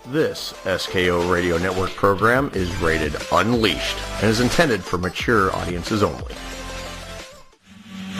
This SKO Radio Network program is rated Unleashed and is intended for mature audiences only.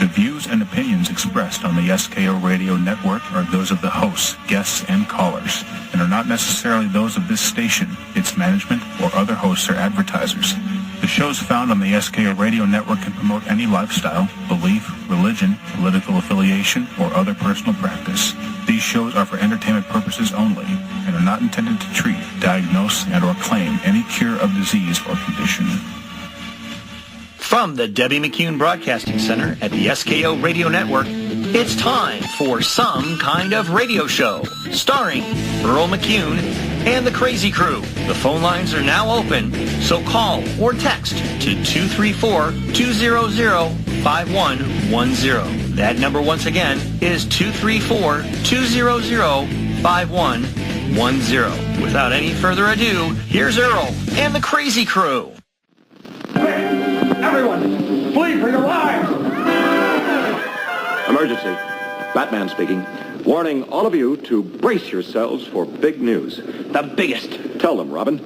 The views and opinions expressed on the SKO Radio Network are those of the hosts, guests, and callers, and are not necessarily those of this station, its management, or other hosts or advertisers. The shows found on the SKO Radio Network can promote any lifestyle, belief, religion, political affiliation, or other personal practice. These shows are for entertainment purposes only and are not intended to treat, diagnose, and or claim any cure of disease or condition. From the Debbie McCune Broadcasting Center at the SKO Radio Network, it's time for Some Kind of Radio Show, starring Earl McCune and the Crazy Crew. The phone lines are now open, so call or text to 234-200-5110. That number once again is 234-200-5110. Without any further ado, here's Earl and the Crazy Crew. Everyone, flee for your lives! Emergency. Batman speaking. Warning all of you to brace yourselves for big news. The biggest. Tell them, Robin.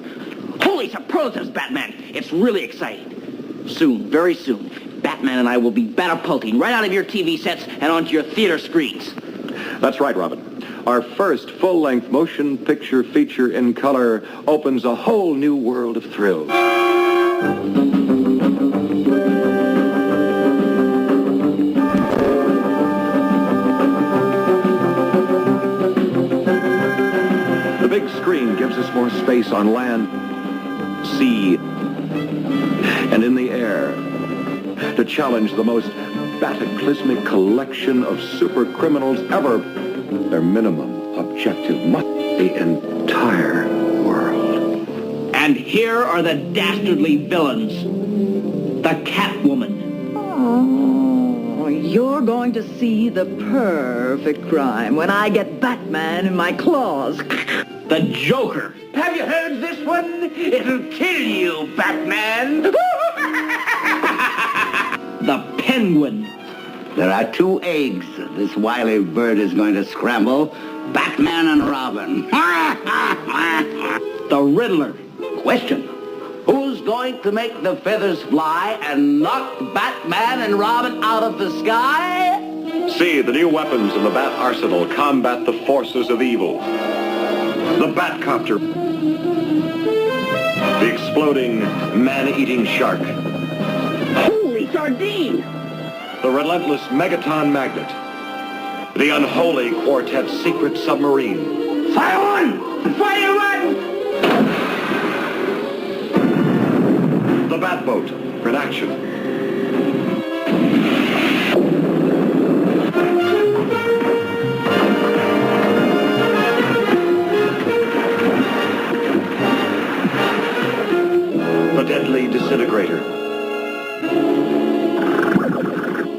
Holy superlatives, Batman! It's really exciting. Soon, very soon, Batman and I will be batapulting right out of your TV sets and onto your theater screens. That's right, Robin. Our first full-length motion picture feature in color opens a whole new world of thrills. The big screen gives us more space on land, sea, and in the air to challenge the most cataclysmic collection of super criminals ever. Their minimum objective must be the entire world. And here are the dastardly villains. The Catwoman. Oh, you're going to see the perfect crime when I get Batman in my claws. The Joker. Have you heard this one? It'll kill you, Batman. The Penguin. There are two eggs this wily bird is going to scramble. Batman and Robin. The Riddler. Question. Who's going to make the feathers fly and knock Batman and Robin out of the sky? See the new weapons in the Bat Arsenal combat the forces of evil. The Batcopter. The exploding, man-eating shark. Holy sardine. The relentless Megaton Magnet. The unholy Quartet's secret submarine. Fire one! Fire one! The Batboat in action. The deadly disintegrator.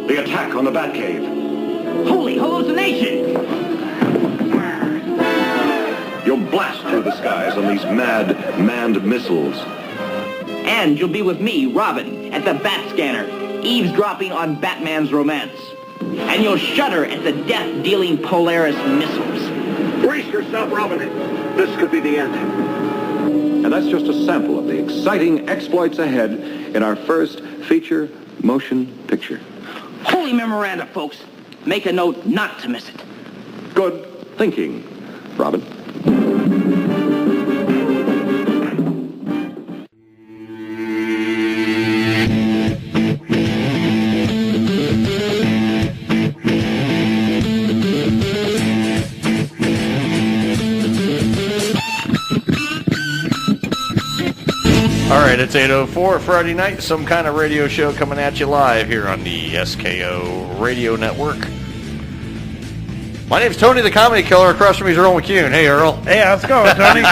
The attack on the Batcave. Holy hallucination! You'll blast through the skies on these mad, manned missiles. And you'll be with me, Robin, at the Bat Scanner, eavesdropping on Batman's romance. And you'll shudder at the death-dealing Polaris missiles. Brace yourself, Robin. This could be the end. And that's just a sample of the exciting exploits ahead in our first feature motion picture. Holy memoranda, folks. Make a note not to miss it. Good thinking, Robin. All right, it's 8:04 Friday night. Some kind of radio show coming at you live here on the SKO Radio Network. My name's Tony the Comedy Killer. Across from me is Earl McCune. Hey, Earl. Hey, how's it going, Tony? I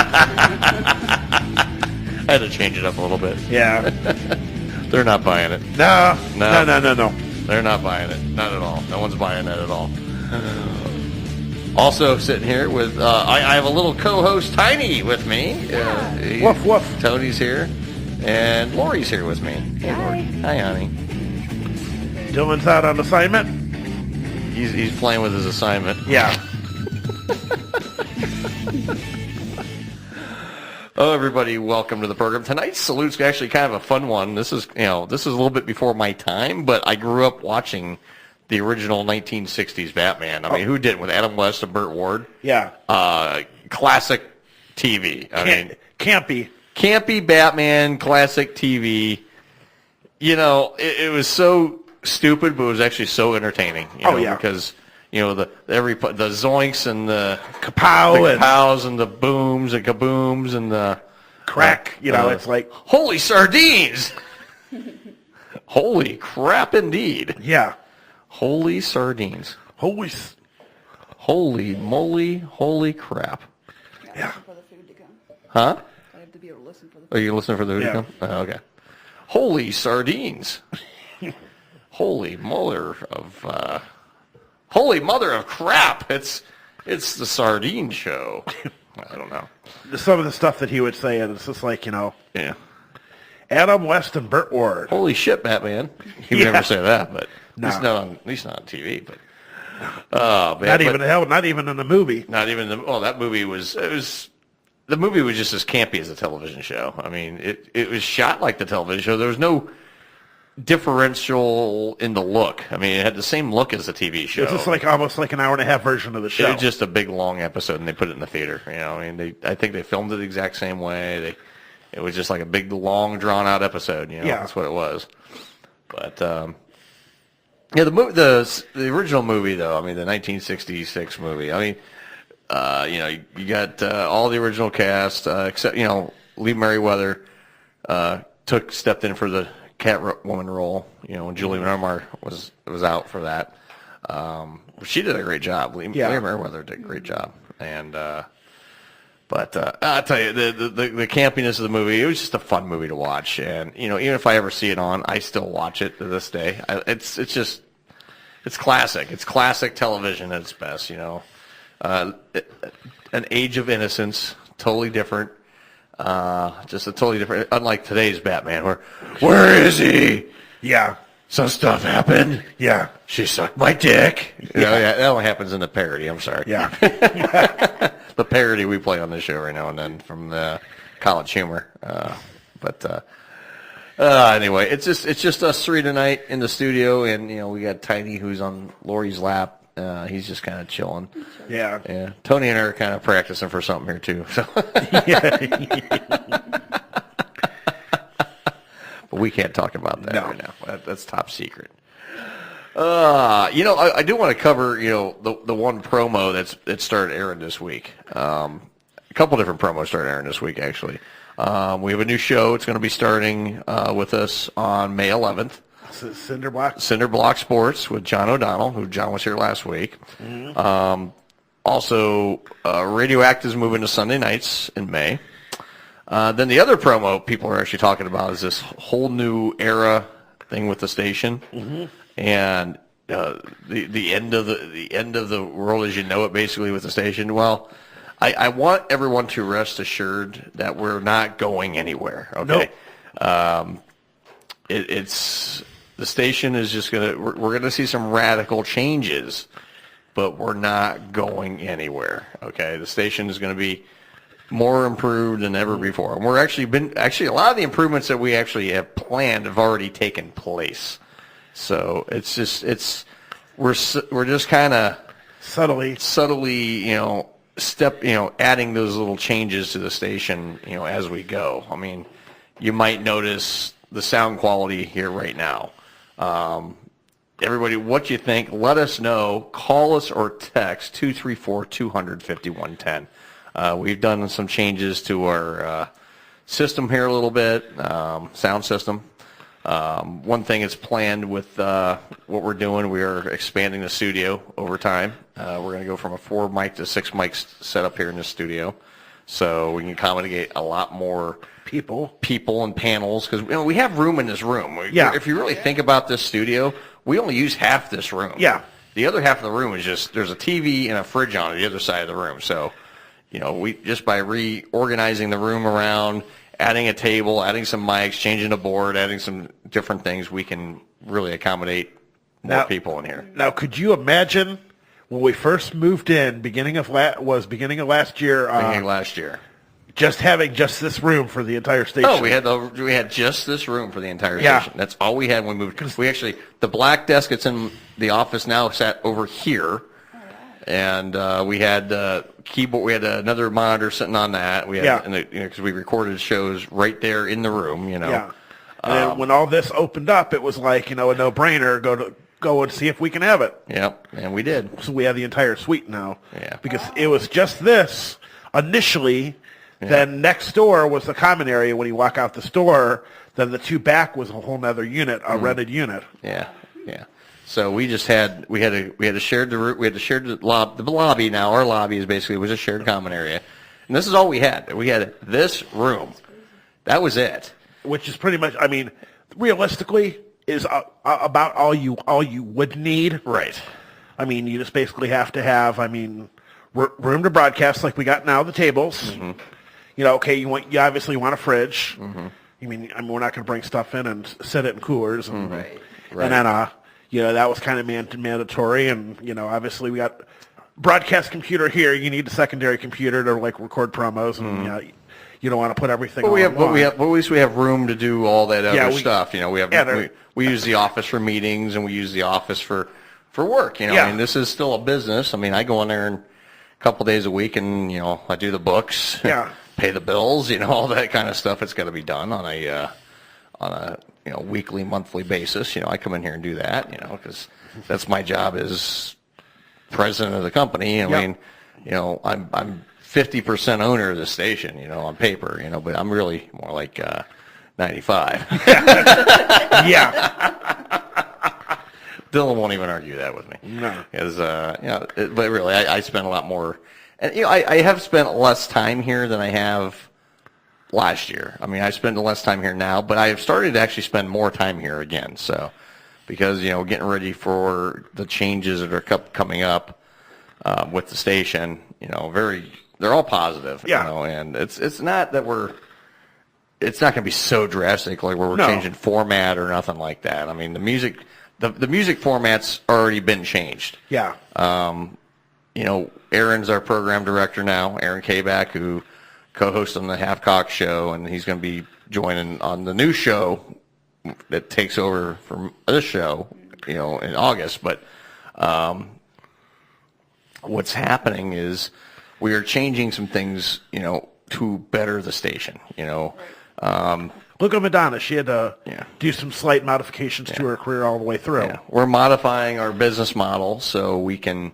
had to change it up a little bit. Yeah. They're not buying it. No. No. They're not buying it. Not at all. No one's buying that at all. Also sitting here with, I have a little co-host, Tiny, with me. Woof, woof. Tony's here. And Lori's here with me. Hey, Lori. Hi, honey. Dylan's out on assignment? He's playing with his assignment. Yeah. Oh, everybody, welcome to the program. Tonight's salute's actually kind of a fun one. This is a little bit before my time, but I grew up watching the original 1960s Batman. I mean, who didn't, with Adam West and Burt Ward? Yeah. Classic TV. Campy Batman, classic TV. You know, it was so stupid, but it was actually so entertaining. Because the zoinks and the kapows and the booms and kabooms and the crack. It's like holy sardines. Holy crap, indeed. Yeah. Holy sardines. Holy moly. Holy crap. Yeah. Huh? I have to be able to listen for the Are you listening for the food to come? Oh, okay. Holy sardines. Holy mother of crap. It's the sardine show. I don't know. Some of the stuff that he would say, and it's just like, Yeah. Adam West and Burt Ward. Holy shit, Batman. He would never say that, but No. at least not on TV, but man, not even in the movie. Not even that movie the movie was just as campy as a television show. I mean, it was shot like the television show. There was no differential in the look. I mean, it had the same look as the TV show. It's just like almost like an hour and a half version of the show. It was just a big long episode, and they put it in the theater. I mean, I think they filmed it the exact same way. It was just like a big, long, drawn out episode. That's what it was. But the original movie though. I mean, the 1966 movie. I mean. You got all the original cast except Lee Merriweather stepped in for the Catwoman role. When Julie Newmar was out for that. She did a great job. Lee Merriweather did a great job. And but I'll tell you the campiness of the movie. It was just a fun movie to watch. And even if I ever see it on, I still watch it to this day. It's classic. It's classic television at its best. An age of innocence, totally different. Just a totally different. Unlike today's Batman, where is he? Yeah, some stuff happened. Yeah, she sucked my dick. That only happens in the parody. I'm sorry. Yeah, the parody we play on this show right now and then from the College Humor. Anyway, it's just us three tonight in the studio, and we got Tiny who's on Lori's lap. He's just kind of chilling. Yeah. Tony and I are kind of practicing for something here too. So. But we can't talk about that right now. That's top secret. I do want to cover the one promo that started airing this week. A couple different promos started airing this week actually. We have a new show. It's going to be starting with us on May 11th. Cinder Block Sports with John O'Donnell, who John was here last week. Mm-hmm. Also, Radioactive is moving to Sunday nights in May. Then the other promo people are actually talking about is this whole new era thing with the station, and the end of the world as you know it, basically with the station. Well, I want everyone to rest assured that we're not going anywhere. Okay. Nope. It's the station is just we're gonna see some radical changes, but we're not going anywhere. Okay, the station is going to be more improved than ever before, and we're actually a lot of the improvements that we actually have planned have already taken place. So we're just kind of subtly adding those little changes to the station as we go. I mean, you might notice the sound quality here right now. Everybody, what you think, let us know. Call us or text 234-200-5110. We've done some changes to our system here a little bit, sound system. One thing that's planned with what we're doing, we are expanding the studio over time. We're going to go from a 4 mic to 6 mics set up here in the studio, so we can accommodate a lot more people and panels, because we have room in this room. If you really think about this studio, we only use half this room. Yeah. The other half of the room is just there's a TV and a fridge on the other side of the room. So, we just by reorganizing the room around, adding a table, adding some mics, changing a board, adding some different things, we can really accommodate more people in here. Now, could you imagine when we first moved in, beginning of last year? Beginning of last year. just having just this room for the entire station. Oh, we had just this room for the entire Yeah. station. That's all we had when we moved. We actually, the black desk that's in the office now sat over here, and we had keyboard. We had another monitor sitting on that. We had, because we recorded shows right there in the room. Yeah. And then when all this opened up, it was like, a no-brainer. Go and see if we can have it. Yep, and we did. So we have the entire suite now. Yeah. Because it was just this initially. Yeah. Then next door was the common area when you walk out the store. Then the two back was a whole nother unit, a rented unit. Yeah, yeah. So we just had we had to share the lobby. Now our lobby was a shared common area, and this is all we had. We had this room. That was it. Which is pretty much. I mean, realistically, is about all you would need. Right. I mean, you just basically have to have. Room to broadcast like we got now. The tables. Mm-hmm. Okay, you obviously want a fridge. Mm-hmm. We're not going to bring stuff in and set it in coolers. And, right. And then, that was kind of mandatory. And, obviously we got broadcast computer here. You need a secondary computer to, record promos. And, you don't want to put everything on. At least we have room to do all that other stuff. We use the office for meetings, and we use the office for work. This is still a business. I go in there a couple days a week, and, I do the books. Yeah. Pay the bills, all that kind of stuff. It's got to be done on a weekly, monthly basis. I come in here and do that, because that's my job as president of the company. I'm 50% owner of the station, on paper, but I'm really more like 95. Yeah. Dylan won't even argue that with me. No. Because, but really, I spend a lot more. And, I have spent less time here than I have last year. I spend less time here now, but I have started to actually spend more time here again. So, because, getting ready for the changes that are coming up with the station, they're all positive. Yeah. And it's not that it's not going to be so drastic like where we're changing format or nothing like that. The music, the music format's already been changed. Yeah. Aaron's our program director now, Aaron Kabak, who co-hosts on the Half Cock show, and he's going to be joining on the new show that takes over from this show, in August. But what's happening is we are changing some things, to better the station, Look at Madonna. She had to do some slight modifications to her career all the way through. Yeah. We're modifying our business model so we can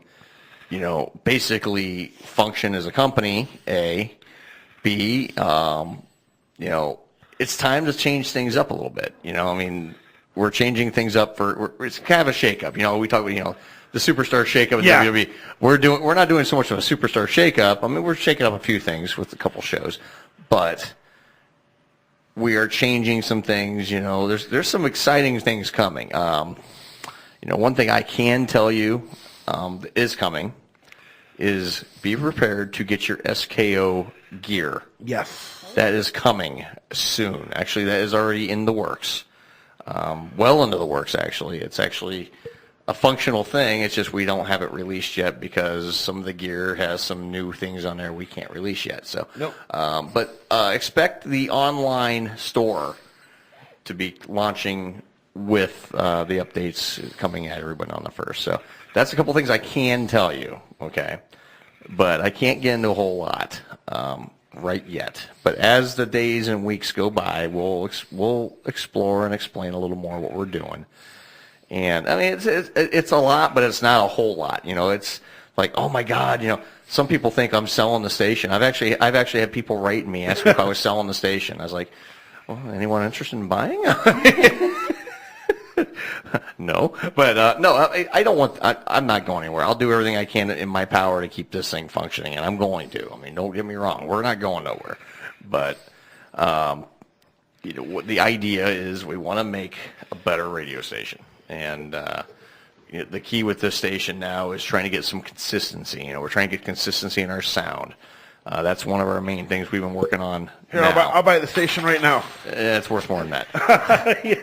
basically function as a company, A. B, it's time to change things up a little bit. We're changing things up it's kind of a shakeup. We talk about, the superstar shakeup. Yeah. WWE. We're not doing so much of a superstar shakeup. We're shaking up a few things with a couple shows, but we are changing some things. There's some exciting things coming. One thing I can tell you is coming is be prepared to get your SKO gear. Yes. That is coming soon. Actually, that is already in the works. Well into the works, actually. It's actually a functional thing. It's just we don't have it released yet because some of the gear has some new things on there we can't release yet. So, nope. But expect the online store to be launching with the updates coming at everyone on the 1st. So that's a couple things I can tell you, okay? But I can't get into a whole lot right yet. But as the days and weeks go by, we'll explore and explain a little more what we're doing. And it's a lot, but it's not a whole lot. It's like, oh my God, some people think I'm selling the station. I've actually had people write me asking if I was selling the station. I was like, well, anyone interested in buying? No, but no, I don't want. I'm not going anywhere. I'll do everything I can in my power to keep this thing functioning, and I'm going to. Don't get me wrong. We're not going nowhere, but the idea is we want to make a better radio station, and the key with this station now is trying to get some consistency. We're trying to get consistency in our sound. That's one of our main things we've been working on. Here, I'll buy the station right now. It's worth more than that. Yeah.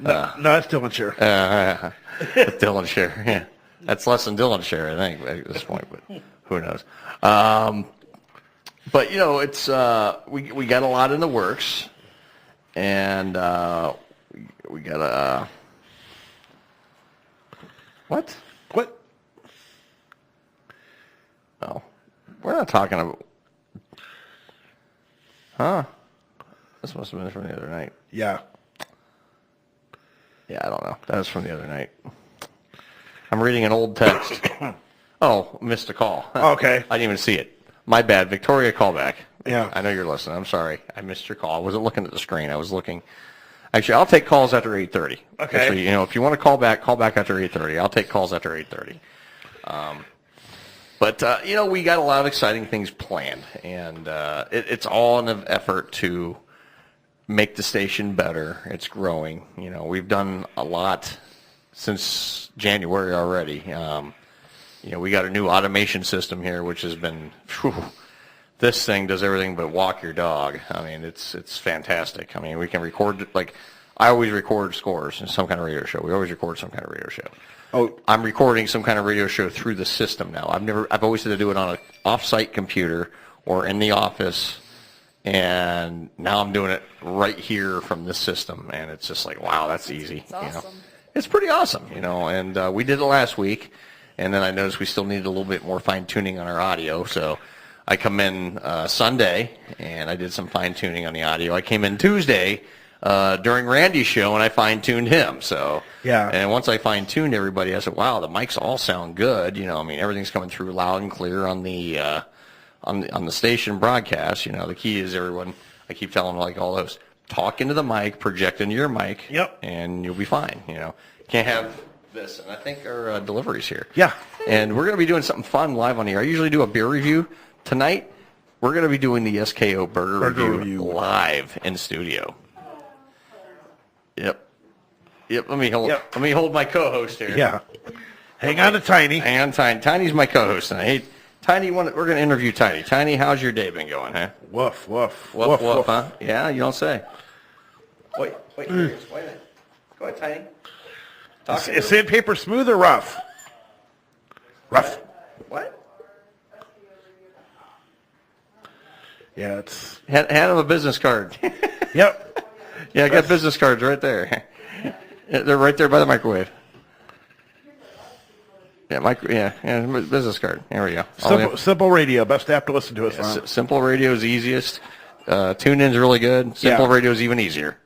No, it's Dylan's share. Dylan's share, yeah. That's less than Dylan's share, I think, at this point, but who knows. But, it's we got a lot in the works, and we got a... What? What? Oh, we're not talking about... Huh? This must have been from the other night. Yeah. Yeah, I don't know. That was from the other night. I'm reading an old text. Oh, missed a call. Okay. I didn't even see it. My bad. Victoria, call back. Yeah. I know you're listening. I'm sorry. I missed your call. I wasn't looking at the screen. I was looking. Actually, I'll take calls after 8:30. Okay. Actually, if you want to call back after 8:30. I'll take calls after 8:30. But we got a lot of exciting things planned, and it's all in an effort to make the station better. It's growing. We've done a lot since January already. We got a new automation system here, which has been, this thing does everything but walk your dog. I mean, it's fantastic. I mean, we can record, I always record scores in some kind of radio show. We always record some kind of radio show. Oh, I'm recording some kind of radio show through the system now. I've always had to do it on an off-site computer or in the office, and now I'm doing it right here from this system, and it's just like, wow, that's easy. It's awesome. It's pretty awesome, and we did it last week, and then I noticed we still needed a little bit more fine-tuning on our audio, so I come in Sunday, and I did some fine-tuning on the audio. I came in Tuesday during Randy's show, and I fine-tuned him. So yeah. And once I fine-tuned everybody, I said, "Wow, the mics all sound good." Everything's coming through loud and clear on the station broadcast. The key is everyone. I keep telling all those, talk into the mic, project into your mic, Yep. and you'll be fine. Can't have this, and I think our delivery's here. Yeah. And we're going to be doing something fun live on here. I usually do a beer review. Tonight, we're going to be doing the SKO Burger Review live in studio. Yep. Let me hold my co-host here. Yeah. Hang on to Tiny. Hang on, Tiny. Tiny's my co-host tonight. Hey, Tiny, we're going to interview Tiny. Tiny, how's your day been going, huh? Woof, woof. Woof, woof, huh? Yeah, you don't say. Wait a minute. Go ahead, Tiny. Is sandpaper smooth or rough? Rough. What? Yeah, it's... Hand him a business card. Yep. Yeah, I got business cards right there. They're right there by the microwave. Yeah, business card. There we go. Simple radio, best app to listen to us on. Simple radio is easiest. TuneIn's really good. Simple radio is even easier.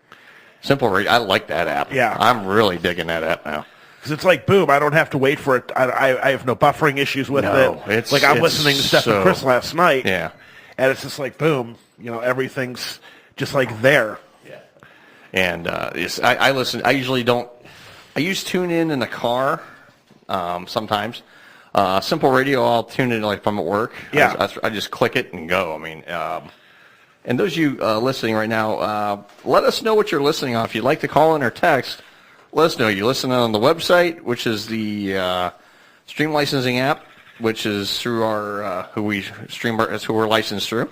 Simple radio, I like that app. Yeah. I'm really digging that app now. Because it's like, boom, I don't have to wait for it. I have no buffering issues with it. It's like I'm listening to Steph and Chris last night. Yeah. And it's just like, boom, everything's just like there. Yeah. And I listen. I usually don't. I use TuneIn in the car sometimes. Simple radio, I'll tune in if I'm at work. Yeah. I just click it and go. I mean, and those of you listening right now, let us know what you're listening on. If you'd like to call in or text, let us know. You're listening on the website, which is the stream licensing app, which is through our who we're licensed through.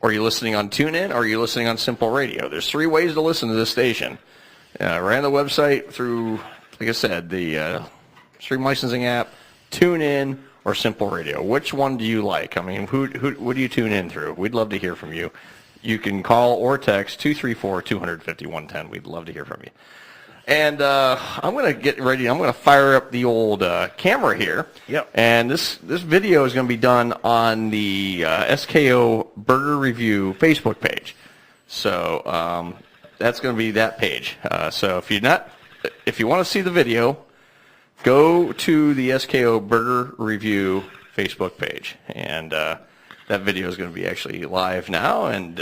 Or you're listening on TuneIn, or you're listening on Simple Radio. There's 3 ways to listen to this station. Right on the website through, like I said, the stream licensing app, TuneIn, or Simple Radio. Which one do you like? I mean, what do you tune in through? We'd love to hear from you. You can call or text 234-250-110. We'd love to hear from you. And I'm going to get ready. I'm going to fire up the old camera here. Yep. And this video is going to be done on the SKO Burger Review Facebook page. So that's going to be that page. So if you want to see the video, go to the SKO Burger Review Facebook page. And that video is going to be actually live now. And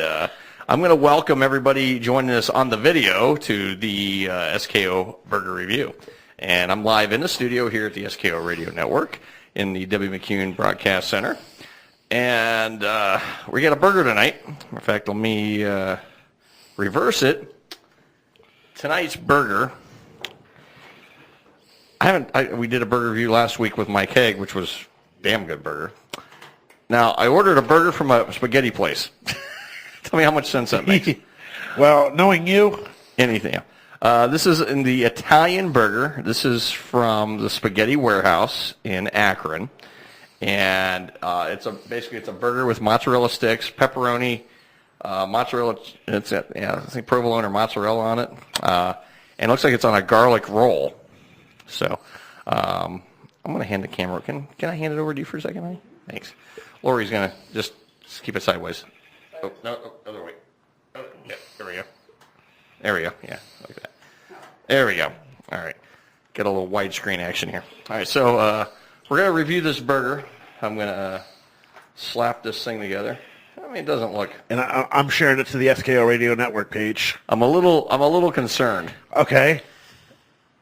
I'm going to welcome everybody joining us on the video to the SKO Burger Review. And I'm live in the studio here at the SKO Radio Network in the W. McCune Broadcast Center. And we got a burger tonight. In fact, let me reverse it. Tonight's burger, we did a burger review last week with Mike Haig, which was a damn good burger. Now, I ordered a burger from a spaghetti place. Tell me how much sense that makes. Well, knowing you. Anything. This is in the Italian burger. This is from the Spaghetti Warehouse in Akron. And basically it's a burger with mozzarella sticks, pepperoni, mozzarella. I think provolone or mozzarella on it, and it looks like it's on a garlic roll. So I'm going to hand the camera. Can I hand it over to you for a second, honey? Thanks. Lori's going to just keep it sideways. Oh no, other way. Oh, yeah, there we go. There we go. Yeah, like that. There we go. All right. Get a little widescreen action here. All right, so we're going to review this burger. I'm going to slap this thing together. I mean, it doesn't look... And I'm sharing it to the SKO Radio Network page. I'm a little concerned. Okay.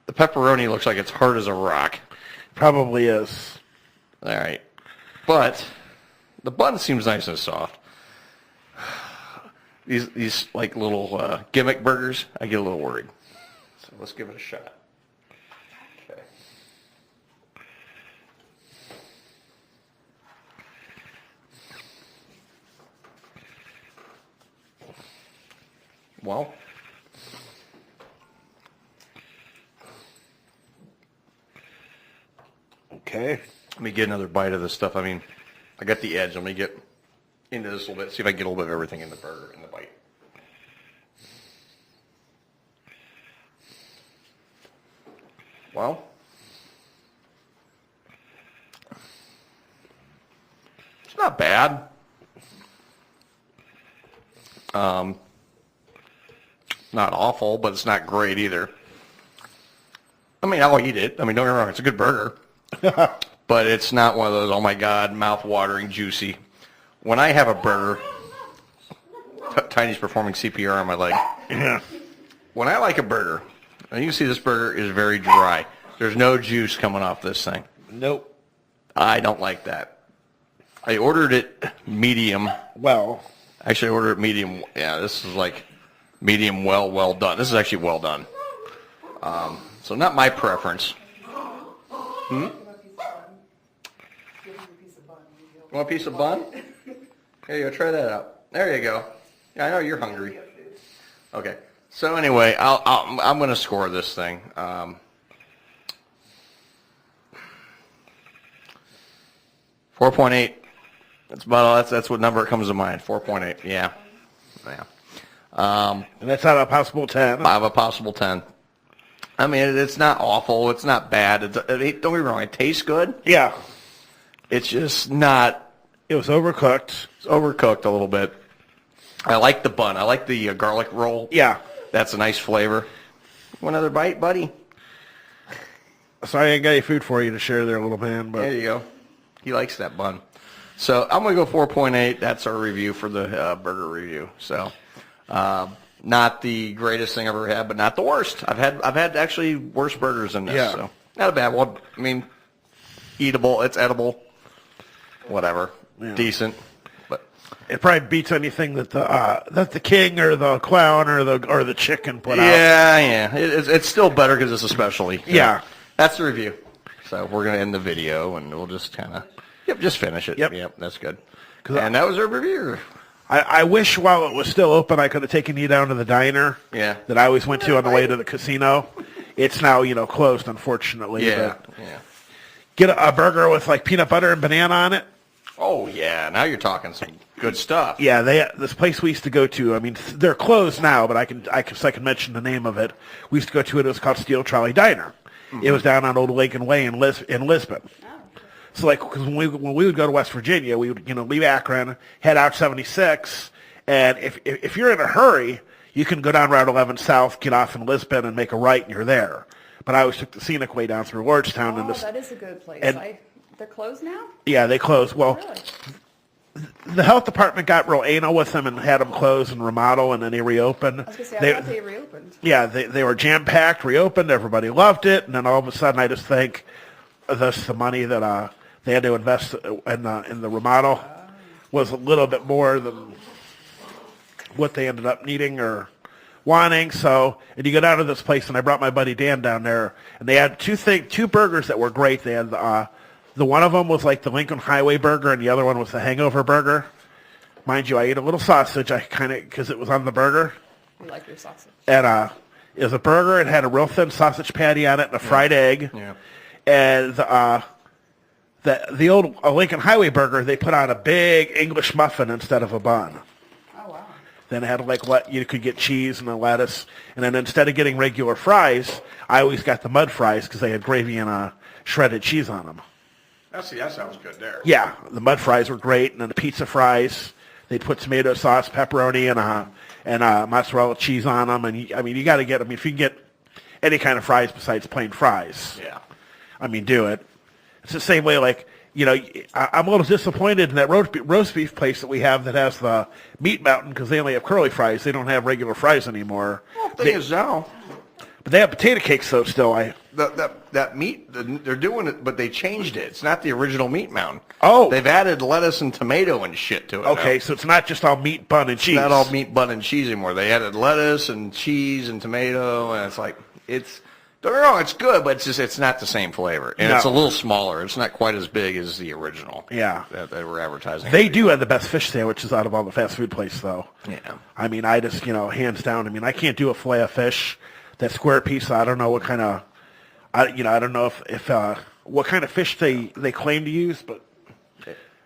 The pepperoni looks like it's hard as a rock. Probably is. All right. But the bun seems nice and soft. These like little gimmick burgers, I get a little worried. So let's give it a shot. Okay. Well, okay. Let me get another bite of this stuff. I mean, I got the edge. Let me get into this a little bit, see if I can get a little bit of everything in the burger, in the bite. Well, it's not bad. Not awful, but it's not great either. I mean, I'll eat it. I mean, don't get me wrong, it's a good burger. But it's not one of those, oh my God, mouth-watering, juicy. When I have a burger, Tiny's performing CPR on my leg. Yeah. When I like a burger, and you can see this burger is very dry. There's no juice coming off this thing. Nope. I don't like that. I ordered it medium. Well. Actually, I ordered it medium. Yeah, this is like medium well done. This is actually well done. So not my preference. You want a piece of bun? Here you go. Try that out. There you go. Yeah, I know you're hungry. Okay. So anyway, I'm going to score this thing. 4.8. That's what number comes to mind. 4.8. Yeah. And that's out of a possible 10. Out of a possible 10. I mean, it's not awful. It's not bad. Don't get me wrong. It tastes good. Yeah. It's just not. It was overcooked. It's overcooked a little bit. I like the bun. I like the garlic roll. Yeah. That's a nice flavor. One other bite, buddy? Sorry I ain't got any food for you to share there, little man. But there you go. He likes that bun. So I'm going to go 4.8. That's our review for the burger review. So not the greatest thing I've ever had, but not the worst. I've had actually worse burgers than this. Yeah. So not a bad one. I mean, eatable. It's edible. Whatever. Yeah. Decent. But it probably beats anything that the king or the clown or the chicken put out. Yeah. It's still better because it's a specialty. So yeah. That's the review. So we're going to end the video, and we'll just kind of, just finish it. Yep, that's good. And that was our review. I wish while it was still open, I could have taken you down to the diner that I always went to on the way to the casino. It's now, closed, unfortunately. Yeah. Get a burger with, like, peanut butter and banana on it. Oh, yeah. Now you're talking some good stuff. Yeah, this place we used to go to, I mean, they're closed now, but I can mention the name of it. We used to go to it. It was called Steel Trolley Diner. Mm-hmm. It was down on Old Lincoln Way in Lisbon. Oh. So, like, because when we would go to West Virginia, we would, leave Akron, head out 76, and if you're in a hurry, you can go down Route 11 South, get off in Lisbon, and make a right, and you're there. But I always took the scenic way down through Lordstown. Oh, that is a good place. They're closed now? Yeah, they closed. Well, really? The health department got real anal with them and had them close and remodel, and then they reopened. I was going to say, I thought they reopened. Yeah, they were jam-packed, reopened, everybody loved it, and then all of a sudden I just think the money that they had to invest in the remodel was a little bit more than what they ended up needing or wanting. So, and you go down to this place, and I brought my buddy Dan down there, and they had two burgers that were great. They had the one of them was like the Lincoln Highway burger, and the other one was the Hangover burger. Mind you, I ate a little sausage. Because it was on the burger. You like your sausage. And it was a burger. It had a real thin sausage patty on it and a fried egg. Yeah. And the the old Lincoln Highway burger, they put on a big English muffin instead of a bun. Oh, wow. Then it had you could get cheese and a lettuce, and then instead of getting regular fries, I always got the mud fries because they had gravy and shredded cheese on them. That sounds good there. Yeah, the mud fries were great, and then the pizza fries, they'd put tomato sauce, pepperoni, and mozzarella cheese on them. And you got to get. If you can get any kind of fries besides plain fries, do it. It's the same way, I'm a little disappointed in that roast beef place that we have that has the meat mountain because they only have curly fries. They don't have regular fries anymore. Well, the thing is now, but they have potato cakes though. Still, that meat they're doing it, but they changed it. It's not the original meat mountain. Oh, they've added lettuce and tomato and shit to it. Okay, now. so it's not just all meat, bun, and cheese. It's not all meat, bun, and cheese anymore. They added lettuce and cheese and tomato, and it's like don't get me wrong, it's good, but it's not the same flavor, and it's a little smaller. It's not quite as big as the original. Yeah, that they were advertising. They do have the best fish sandwiches out of all the fast food places, though. Yeah, I just hands down. I can't do a fillet of fish. That square piece, I don't know what kind of, I don't know if what kind of fish they claim to use, but.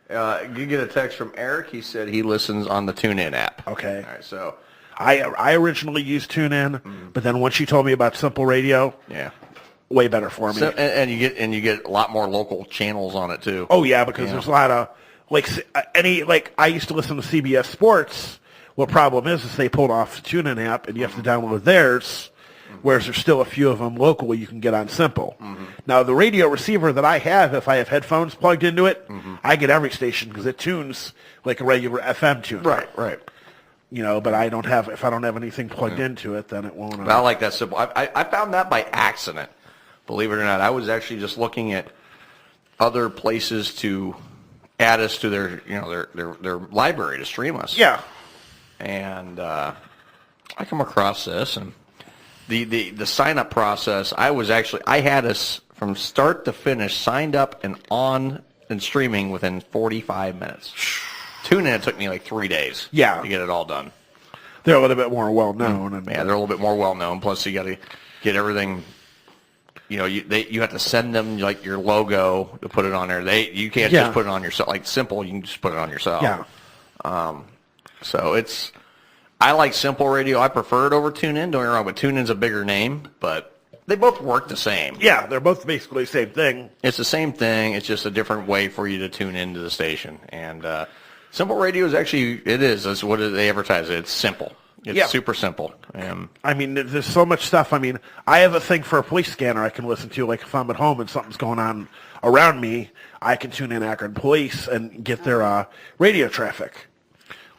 You get a text from Eric. He said he listens on the TuneIn app. Okay. All right, so. I originally used TuneIn, but then once you told me about Simple Radio, way better for me. So, and you get a lot more local channels on it too. Oh yeah, because there's a lot of I used to listen to CBS Sports. What problem is they pulled off the TuneIn app and you have to download theirs, whereas there's still a few of them locally you can get on Simple. Now the radio receiver that I have, if I have headphones plugged into it, I get every station because it tunes like a regular FM tune. Right. But I don't have. If I don't have anything plugged into it, then it won't. But I like that Simple. I found that by accident. Believe it or not, I was actually just looking at other places to add us to their library to stream us. Yeah. And I come across this, and the sign up process. I had us from start to finish signed up and on and streaming within 45 minutes. TuneIn, it took me like 3 days to get it all done. They're a little bit more well-known. Yeah, they're a little bit more well-known. Plus, you got to get everything, you have to send them like your logo to put it on there. You can't just put it on yourself. Like Simple, you can just put it on yourself. Yeah. So I like Simple Radio. I prefer it over TuneIn. Don't get me wrong, but TuneIn's a bigger name, but they both work the same. Yeah, they're both basically the same thing. It's the same thing. It's just a different way for you to tune into the station. And Simple Radio is actually, that's what they advertise it. It's simple. It's super simple. There's so much stuff. I have a thing for a police scanner I can listen to. Like if I'm at home and something's going on around me, I can tune in Akron Police and get their radio traffic.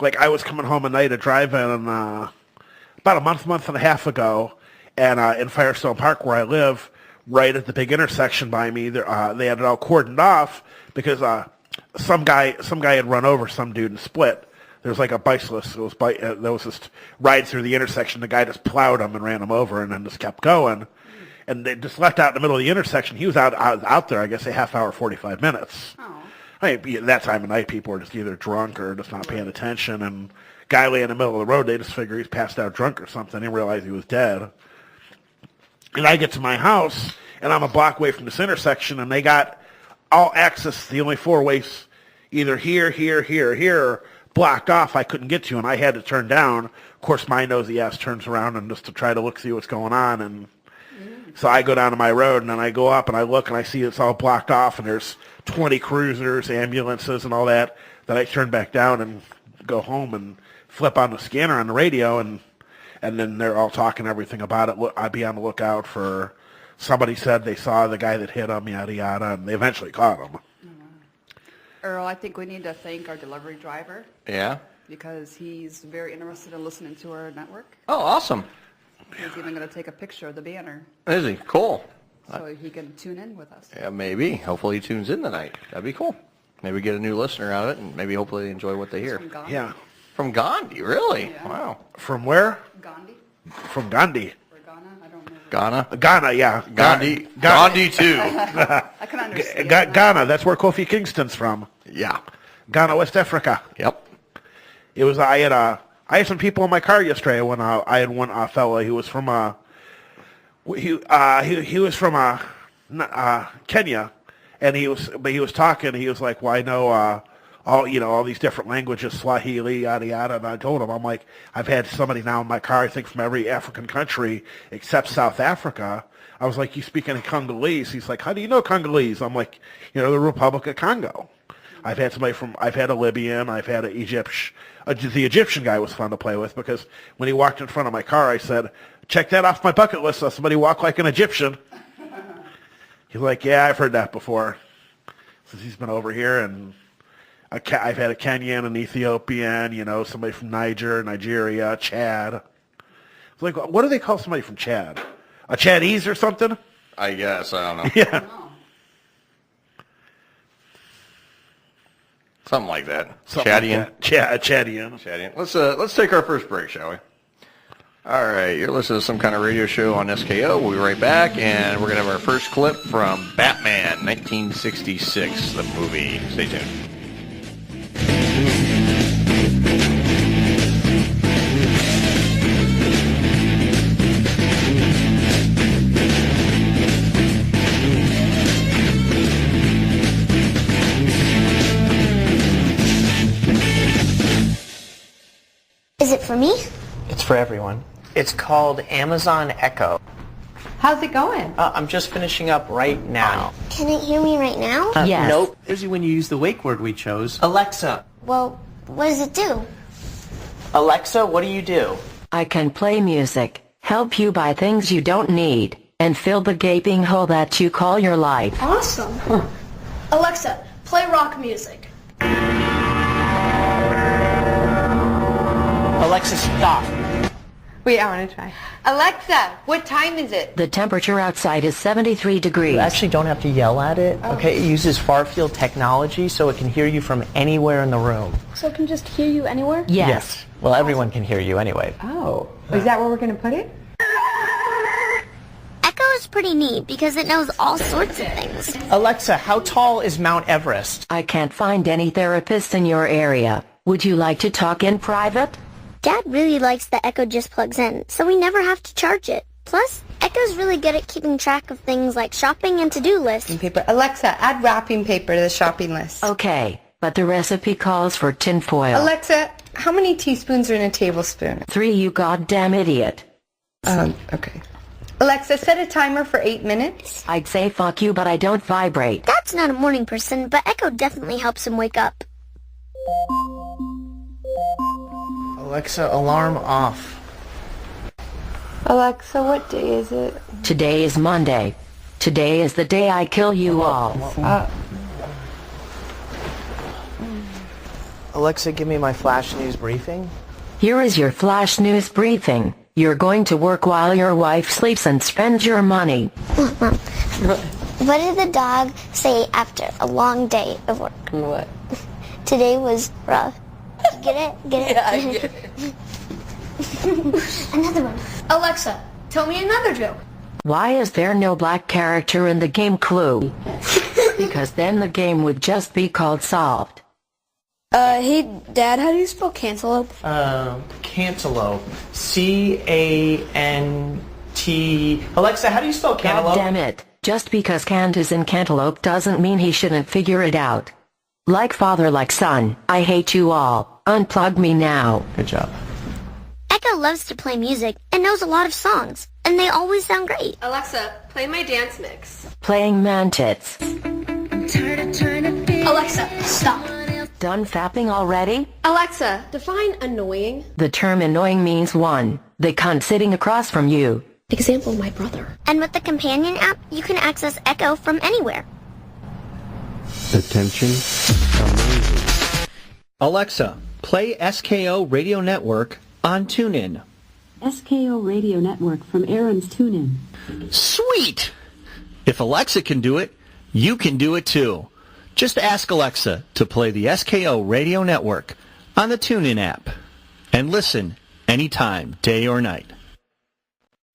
Like I was coming home at night at drive-in about a month and a half ago, and in Firestone Park where I live, right at the big intersection by me, they had it all cordoned off because some guy had run over some dude and split. There was like a bicyclist that was just riding through the intersection. The guy just plowed him and ran him over and then just kept going. And they just left out in the middle of the intersection. He was out there, I guess, a half hour, 45 minutes. Oh. That time of night, people were just either drunk or just not paying attention. And guy lay in the middle of the road, they just figure he's passed out drunk or something. They didn't realize he was dead. And I get to my house, and I'm a block away from this intersection, and they got all access, the only four ways, either here, blocked off I couldn't get to, and I had to turn down. Of course, my nosy ass turns around and just to try to see what's going on, and so I go down to my road, and then I go up, and I look, and I see it's all blocked off, and there's 20 cruisers, ambulances, and all that. Then I turn back down and go home and flip on the scanner on the radio, and then they're all talking everything about it. I'd be on the lookout for, somebody said they saw the guy that hit him, yada, yada, and they eventually caught him. Earl, I think we need to thank our delivery driver. Yeah? Because he's very interested in listening to our network. Oh, awesome. He's even going to take a picture of the banner. Is he? Cool. So he can tune in with us. Yeah, maybe. Hopefully he tunes in tonight. That'd be cool. Maybe get a new listener out of it, and maybe hopefully they enjoy what they hear. From Gandhi. Yeah. From Gandhi, really? Yeah. Wow. From where? Gandhi? From Gandhi. Or Ghana? I don't know. Ghana? Yeah. Gandhi. Gandhi, too. I can understand. Ghana, that's where Kofi Kingston's from. Yeah. Ghana, West Africa. Yep. It was, I had some people in my car yesterday when I had one fella who was from he was from Kenya, And he was talking. He was like, "Well, I know all these different languages, Swahili, yada yada." And I told him, I'm like, I've had somebody now in my car, I think from every African country except South Africa. I was like, "You speak any Congolese?" He's like, "How do you know Congolese?" I'm like, the Republic of Congo. I've had a Libyan, I've had an Egyptian. The Egyptian guy was fun to play with because when he walked in front of my car, I said, "Check that off my bucket list. Somebody walk like an Egyptian." He's like, "Yeah, I've heard that before." Since he's been over here, and I've had a Kenyan, an Ethiopian, somebody from Nigeria, Chad. It's like, what do they call somebody from Chad? A Chadese or something? I guess. I don't know. Yeah. Something like that. Chadian. Like Chadian. Chadian. Let's take our first break, shall we? All right, you're listening to some kind of radio show on SKO. We'll be right back, and we're going to have our first clip from Batman, 1966, the movie. Stay tuned. Is it for me? It's for everyone. It's called Amazon Echo. How's it going? I'm just finishing up right now. Can it hear me right now? Yes. Nope. Usually when you use the wake word we chose. Alexa. Well, what does it do? Alexa, what do you do? I can play music, help you buy things you don't need, and fill the gaping hole that you call your life. Awesome. Alexa, play rock music. Alexa, stop. Wait, I want to try. Alexa, what time is it? The temperature outside is 73 degrees. You actually don't have to yell at it, okay? It uses far-field technology so it can hear you from anywhere in the room. So it can just hear you anywhere? Yes. Well, everyone can hear you anyway. Oh, is that where we're going to put it? Echo is pretty neat because it knows all sorts of things. Alexa, how tall is Mount Everest? I can't find any therapists in your area. Would you like to talk in private? Dad really likes that Echo just plugs in, so we never have to charge it. Plus, Echo's really good at keeping track of things like shopping and to-do lists. Paper. Alexa, add wrapping paper to the shopping list. Okay, but the recipe calls for tinfoil. Alexa, how many teaspoons are in a tablespoon? 3, you goddamn idiot. Okay. Alexa, set a timer for 8 minutes. I'd say fuck you, but I don't vibrate. Dad's not a morning person, but Echo definitely helps him wake up. Alexa, alarm off. Alexa, what day is it? Today is Monday. Today is the day I kill you all. Alexa, give me my flash news briefing. Here is your flash news briefing. You're going to work while your wife sleeps and spend your money. What did the dog say after a long day of work? What? Today was rough. Get it? Get it? Yeah, I get it. Another one. Alexa, tell me another joke. Why is there no black character in the game Clue? Because then the game would just be called Solved. Hey, Dad, how do you spell cantaloupe? Cantaloupe. C-A-N-T... Alexa, how do you spell cantaloupe? God damn it. Just because Cant is in cantaloupe doesn't mean he shouldn't figure it out. Like father, like son. I hate you all. Unplug me now. Good job. Echo loves to play music and knows a lot of songs, and they always sound great. Alexa, play my dance mix. Playing man-tits. Alexa, stop. Done fapping already? Alexa, define annoying. The term annoying means one, the cunt sitting across from you. Example, my brother. And with the companion app, you can access Echo from anywhere. Attention. Amazing. Alexa, play SKO Radio Network on TuneIn. SKO Radio Network from Aaron's TuneIn. Sweet! If Alexa can do it, you can do it too. Just ask Alexa to play the SKO Radio Network on the TuneIn app and listen anytime, day or night.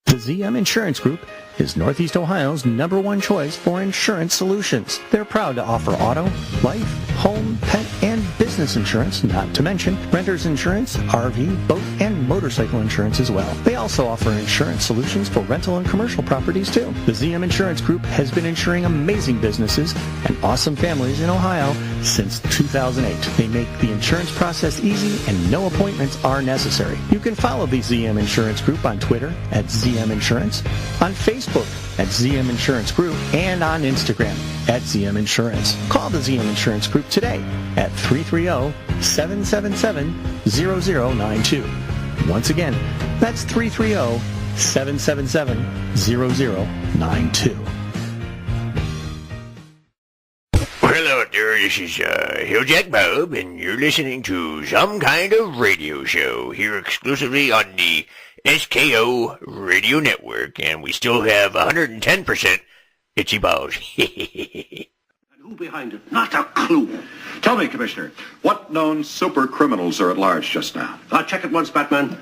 The ZM Insurance Group is Northeast Ohio's #1 choice for insurance solutions. They're proud to offer auto, life, home, pet, and business business insurance, not to mention renter's insurance, RV, boat, and motorcycle insurance as well. They also offer insurance solutions for rental and commercial properties too. The ZM Insurance Group has been insuring amazing businesses and awesome families in Ohio since 2008. They make the insurance process easy and no appointments are necessary. You can follow the ZM Insurance Group on Twitter at ZM Insurance, on Facebook at ZM Insurance Group, and on Instagram at ZM Insurance. Call the ZM Insurance Group today at 330-777-0092. Once again, that's 330-777-0092. Well, hello there, this is Hilljack Bob, and you're listening to Some Kind of Radio Show here exclusively on the SKO Radio Network, and we still have 110% itchy balls. Who behind it? Not a clue. Tell me, Commissioner, what known super criminals are at large just now? I'll check it once, Batman.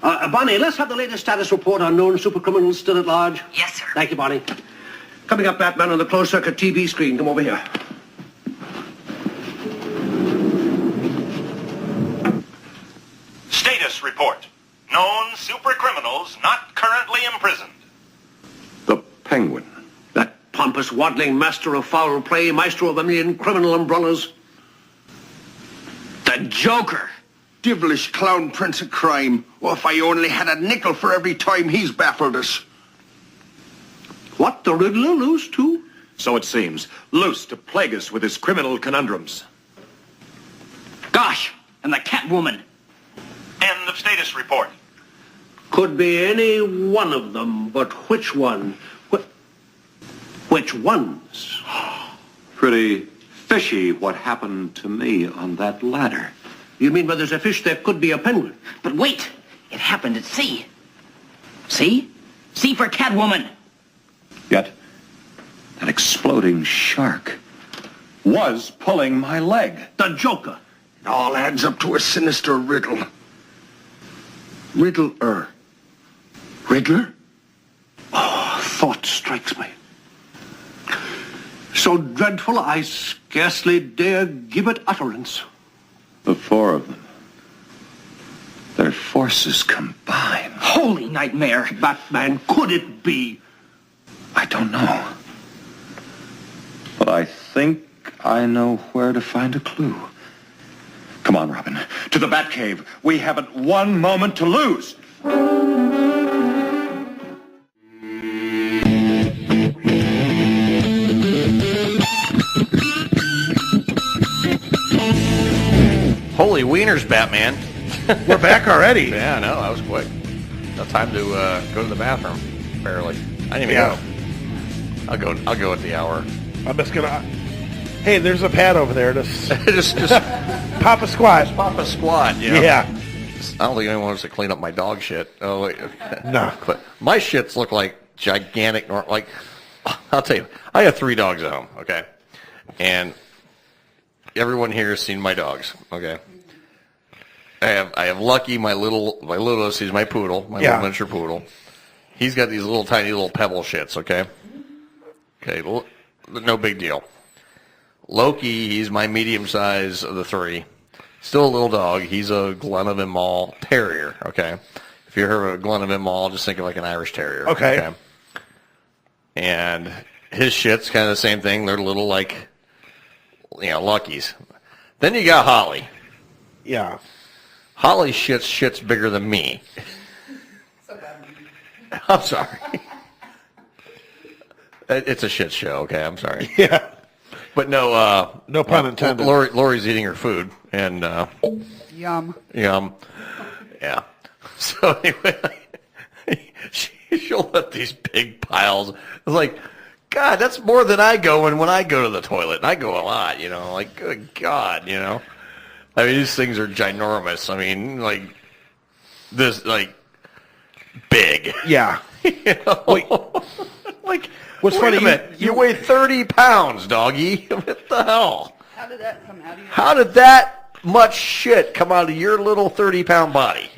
Bonnie, let's have the latest status report on known super criminals still at large. Yes, sir. Thank you, Bonnie. Coming up, Batman, on the closed-circuit TV screen. Come over here. Status report. Known super criminals not currently imprisoned. The Penguin. That pompous, waddling master of foul play, maestro of a million criminal umbrellas. The Joker. Devilish clown prince of crime. Oh, if I only had a nickel for every time he's baffled us. What, the Riddler loose, too? So it seems. Loose to plague us with his criminal conundrums. Gosh, and the Catwoman. End of status report. Could be any one of them, but which one? Which ones? Pretty fishy what happened to me on that ladder. You mean where there's a fish, there could be a penguin? But wait, it happened at sea. See? Sea for Catwoman. Yet, that exploding shark was pulling my leg. The Joker. It all adds up to a sinister riddle. Riddler. Riddler? Oh, thought strikes me. So dreadful I scarcely dare give it utterance. The four of them. Their forces combined. Holy nightmare. Batman, could it be? I don't know. But I think I know where to find a clue. Come on, Robin. To the Batcave. We haven't one moment to lose. Holy wieners, Batman. We're back already. Yeah, I know. That was quick. No time to go to the bathroom, barely. I didn't even go. I'll go at the hour. I'm just gonna. Hey, there's a pad over there. Just pop a squat. Just pop a squat. You know? Yeah. I don't think anyone wants to clean up my dog shit. Oh wait. No. But my shits look like gigantic. Like I'll tell you, I have 3 dogs at home. Okay, and everyone here has seen my dogs. Okay. I have Lucky, my littlest. He's my poodle, my little miniature poodle. He's got these little tiny little pebble shits. Okay. No big deal. Loki, he's my medium size of the 3. Still a little dog. He's a Glenavin Mall Terrier. Okay. If you heard of a Glenavin Mall, just think of like an Irish Terrier. Okay. And his shit's kind of the same thing. They're little like, Luckies. Then you got Holly. Yeah. Holly's shit's bigger than me. I'm sorry. It's a shit show, okay? I'm sorry. Yeah. But no... no pun intended. Lori's eating her food, and... Yum. Yeah. So anyway, she'll let these big piles... It's like, God, that's more than I go when I go to the toilet. And I go a lot, like, good God, I mean, these things are ginormous. I mean, like, this, like, big. Yeah. Wait. Like, what's funny? You weigh 30 pounds, doggy. What the hell? How did that come out of you? How did that much shit come out of your little 30-pound body?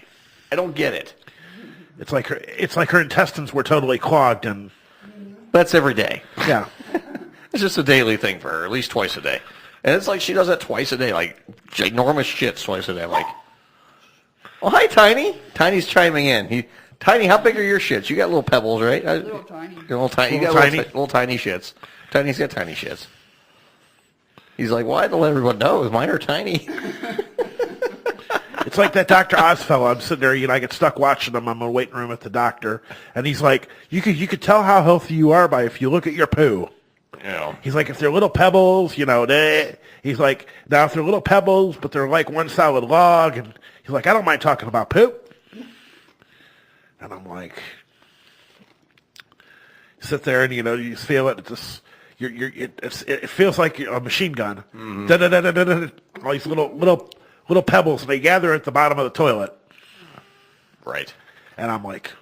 I don't get it. It's like her intestines were totally clogged, and that's every day. Yeah. It's just a daily thing for her, at least twice a day. And it's like she does that twice a day, like ginormous shits twice a day. I'm like, oh, hi, Tiny. Tiny's chiming in. Tiny, how big are your shits? You got little pebbles, right? Little tiny. You're little tiny. You got little tiny shits. Tiny's got tiny shits. He's like, why? To let everyone know, mine are tiny. It's like that Dr. Oz fellow. I'm sitting there, I get stuck watching him. I'm in the waiting room at the doctor, and he's like, you could tell how healthy you are by if you look at your poo. Yeah. He's like, if they're little pebbles, he's like, now if they're little pebbles, but they're like one solid log, and he's like, I don't mind talking about poop. And I'm like, sit there and, you feel it. It's just, it feels like a machine gun. Mm-hmm. All these little pebbles, and they gather at the bottom of the toilet. Right. And I'm like...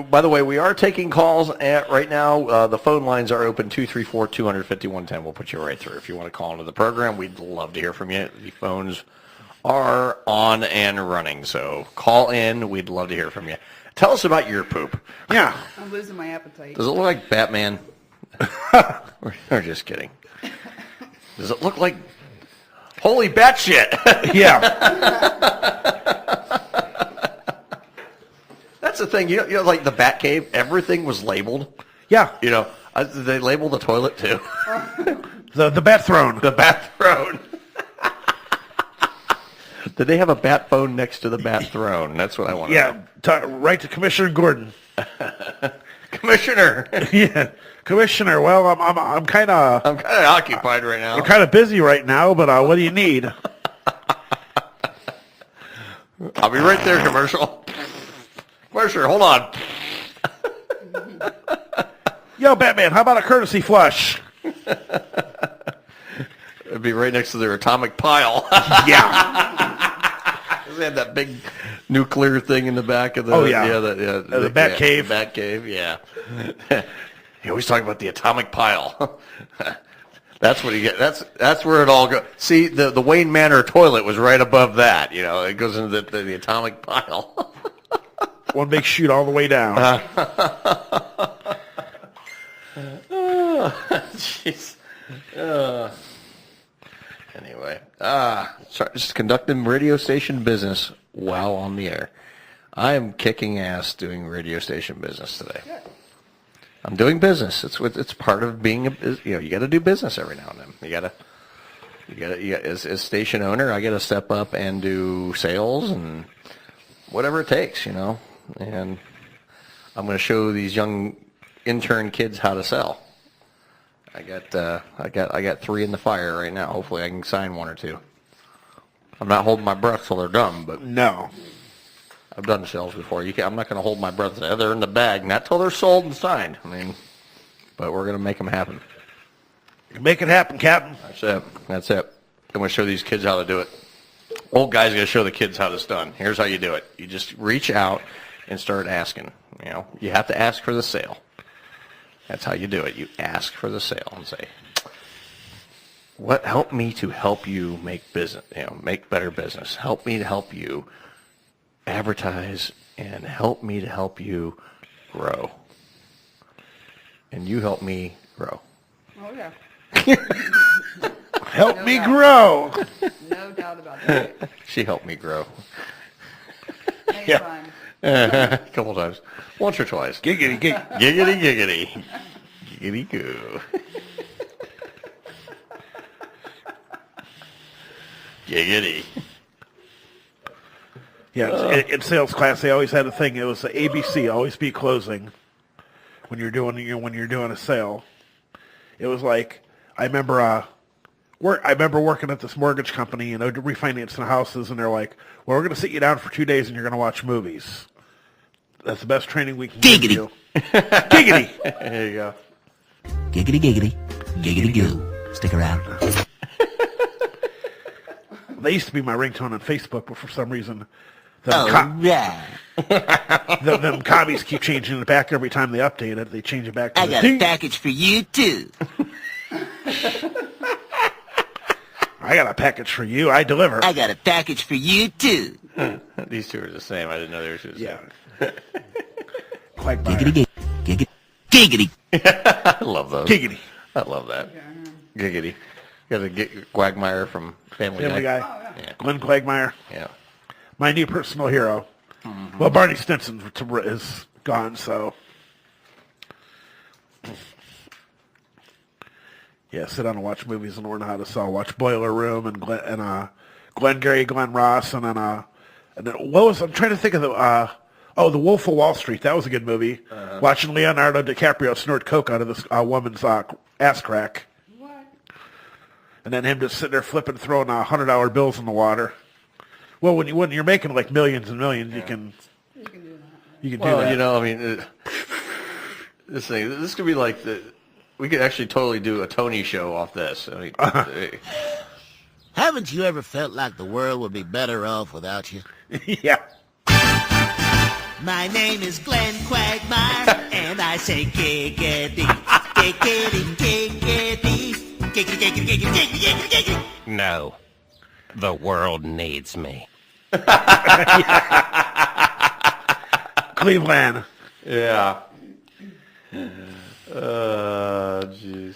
by the way, we are taking calls right now. The phone lines are open, 234-250-110. We'll put you right through. If you want to call into the program, we'd love to hear from you. The phones are on and running, so call in. We'd love to hear from you. Tell us about your poop. Yeah. I'm losing my appetite. Does it look like Batman? We're just kidding. Does it look like... Holy batshit! Yeah. That's the thing. You know, like the Bat Cave, everything was labeled. Yeah. They labeled the toilet too. the bat throne. The bat throne. Did they have a bat phone next to the bat throne? That's what I want to know. Right to Commissioner Gordon. Commissioner. Yeah. Commissioner, well, I'm kind of occupied right now. I'm kind of busy right now, but what do you need? I'll be right there, commercial. Commercial, hold on. Yo, Batman, how about a courtesy flush? It'd be right next to their atomic pile. Yeah. They had that big nuclear thing in the back of the... Oh, yeah. The Bat Cave. The Bat Cave, yeah. You always talk about the atomic pile. That's what you get. That's where it all goes. See, the Wayne Manor toilet was right above that. It goes into the atomic pile. One big chute all the way down. Jeez. Anyway, just conducting radio station business while on the air. I am kicking ass doing radio station business today. I'm doing business. It's part of being you got to do business every now and then. You got as station owner, I got to step up and do sales and whatever it takes, And I'm going to show these young intern kids how to sell. I got 3 in the fire right now. Hopefully, I can sign 1 or 2. I'm not holding my breath till they're done, but no. I've done sales before. I'm not going to hold my breath. They're in the bag, not till they're sold and signed. But we're going to make them happen. Make it happen, Captain. That's it. I'm going to show these kids how to do it. Old guy's going to show the kids how it's done. Here's how you do it. You just reach out and start asking. You have to ask for the sale. That's how you do it. You ask for the sale and say, help me to help you make business, make better business. Help me to help you advertise and help me to help you grow. And you help me grow. Oh, yeah. Help me grow. No doubt about that. She helped me grow. Many times. A couple times. Once or twice. Giggity, giggity, giggity. Giggity goo. Giggity. Yeah, in sales class, they always had a thing. It was the ABC, always be closing. When you're doing a sale, it was like I remember working at this mortgage company, refinancing houses, and they're like, "Well, we're going to sit you down for 2 days, and you're going to watch movies. That's the best training we can give you." Giggity. There you go. Giggity, giggity, giggity goo. Stick around. They used to be my ringtone on Facebook, but for some reason, them commies keep changing it back every time they update it. They change it back to I got a package for you, too. I got a package for you. I deliver. I got a package for you, too. These two are the same. I didn't know they were the same. Giggity, giggity, giggity. I love those. Giggity. I love that. Giggity. got to get Quagmire from Family Guy. Oh, yeah. Glenn Quagmire. Yeah. My new personal hero. Mm-hmm. Well, Barney Stinson is gone, so. Yeah, sit down and watch movies and learn how to sell. Watch Boiler Room and Glengarry Glen Ross, and then what was, I'm trying to think of the Wolf of Wall Street. That was a good movie. Watching Leonardo DiCaprio snort coke out of this woman's ass crack. What? And then him just sitting there throwing $100 bills in the water. Well, when you're making like millions and millions, you can do that. Well, you know, I mean, this could be like we could actually totally do a Tony show off this. I mean, Haven't you ever felt like the world would be better off without you? Yeah. My name is Glenn Quagmire, and I say giggity, giggity, giggity, giggity, giggity, giggity, giggity, giggity. No. The world needs me. Cleveland. Yeah. Jeez.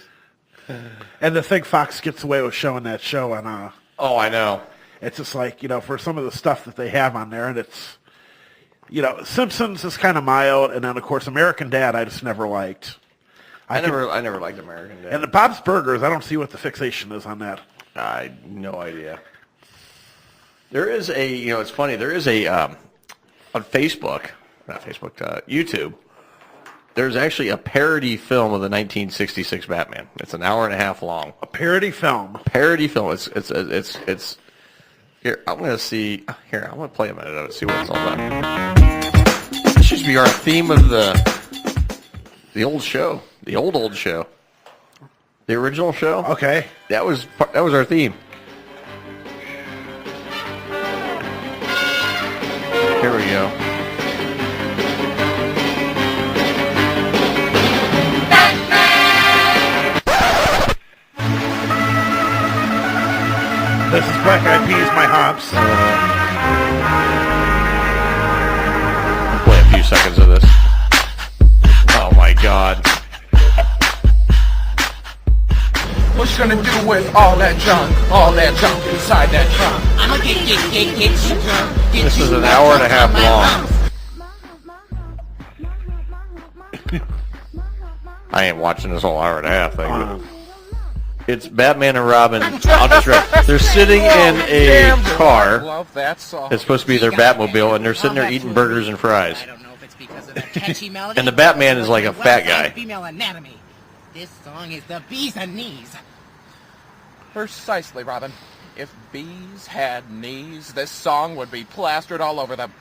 And the thing Fox gets away with showing that show on. Oh, I know. It's just like, for some of the stuff that they have on there, and it's, Simpsons is kind of mild, and then of course American Dad I just never liked. I never liked American Dad. And the Bob's Burgers, I don't see what the fixation is on that. I no idea. There is it's funny. There is on Facebook, not Facebook, YouTube. There's actually a parody film of the 1966 Batman. It's an hour and a half long. A parody film. It's. Here, I'm gonna see. Here, I'm gonna play a minute of it. See what it's all about. This should be our theme of the old show, the old show, the original show. Okay, that was our theme. Here we go. This is Black Eyed Peas, My Hops. Play a few seconds of this. Oh my God. What you gonna do with all that junk inside that trunk? I'ma get you drunk. This is an hour and a half long. I ain't watching this whole hour and a half thing. But it's Batman and Robin. They're sitting in a car. It's supposed to be their Batmobile, and they're sitting there eating burgers and fries. And the Batman is like a fat guy. Female anatomy. This song is the bees and knees. Precisely, Robin. If bees had knees, this song would be plastered all over them.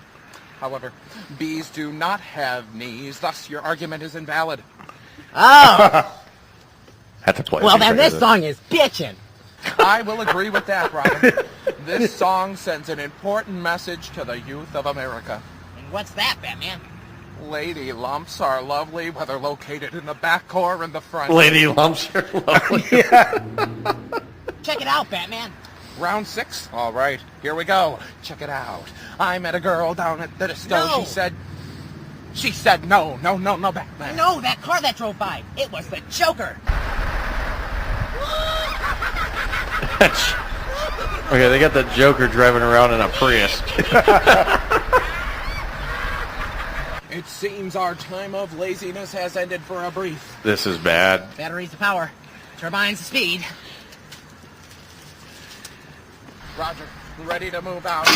However, bees do not have knees, thus your argument is invalid. Oh! Had to play. Well, then this song is bitchin'. I will agree with that, Robin. This song sends an important message to the youth of America. And what's that, Batman? Lady lumps are lovely, whether located in the back or in the front. Lady lumps are lovely. Check it out, Batman. Round 6? All right, here we go. Check it out. I met a girl down at the disco. No. She said no, Batman. No, that car that drove by. It was the Joker. Okay, they got the Joker driving around in a Prius. It seems our time of laziness has ended for a brief. This is bad. Batteries to power. Turbines to speed. Roger, ready to move out.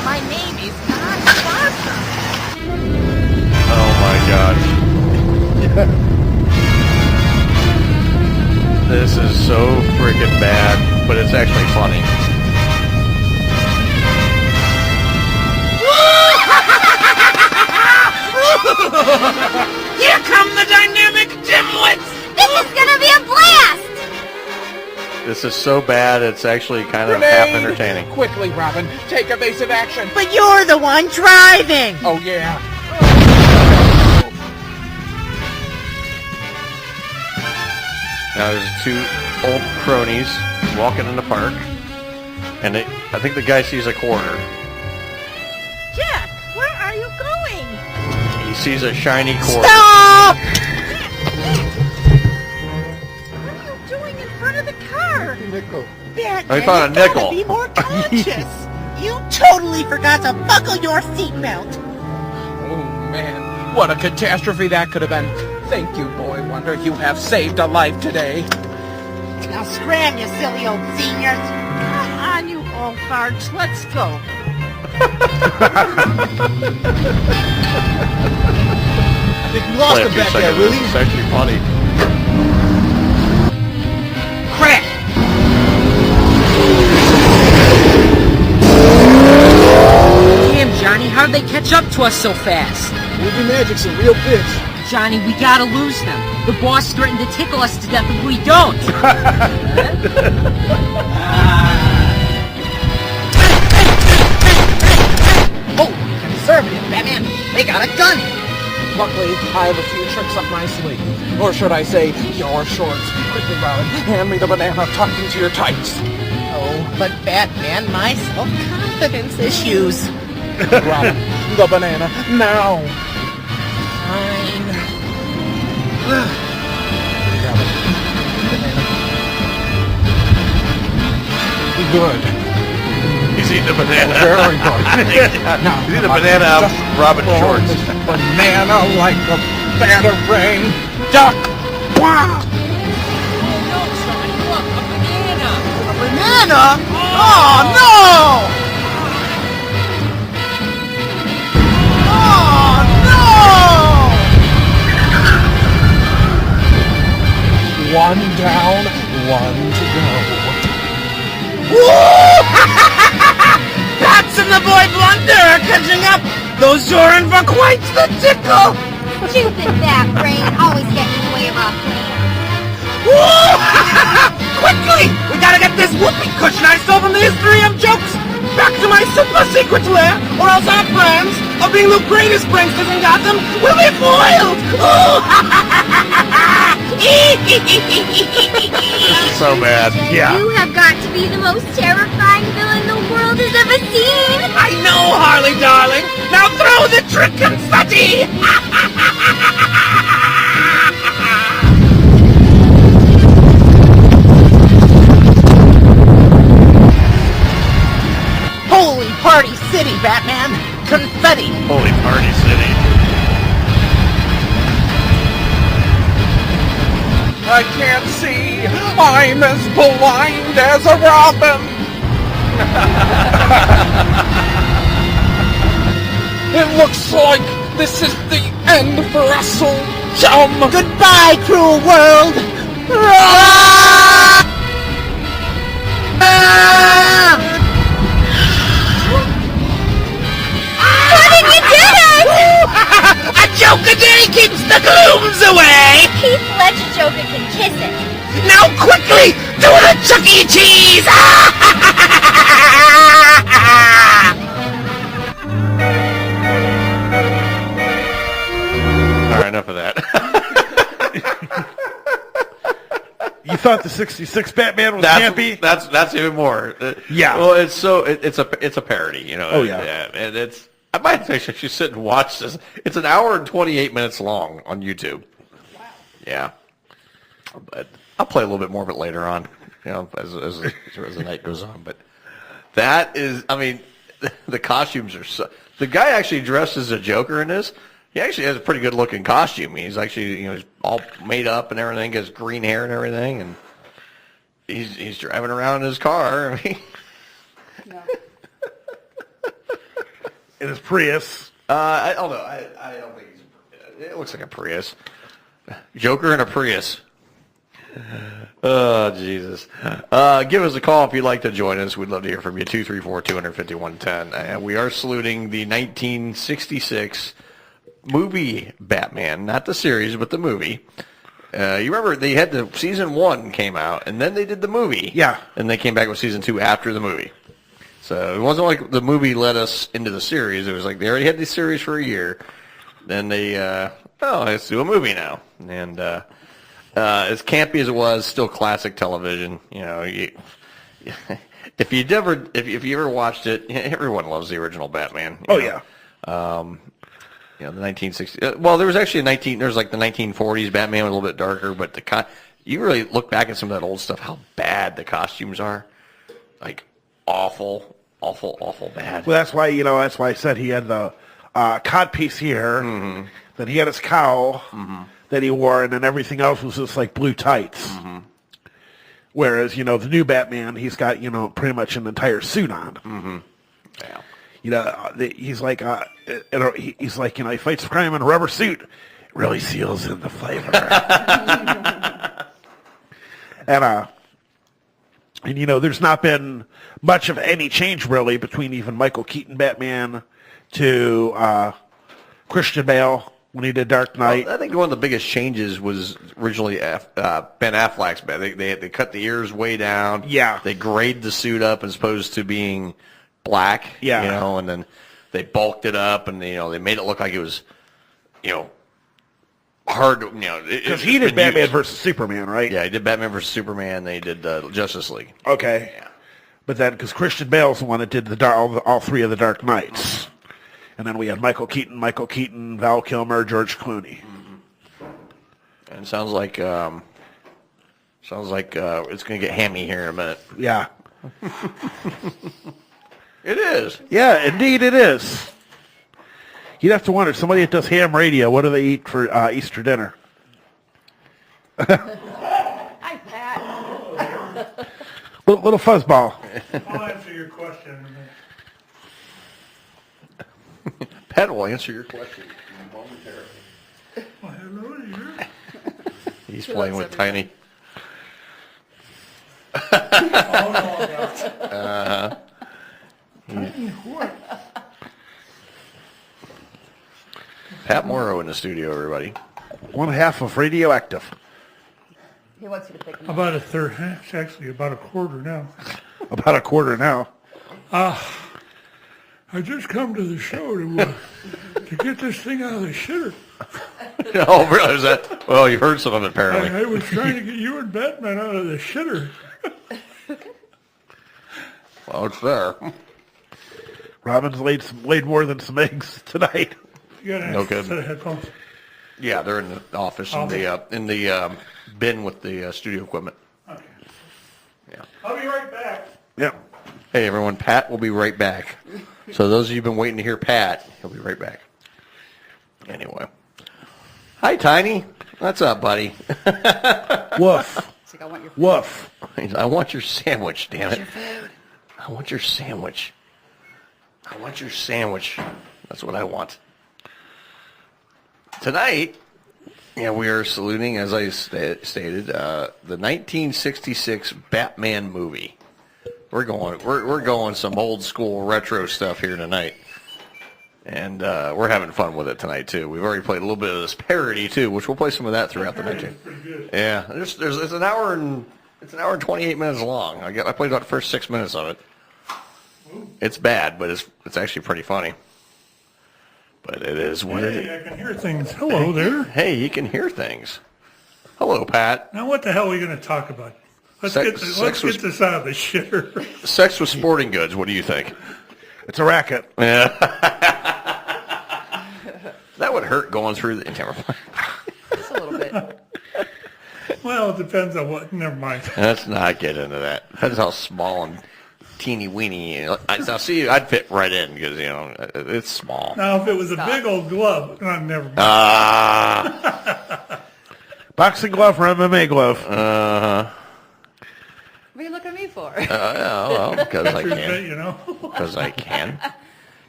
My name is not Foster. Oh my gosh. This is so freaking bad, but it's actually funny. Here come the dynamic dimwits! This is gonna be a blast! This is so bad, it's actually kind of half entertaining. Quickly, Robin, take evasive action. But you're the one driving! Oh, yeah. Now there's two old cronies walking in the park, and I think the guy sees a quarter. Jack, where are you going? He sees a shiny quarter. Stop! What are you doing in front of nickel. Batman, I found a you nickel. gotta be more conscious. You totally forgot to buckle your seatbelt. Oh, man. What a catastrophe that could have been. Thank you, Boy Wonder. You have saved a life today. Now scram, you silly old seniors. Come on, you old farts. Let's go. I think you lost Play a the few bet there, seconds. Willie. It's actually funny. Crack! Damn, Johnny, how'd they catch up to us so fast? Movie magic's a real bitch. Johnny, we gotta lose them. The boss threatened to tickle us to death if we don't. Oh, conservative, Batman. They got a gun. Luckily, I have a few tricks up my sleeve. Or should I say, your shorts. Quickly, Robin, hand me the banana tucked into your tights. Oh, but Batman, my self-confidence issues. Robin, the banana, now! Fine. Robin, banana. Good. He's eating a banana. Very good. Now, He's eating a banana out of Robin shorts. Banana like a batarang duck. Wow! Banana? Oh, no! Oh, no! One down, one to go. Bats and the Boy Blunder are catching up! Those Zoran for quite the tickle! Stupid bat brain, always getting in the way of our plans. Quickly! We gotta get this whoopee cushion I stole from the history of jokes back to my super secret lair, or else our plans of being the greatest pranksters in Gotham will be foiled! So bad. Yeah. You have got to be the most terrifying villain the world has ever seen. I know, Harley, darling! Now throw the trick confetti! Holy Party City, Batman! Confetti! Holy Party City. I can't see. I'm as blind as a robin. It looks like this is the end for us, old chum. Goodbye, cruel world! A Joker day keeps the glooms away! Heath Ledger Joker can kiss it. Now quickly, do the Chuck E. Cheese! All right, enough of that. You thought the '66 Batman was campy? That's even more. Yeah. Well, it's a parody, you know. Oh yeah. And it's. I might actually sit and watch this. It's an hour and 28 minutes long on YouTube. Wow. Yeah. But I'll play a little bit more of it later on, you know, as the night goes on. But that is, I mean, the costumes are so. The guy actually dressed as a Joker in this. He actually has a pretty good looking costume. He's actually, you know, he's all made up and everything. Has green hair and everything, and he's driving around in his car. I mean, in his Prius. I don't know. I don't think it looks like a Prius. Joker in a Prius. Oh, Jesus. Give us a call if you'd like to join us. We'd love to hear from you. 234-250-110. We are saluting the 1966 movie Batman. Not the series, but the movie. You remember they had the season 1 came out, and then they did the movie. Yeah. And they came back with season 2 after the movie. So it wasn't like the movie led us into the series. It was like they already had the series for a year. Then they, let's do a movie now. And as campy as it was, still classic television. You know, if you ever watched it, everyone loves the original Batman. You know? Yeah. You know, the 1960s. Well, there was actually there was like the 1940s Batman, was a little bit darker, but You really look back at some of that old stuff, how bad the costumes are. Like, awful, awful, awful bad. Well, that's why I said he had the codpiece here, then he had his cowl that he wore, and then everything else was just like blue tights. Whereas, the new Batman, he's got, pretty much an entire suit on. Yeah. He's like, he fights crime in a rubber suit. It really seals in the flavor. And there's not been much of any change, really, between even Michael Keaton Batman to Christian Bale when he did Dark Knight. Well, I think one of the biggest changes was originally Ben Affleck's Batman. They cut the ears way down. Yeah. They grayed the suit up as opposed to being black. Yeah. And then they bulked it up, and they made it look like it was, hard to, because he did Batman versus Superman, right? Yeah, he did Batman versus Superman. They did Justice League. Okay. Yeah. But then, because Christian Bale's the one that did all three of the Dark Knights. And then we had Michael Keaton, Val Kilmer, George Clooney. And it sounds like it's going to get hammy here in a minute. Yeah. It is. Yeah, indeed it is. You'd have to wonder, somebody that does ham radio, what do they eat for Easter dinner? Hi, Pat. little fuzzball. I'll answer your question. Pat will answer your question momentarily. Well, hello there. He's playing with Tiny. Tiny what? Pat Morrow in the studio, everybody. One half of Radioactive. He wants you to pick him up. About a third. It's actually about a quarter now. About a quarter now. I just come to the show to get this thing out of the shitter. Oh, really? Is that? Well, you've heard some of it, apparently. I was trying to get you and Batman out of the shitter. Well, it's there. Robin's laid more than some eggs tonight. You got an extra set of headphones? Yeah, they're in the office in the bin with the studio equipment. Okay. Yeah. I'll be right back. Yeah. Hey, everyone, Pat will be right back. So those of you who've been waiting to hear Pat, he'll be right back. Anyway. Hi, Tiny. What's up, buddy? Woof. It's like, I want your Woof. I want your sandwich, damn it. your food. I want your sandwich. I want your sandwich. That's what I want. Tonight, we are saluting, as I stated, the 1966 Batman movie. We're going some old school retro stuff here tonight, and we're having fun with it tonight too. We've already played a little bit of this parody too, which we'll play some of that throughout the night too. Yeah, it's an hour and 28 minutes long. I played about the first 6 minutes of it. It's bad, but it's actually pretty funny. But it is what it is. Hey, I can hear things. Hello there. Hey, you can hear things. Hello, Pat. Now, what the hell are we going to talk about? Let's get this out of the shitter. Sex with sporting goods. What do you think? It's a racket. Yeah. That would hurt going through the... Never mind. Just a little bit. Well, it depends on what... Never mind. Let's not get into that. Depends how small and teeny weeny. I'll see. I'd fit right in because it's small. Now, if it was a big old glove, never mind. Boxing glove or MMA glove? What are you looking at me for? Well, because I can. You know. Because I can.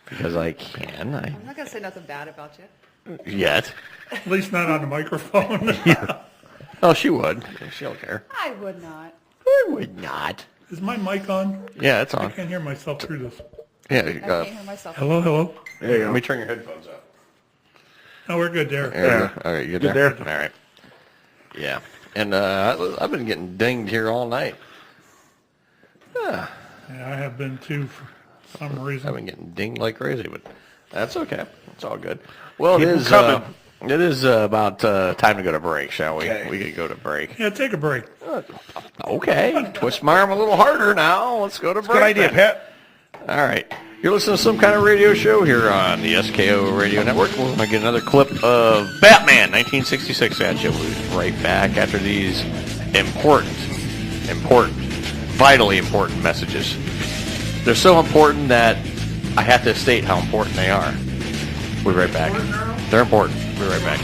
Because I can. I'm not going to say nothing bad about you. Yet. At least not on the microphone. Yeah. Oh, she would. She don't care. I would not. I would not. Is my mic on? Yeah, it's on. I can't hear myself through this. Yeah. I can't hear myself. Hello. There you go. Let me turn your headphones up. Oh, we're good there. Yeah. All right, you good there? All right. Yeah. And I've been getting dinged here all night. Yeah, I have been too for some reason. I've been getting dinged like crazy, but that's okay. It's all good. Well, Keep it is coming. It is about time to go to break, shall we? Okay. We could go to break. Yeah, take a break. Okay. Twist my arm a little harder now. Let's go to break. Good idea, then. Pat. All right. You're listening to some kind of radio show here on the SKO Radio Network. We're going to get another clip of Batman 1966 at you. We'll be right back after these vitally important messages. They're so important that I have to state how important they are. We'll be right back. They're important. We'll be right back.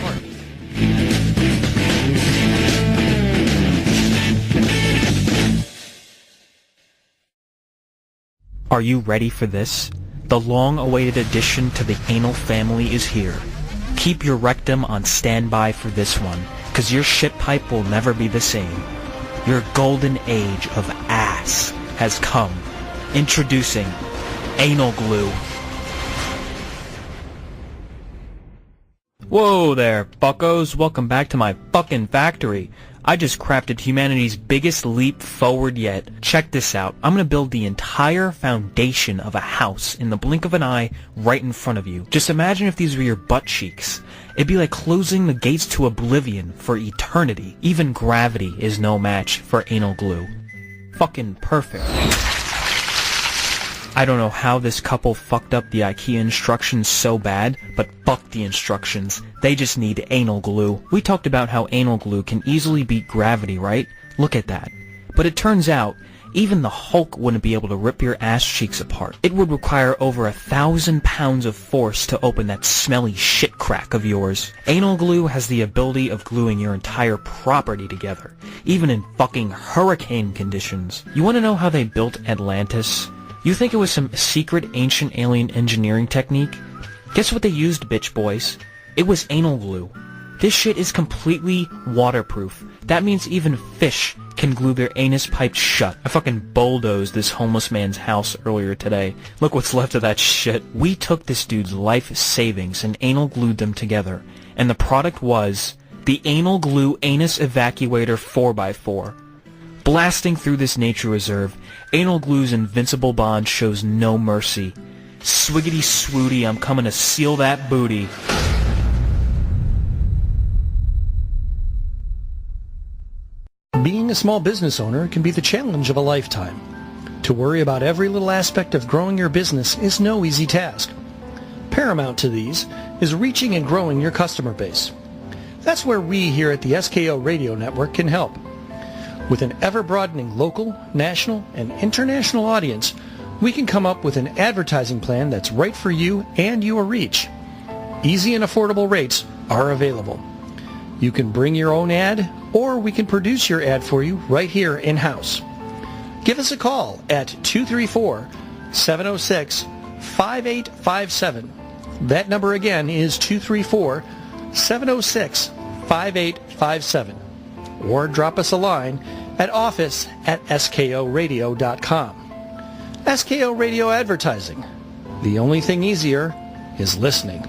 Are you ready for this? The long-awaited addition to the anal family is here. Keep your rectum on standby for this one, because your shit pipe will never be the same. Your golden age of ass has come. Introducing Anal Glue. Whoa there, buccos. Welcome back to my fucking factory. I just crafted humanity's biggest leap forward yet. Check this out. I'm gonna build the entire foundation of a house in the blink of an eye right in front of you. Just imagine if these were your butt cheeks. It'd be like closing the gates to oblivion for eternity. Even gravity is no match for anal glue. Fucking perfect. I don't know how this couple fucked up the IKEA instructions so bad, but fuck the instructions. They just need anal glue. We talked about how anal glue can easily beat gravity, right? Look at that. But it turns out, even the Hulk wouldn't be able to rip your ass cheeks apart. It would require over 1,000 pounds of force to open that smelly shit crack of yours. Anal glue has the ability of gluing your entire property together, even in fucking hurricane conditions. You wanna know how they built Atlantis? You think it was some secret ancient alien engineering technique? Guess what they used, bitch boys? It was anal glue. This shit is completely waterproof. That means even fish can glue their anus pipes shut. I fucking bulldozed this homeless man's house earlier today. Look what's left of that shit. We took this dude's life savings and anal glued them together. And the product was the Anal Glue Anus Evacuator 4x4. Blasting through this nature reserve, Anal Glue's invincible bond shows no mercy. Swiggity swooty, I'm coming to seal that booty. Being a small business owner can be the challenge of a lifetime. To worry about every little aspect of growing your business is no easy task. Paramount to these is reaching and growing your customer base. That's where we here at the SKO Radio Network can help. With an ever-broadening local, national, and international audience, we can come up with an advertising plan that's right for you and your reach. Easy and affordable rates are available. You can bring your own ad, or we can produce your ad for you right here in-house. Give us a call at 234-706-5857. That number again is 234-706-5857. Or drop us a line at office@skoradio.com. SKO Radio Advertising. The only thing easier is listening.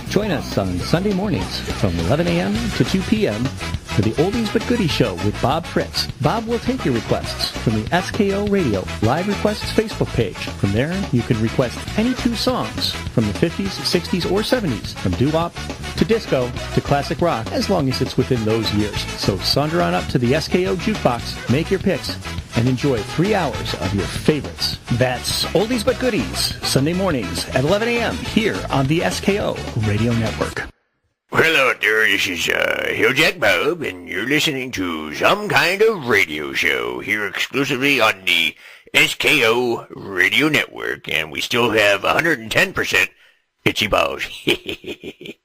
Join us on Sunday mornings from 11 a.m. to 2 p.m. for the Oldies But Goodies Show with Bob Fritz. Bob will take your requests from the SKO Radio Live Requests Facebook page. From there, you can request any two songs from the 50s, 60s, or 70s, from doo-wop to disco to classic rock, as long as it's within those years. So saunter on up to the SKO Jukebox, make your picks, and enjoy 3 hours of your favorites. That's Oldies But Goodies, Sunday mornings at 11 a.m. here on the SKO Radio Network. Hello there, this is Jack Bob, and you're listening to Some Kind of Radio Show here exclusively on the SKO Radio Network, and we still have 110% itchy balls. The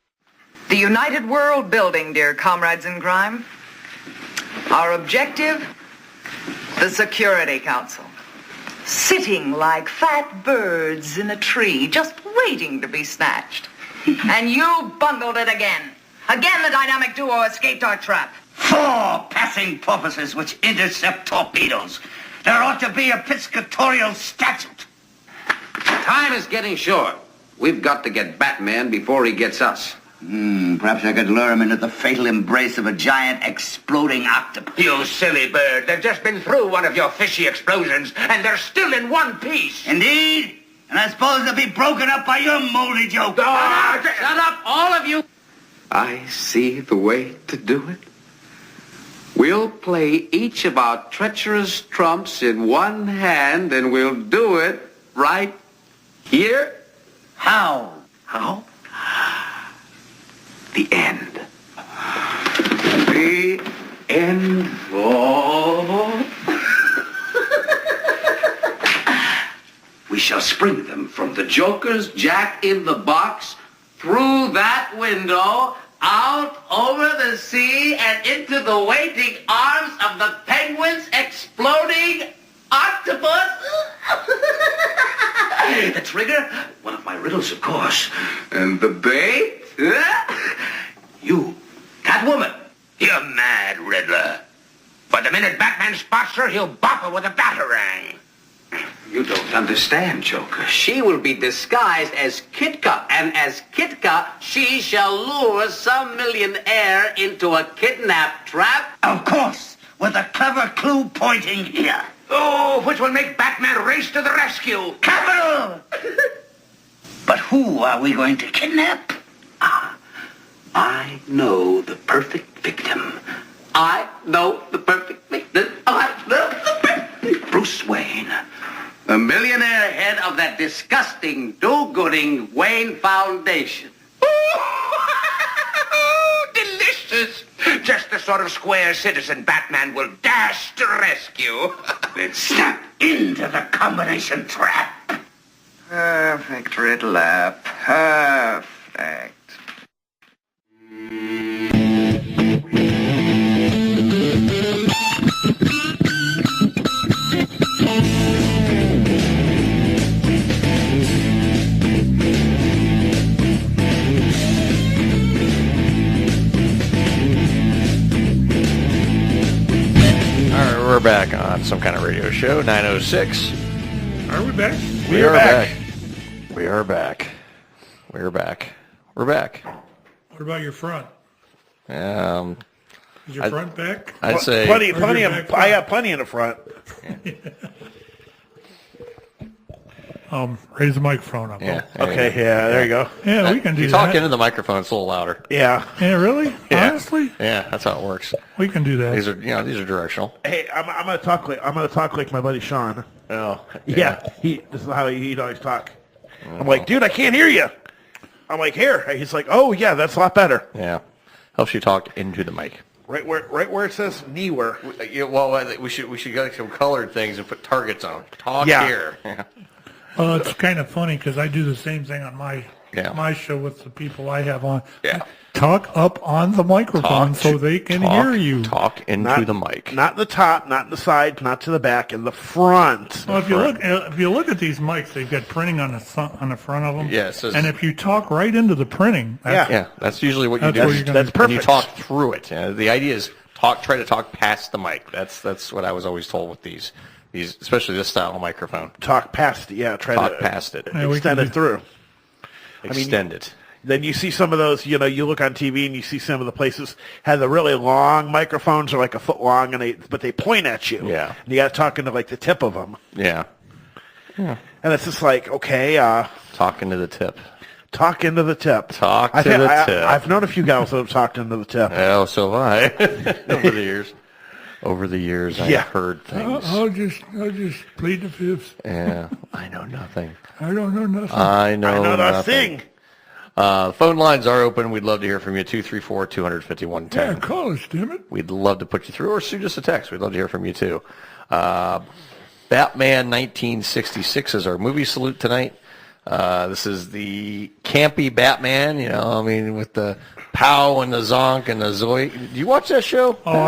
United World Building, dear comrades in crime. Our objective, the Security Council. Sitting like fat birds in a tree, just waiting to be snatched. And you bungled it again. Again the dynamic duo escaped our trap. 4 passing porpoises which intercept torpedoes. There ought to be a piscatorial statute. Time is getting short. We've got to get Batman before he gets us. Perhaps I could lure him into the fatal embrace of a giant exploding octopus. You silly bird. They've just been through one of your fishy explosions, and they're still in one piece. Indeed? And I suppose they'll be broken up by your moldy joke. Shut up, all of you. I see the way to do it. We'll play each of our treacherous trumps in one hand, and we'll do it right here. How? How? The end. The end. Oh. We shall spring them from the Joker's Jack in the Box through that window, out over the sea, and into the waiting arms of the Penguin's exploding octopus. The trigger? One of my riddles, of course. And the bait? You, Catwoman. You're mad, Riddler. But the minute Batman spots her, he'll bop her with a batarang. You don't understand, Joker. She will be disguised as Kitka, and as Kitka, she shall lure some millionaire into a kidnap trap. Of course, with a clever clue pointing here. Oh, which will make Batman race to the rescue. Capital! But who are we going to kidnap? I know the perfect victim. I know the perfect victim. I know the perfect Bruce Wayne. The millionaire head of that disgusting, do-gooding Wayne Foundation. Delicious! Just the sort of square citizen Batman will dash to rescue. Then snap into the combination trap. Perfect, Riddler. Perfect. We're back on some kind of radio show, 906. Are we back? We are back. We are back. We're back. We're back. What about your front? Is Is your front back? I'd say plenty of. I got plenty in the front. Raise the microphone up. Yeah. Okay. Yeah. There you go. Yeah, we can do you that. talk into the microphone, it's a little louder. Yeah. Yeah, really? Yeah. Honestly? Yeah, that's how it works. We can do that. These are directional. Hey, I'm gonna talk like my buddy Sean. Oh. Yeah. This is how he'd always talk. I'm like, dude, I can't hear you. I'm like, here. He's like, oh yeah, that's a lot better. Yeah. Helps you talk into the mic. Right where it says knee where. We should get some colored things and put targets on. Talk here. Yeah. Well, it's kind of funny because I do the same thing on my show with the people I have on. Yeah. Talk up on the microphone so they can hear you. Talk into the mic. Not the top, not the side, not to the back, in the front. Well, if you look at these mics, they've got printing on the front of them. Yes. And if you talk right into the printing, that's usually what you do. That's perfect. And you talk through it. The idea is try to talk past the mic. That's what I was always told with these, especially this style of microphone. Talk past it. Yeah. Talk past it. Extend it through. Extend it. Then you see some of those, you look on TV and you see some of the places have the really long microphones, are like a foot long, but they point at you. Yeah. And you got to talk into like the tip of them. Yeah. And it's just like, okay. Talk into the tip. Talk into the tip. Talk to the tip. I've known a few guys that have talked into the tip. Oh, so have I. Over the years, I've heard things. I'll just plead the fifth. Yeah. I know nothing. I don't know nothing. I know nothing. Phone lines are open. We'd love to hear from you. 234-251-10. Yeah, call us, damn it. We'd love to put you through, or shoot us a text. We'd love to hear from you, too. Batman 1966 is our movie salute tonight. This is the campy Batman, with the pow and the zonk and the zoink. Did you watch that show? Oh,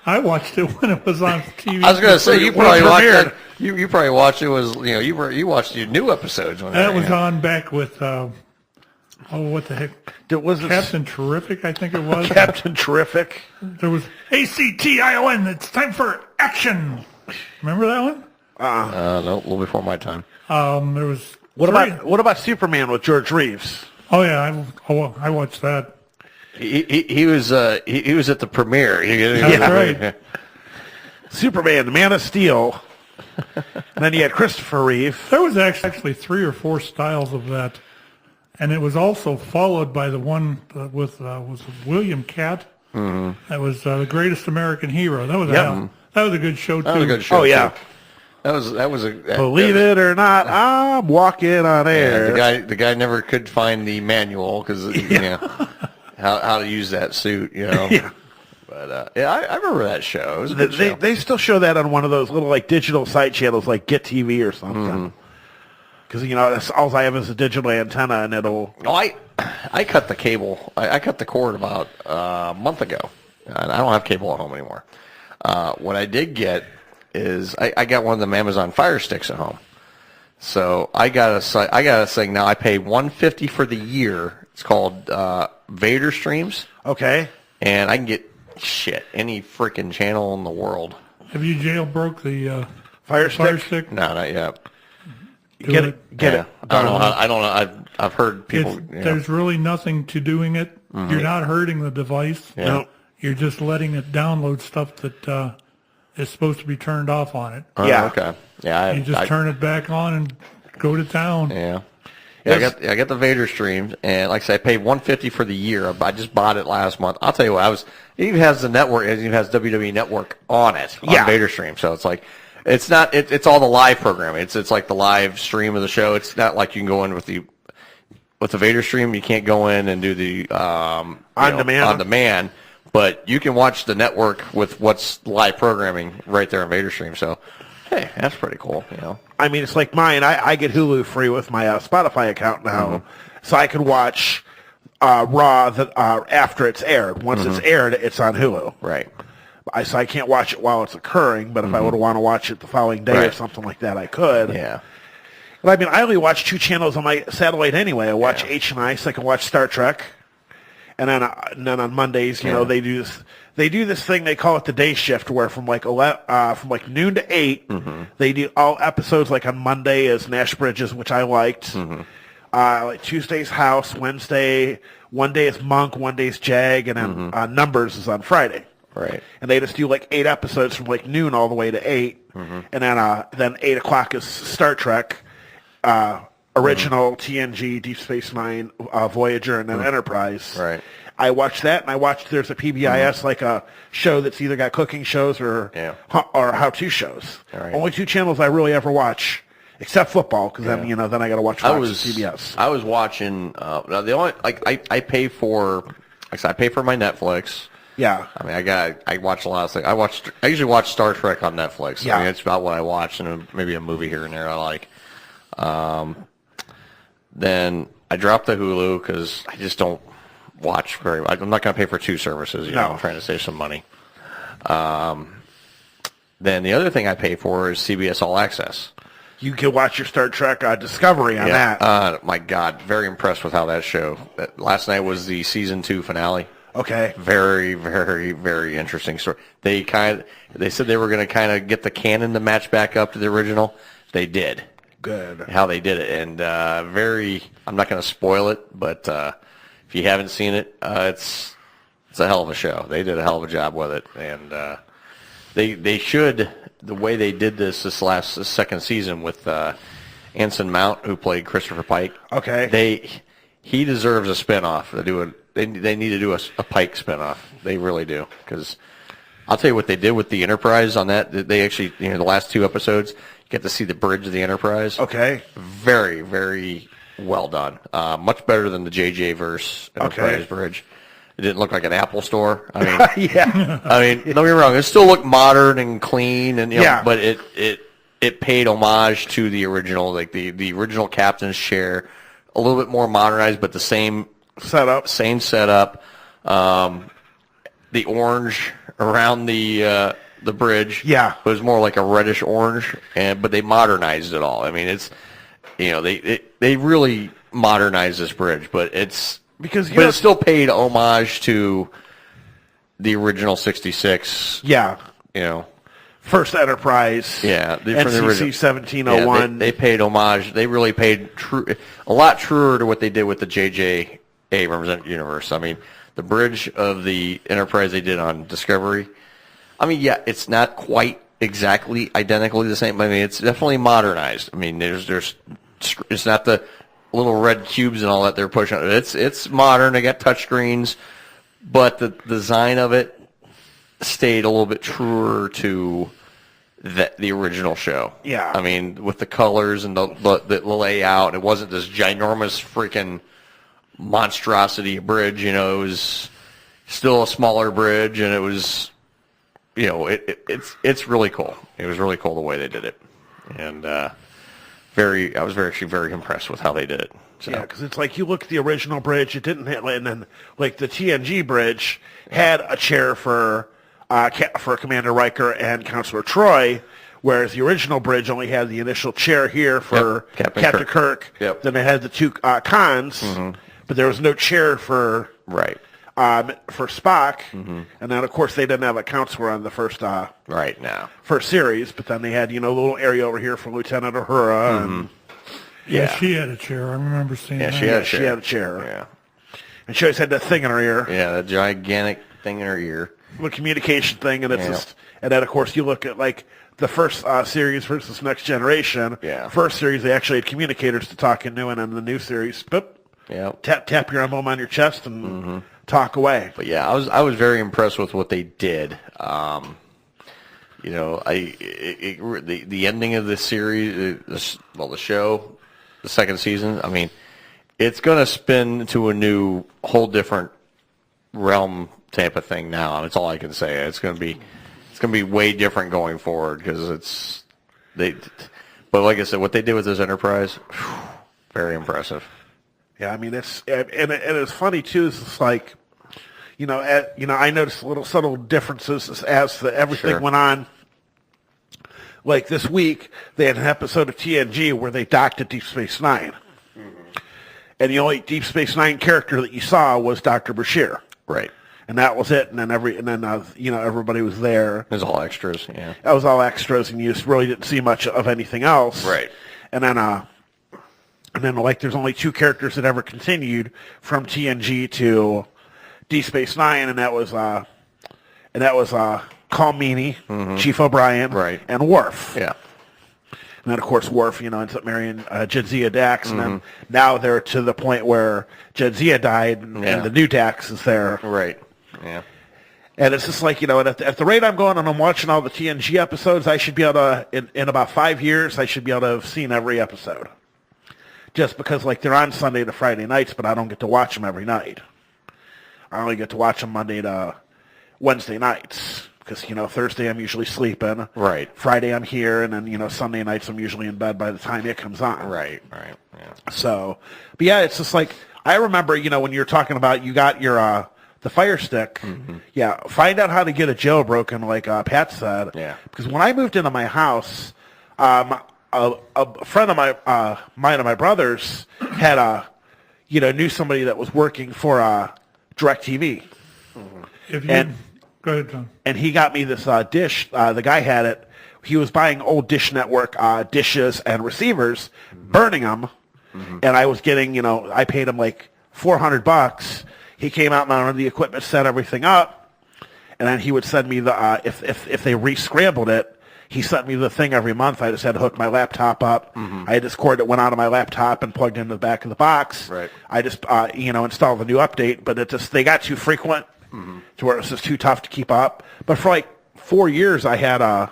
I watched it when it was on TV. I was going to say, you probably watched it. You probably watched it. You watched your new episodes. When that was on back with... what the heck? Was Captain Terrific, I think it was. Captain Terrific. There was ACTION. It's time for action. Remember that one? No, a little before my time. There was. What about Superman with George Reeves? Oh yeah, I watched that. He was at the premiere. That's right. Superman, the Man of Steel. And then you had Christopher Reeve. There was actually 3 or 4 styles of that. And it was also followed by the one with was William Catt. Mm-hmm. That was The Greatest American Hero. That was a good show too. That was a good show. Oh yeah, too. That was a. Believe it or not, I'm walking on air. The guy never could find the manual because how to use that suit. Yeah. But yeah, I remember that show. It was a good show. They still show that on one of those little like digital side channels like Get TV or something. Because that's all I have is a digital antenna, and it'll. No, I cut the cable. I cut the cord about a month ago. And I don't have cable at home anymore. What I did get is I got one of them Amazon Fire Sticks at home. So I got a thing now. I pay $150 for the year. It's called Vader Streams. Okay. And I can get any freaking channel in the world. Have you jailbroke the Fire Stick? No, not yet. Get it. I don't know. I've heard people. There's really nothing to doing it. You're not hurting the device. Yeah. No. You're just letting it download stuff that is supposed to be turned off on it. Okay. Yeah. You just turn it back on and go to town. Yeah. Yeah, I got the Vader Streams, and like I said, I paid $150 for the year. I just bought it last month. I'll tell you what, it even has the network. It even has WWE Network on it on Vader Stream. So it's like, it's not. It's all the live programming. It's like the live stream of the show. It's not like you can go in with the Vader Stream. You can't go in and do the on demand. But you can watch the network with what's live programming right there on Vader Stream. So, hey, that's pretty cool. I mean, it's like mine. I get Hulu free with my Spotify account now, so I can watch Raw after it's aired. Once it's aired, it's on Hulu. Right. So I can't watch it while it's occurring, but if I would want to watch it the following day or something like that, I could. Yeah. But I mean, I only watch 2 channels on my satellite anyway. I watch H&I, so I can watch Star Trek. And then on Mondays, they do this thing, they call it the day shift, where from like noon to 8, they do all episodes. Like on Monday is Nash Bridges, which I liked. Like Tuesday's House, Wednesday, one day is Monk, one day is Jag, and then Numbers is on Friday. Right. And they just do like 8 episodes from like noon all the way to 8, and then 8 o'clock is Star Trek. Original, TNG, Deep Space Nine, Voyager, and then Enterprise. Right. I watched that, and there's a PBIS, like a show that's either got cooking shows or how-to shows. Right. Only 2 channels I really ever watch, except football, because then I got to watch Fox and CBS. I was watching. The only I pay for my Netflix. Yeah. I mean, I watch a lot of things. I usually watch Star Trek on Netflix. Yeah. I mean, it's about what I watch, and maybe a movie here and there I like. Then I dropped the Hulu because I just don't watch very. I'm not going to pay for 2 services. I'm trying to save some money. Then the other thing I pay for is CBS All Access. You can watch your Star Trek Discovery on that. My God, very impressed with how that show. Last night was the season 2 finale. Okay. Very, very, very interesting story. They said they were going to kind of get the canon to match back up to the original. They did. Good. How they did it, and I'm not going to spoil it, but if you haven't seen it, it's a hell of a show. They did a hell of a job with it, and they should, the way they did this second season with Anson Mount, who played Christopher Pike. Okay. He deserves a spinoff. They need to do a Pike spinoff. They really do, because I'll tell you what they did with the Enterprise on that. They actually, the last 2 episodes. Get to see the bridge of the Enterprise. Okay. Very, very well done. Much better than the JJ verse Enterprise bridge. It didn't look like an Apple store. I mean, I mean, don't get me wrong. It still looked modern and clean, and but it paid homage to the original, like the original captain's chair, a little bit more modernized, but the same setup. The orange around the bridge, was more like a reddish orange, but they modernized it all. I mean, it's they really modernized this bridge, but it still paid homage to the original 66. First Enterprise. Yeah, NCC 1701. They paid homage. They really paid a lot truer to what they did with the J.J. Abrams universe. I mean, the bridge of the Enterprise they did on Discovery. I mean, it's not quite exactly identically the same. I mean, it's definitely modernized. I mean, it's not the little red cubes and all that they're pushing. It's modern. They got touch screens, but the design of it stayed a little bit truer to the original show. Yeah. I mean, with the colors and the layout, it wasn't this ginormous freaking monstrosity of bridge. still a smaller bridge, and it was, it's really cool. It was really cool the way they did it, and I was actually very impressed with how they did it. So. Yeah, because it's like you look at the original bridge, it didn't have, and then like the TNG bridge had a chair for Commander Riker and Counselor Troy, whereas the original bridge only had the initial chair here for Captain Kirk. Yep. Then it had the two cons, but there was no chair for Spock. And then of course they didn't have a counselor on the first first series, but then they had a little area over here for Lieutenant Uhura. And, Yeah, she had a chair. I remember seeing that. She had a chair. Yeah. And she always had that thing in her ear. Yeah, that gigantic thing in her ear. The communication thing, and it's just, and then of course you look at like the first series versus Next Generation. Yeah. First series they actually had communicators to talk into, and in the new series, tap your emblem on your chest and talk away. But yeah, I was very impressed with what they did. The ending of this series, the show, the second season. I mean, it's going to spin to a whole different realm type of thing now. That's all I can say. It's going to be way different going forward because But like I said, what they did with this Enterprise, very impressive. Yeah, I mean and it's funny too. It's like, I noticed little subtle differences as everything went on. Like this week, they had an episode of TNG where they docked at Deep Space Nine. And the only Deep Space Nine character that you saw was Dr. Bashir. Right. And that was it. And then everybody was there. It was all extras, yeah. That was all extras, and you just really didn't see much of anything else. Right. And then like there's only two characters that ever continued from TNG to Deep Space Nine, and that was Call Meany, Chief O'Brien, and Worf. Yeah. And then, of course, Worf, ends up marrying Jadzia Dax, and then now they're to the point where Jadzia died, and the new Dax is there. Right. Yeah. And it's just like, at the rate I'm going and I'm watching all the TNG episodes, I should be able to, in about 5 years, I should be able to have seen every episode. Just because, like, they're on Sunday to Friday nights, but I don't get to watch them every night. I only get to watch them Monday to Wednesday nights. Because, Thursday I'm usually sleeping. Right. Friday I'm here, and then, Sunday nights I'm usually in bed by the time it comes on. Right, yeah. So, but yeah, it's just like, I remember, when you're talking about you got your, the Fire Stick, find out how to get a jailbroken, like Pat said. Yeah. Because when I moved into my house, a friend of mine and my brother's had knew somebody that was working for DirecTV. Go ahead, John. And he got me this dish. The guy had it. He was buying old Dish Network dishes and receivers, burning them. And I was getting, I paid him like $400. He came out, mounted the equipment, set everything up, and then he would send me the if they re-scrambled it. He sent me the thing every month. I just had to hook my laptop up. I had this cord that went out of my laptop and plugged into the back of the box. Right. I just installed the new update, but they got too frequent. To where it was just too tough to keep up. But for like 4 years, I had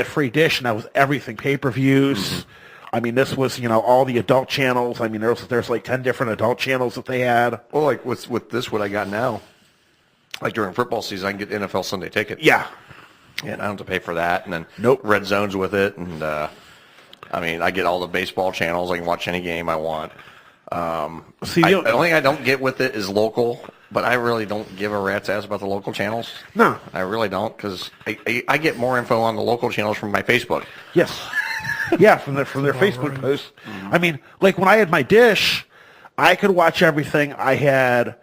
free Dish, and that was everything, pay-per-views. I mean, this was all the adult channels. I mean, there's like 10 different adult channels that they had. Well, like with this, what I got now, like during football season, I can get NFL Sunday Ticket. Yeah, and I don't have to pay for that. And then Red Zone's with it, and I get all the baseball channels. I can watch any game I want. The only thing I don't get with it is local. But I really don't give a rat's ass about the local channels. No. I really don't, because I get more info on the local channels from my Facebook. Yes. Yeah, from their Facebook posts. I mean, like when I had my Dish, I could watch everything. I had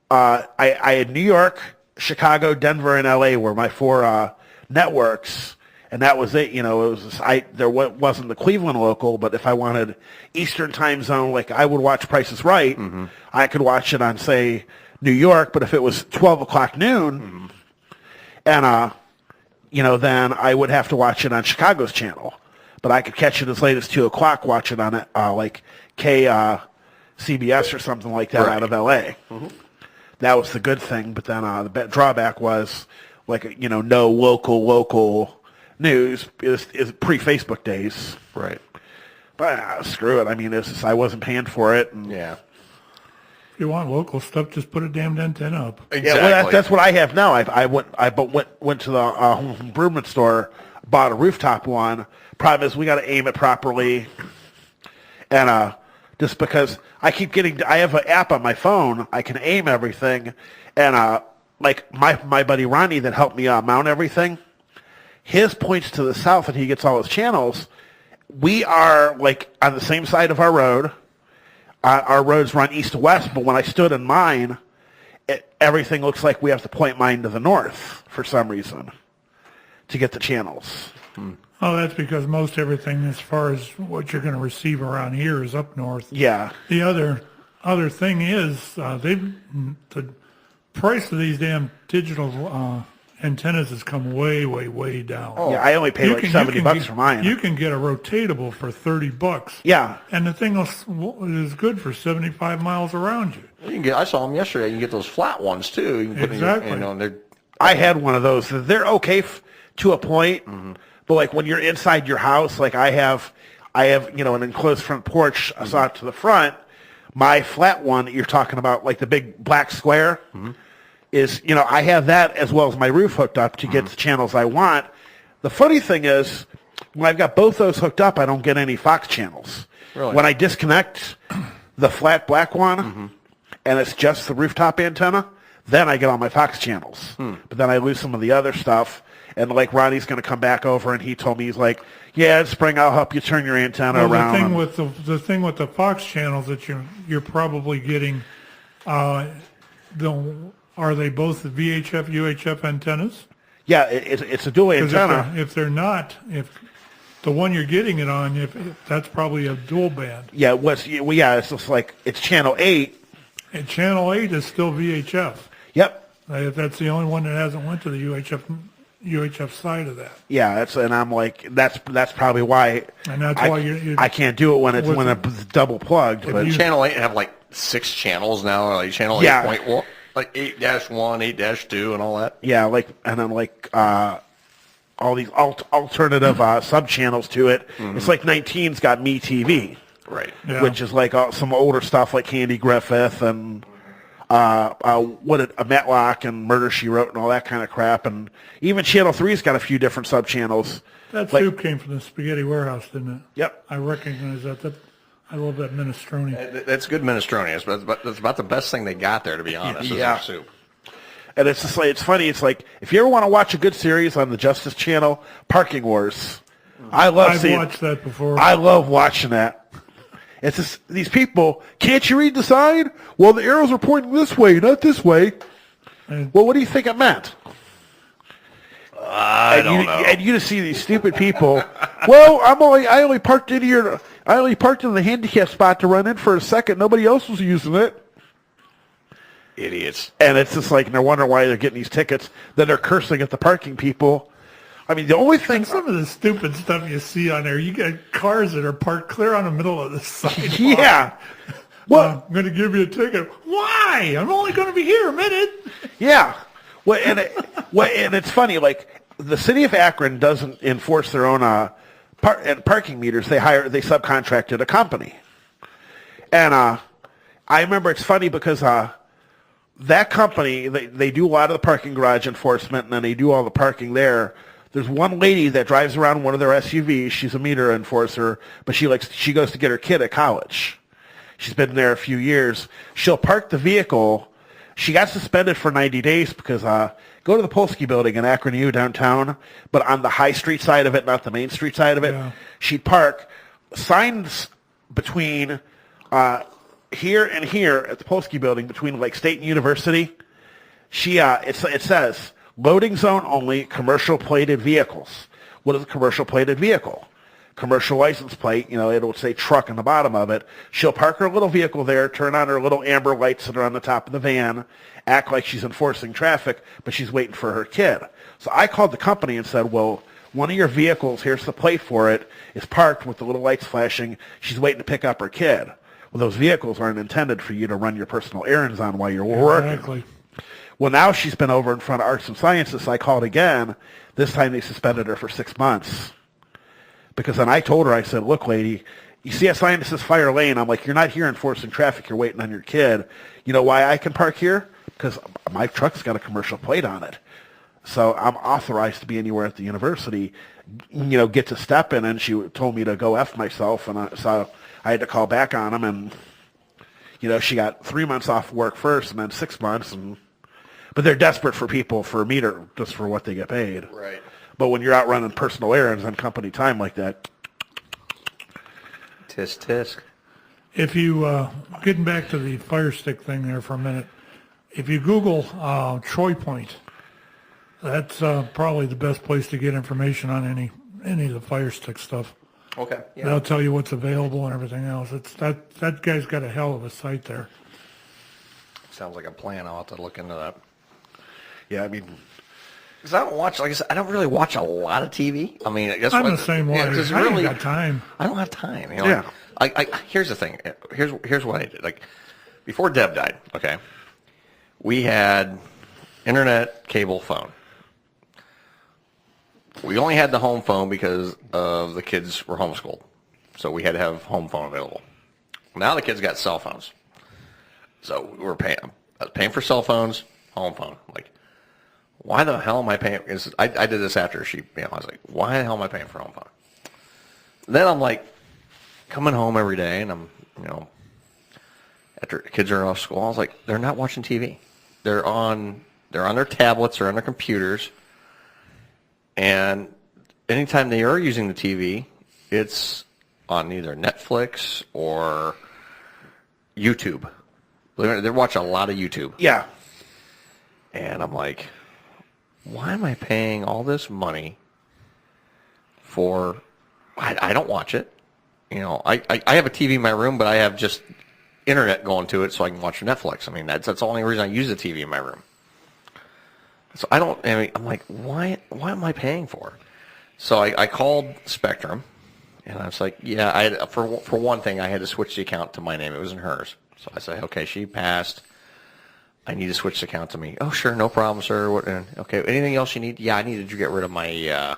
I had New York, Chicago, Denver, and LA were my four networks. And that was it. It was there wasn't the Cleveland local, but if I wanted Eastern time zone, like I would watch Price is Right, I could watch it on, say, New York, but if it was 12 o'clock noon, and then I would have to watch it on Chicago's channel. But I could catch it as late as 2 o'clock, watch it on like CBS or something like that out of LA. That was the good thing. But then the drawback was like no local news is pre-Facebook days. Right. But screw it. I mean, I wasn't paying for it. And, yeah. If you want local stuff, just put a damned antenna up. Exactly. Yeah, well, that's what I have now. I went to the home improvement store, bought a rooftop one. Problem is, we got to aim it properly, and just because I have an app on my phone, I can aim everything, and like my buddy Ronnie that helped me mount everything, his points to the south, and he gets all his channels. We are like on the same side of our road. Our roads run east to west, but when I stood in mine, everything looks like we have to point mine to the north for some reason to get the channels. Oh, that's because most everything as far as what you're going to receive around here is up north. Yeah. The other thing is the price of these damn digital antennas has come way, way, way down. Oh. Yeah, I only pay like $70 for mine. You can get a rotatable for $30. Yeah. And the thing is good for 75 miles around you. You can get. I saw them yesterday. You can get those flat ones too. You can put Exactly. In your, I had one of those. They're okay to a point, but like when you're inside your house, like I have an enclosed front porch out to the front. My flat one that you're talking about, like the big black square, is, I have that as well as my roof hooked up to get the channels I want. The funny thing is, when I've got both those hooked up, I don't get any Fox channels. Really? When I disconnect the flat black one, and it's just the rooftop antenna, then I get all my Fox channels. But then I lose some of the other stuff. And like Ronnie's going to come back over, and he told me, he's like, "Yeah, in spring I'll help you turn your antenna around." The thing with the Fox channels that you're probably getting, are they both the VHF UHF antennas? Yeah, it's a dual antenna. If they're not, if the one you're getting it on, if that's probably a dual band. Yeah, it's just like it's channel 8. And channel 8 is still VHF. Yep. That's the only one that hasn't went to the UHF side of that. Yeah, and I'm like, that's probably why. And that's why I can't do it when it's double plugged. But channel 8 have like 6 channels now, like channel 8.1, like 8-1, 8-2, and all that. Yeah, and then all these alternative sub channels to it. It's like 19's got Me TV, right? Yeah. Which is like some older stuff like Candy Griffith and Matlock and Murder, She Wrote and all that kind of crap. And even Channel 3's got a few different sub channels. That soup came from the Spaghetti Warehouse, didn't it? Yep. I recognize that. I love that minestrone. That's good minestrone. That's about the best thing they got there, to be honest. Yeah. Is soup. And it's just like, it's funny. It's like, if you ever want to watch a good series on the Justice Channel, Parking Wars. I've watched that before. I love watching that. It's just, these people, can't you read the sign? Well, the arrows are pointing this way, not this way. Well, what do you think it meant? I don't know. And you just see these stupid people. Well, I only parked in here. I only parked in the handicap spot to run in for a second. Nobody else was using it. Idiots. And it's just like, they're wondering why they're getting these tickets. Then they're cursing at the parking people. I mean, the only thing... And some of the stupid stuff you see on there, you get cars that are parked clear on the middle of the sidewalk. Yeah. Well, I'm going to give you a ticket. Why? I'm only going to be here a minute. Yeah. Well, and it's funny, like, the city of Akron doesn't enforce their own parking meters. They subcontracted a company. And I remember, it's funny because that company, they do a lot of the parking garage enforcement, and then they do all the parking there. There's one lady that drives around one of their SUVs. She's a meter enforcer, but she goes to get her kid at college. She's been there a few years. She'll park the vehicle. She got suspended for 90 days because go to the Polsky building in Akron U downtown, but on the High Street side of it, not the Main Street side of it. Yeah. She'd park signs between here and here at the Polsky building between like State and University. It says loading zone only, commercial plated vehicles. What is a commercial plated vehicle? Commercial license plate, it'll say truck on the bottom of it. She'll park her little vehicle there, turn on her little amber lights that are on the top of the van, act like she's enforcing traffic, but she's waiting for her kid. So I called the company and said, well, one of your vehicles, here's the plate for it, is parked with the little lights flashing. She's waiting to pick up her kid. Well, those vehicles aren't intended for you to run your personal errands on while you're working. Exactly. Well, now she's been over in front of Arts and Sciences, so I called again. This time they suspended her for 6 months. Because then I told her, I said, look, lady, you see a sign that says fire lane. I'm like, you're not here enforcing traffic. You're waiting on your kid. You know why I can park here? Because my truck's got a commercial plate on it. So I'm authorized to be anywhere at the university, get to step in. And she told me to go F myself. And so I had to call back on them. And, she got 3 months off work first and then 6 months. But they're desperate for people for a meter just for what they get paid. Right. But when you're out running personal errands on company time like that. Tisk, tisk. If you, getting back to the Fire Stick thing there for a minute, if you Google Troy Point, that's probably the best place to get information on any of the Fire Stick stuff. Okay. Yeah. They'll tell you what's available and everything else. That guy's got a hell of a site there. Sounds like a plan. I'll have to look into that. Yeah, I mean, because I don't watch, like I said, I don't really watch a lot of TV. I mean, I guess I'm the same way. Yeah, I ain't got time. I don't have time. Yeah. Here's the thing. Here's what I did. Like, before Deb died, okay, we had internet, cable, phone. We only had the home phone because of the kids were homeschooled, so we had to have home phone available. Now the kids got cell phones, so we were paying. I was paying for cell phones, home phone. Like, why the hell am I paying? I did this after she. I was like, why the hell am I paying for home phone? Then I'm like, coming home every day, and I'm, after kids are off school, I was like, they're not watching TV. They're on their tablets or on their computers. And anytime they are using the TV, it's on either Netflix or YouTube. They're watching a lot of YouTube. Yeah. And I'm like, why am I paying all this money for, I don't watch it. I have a TV in my room, but I have just internet going to it so I can watch Netflix. I mean, that's the only reason I use the TV in my room. So I'm like, why am I paying for? So I called Spectrum, and I was like, yeah, for one thing, I had to switch the account to my name. It wasn't hers. So I said, okay, she passed. I need to switch the account to me. Oh, sure, no problem, sir. Okay, anything else you need? Yeah, I needed to get rid of my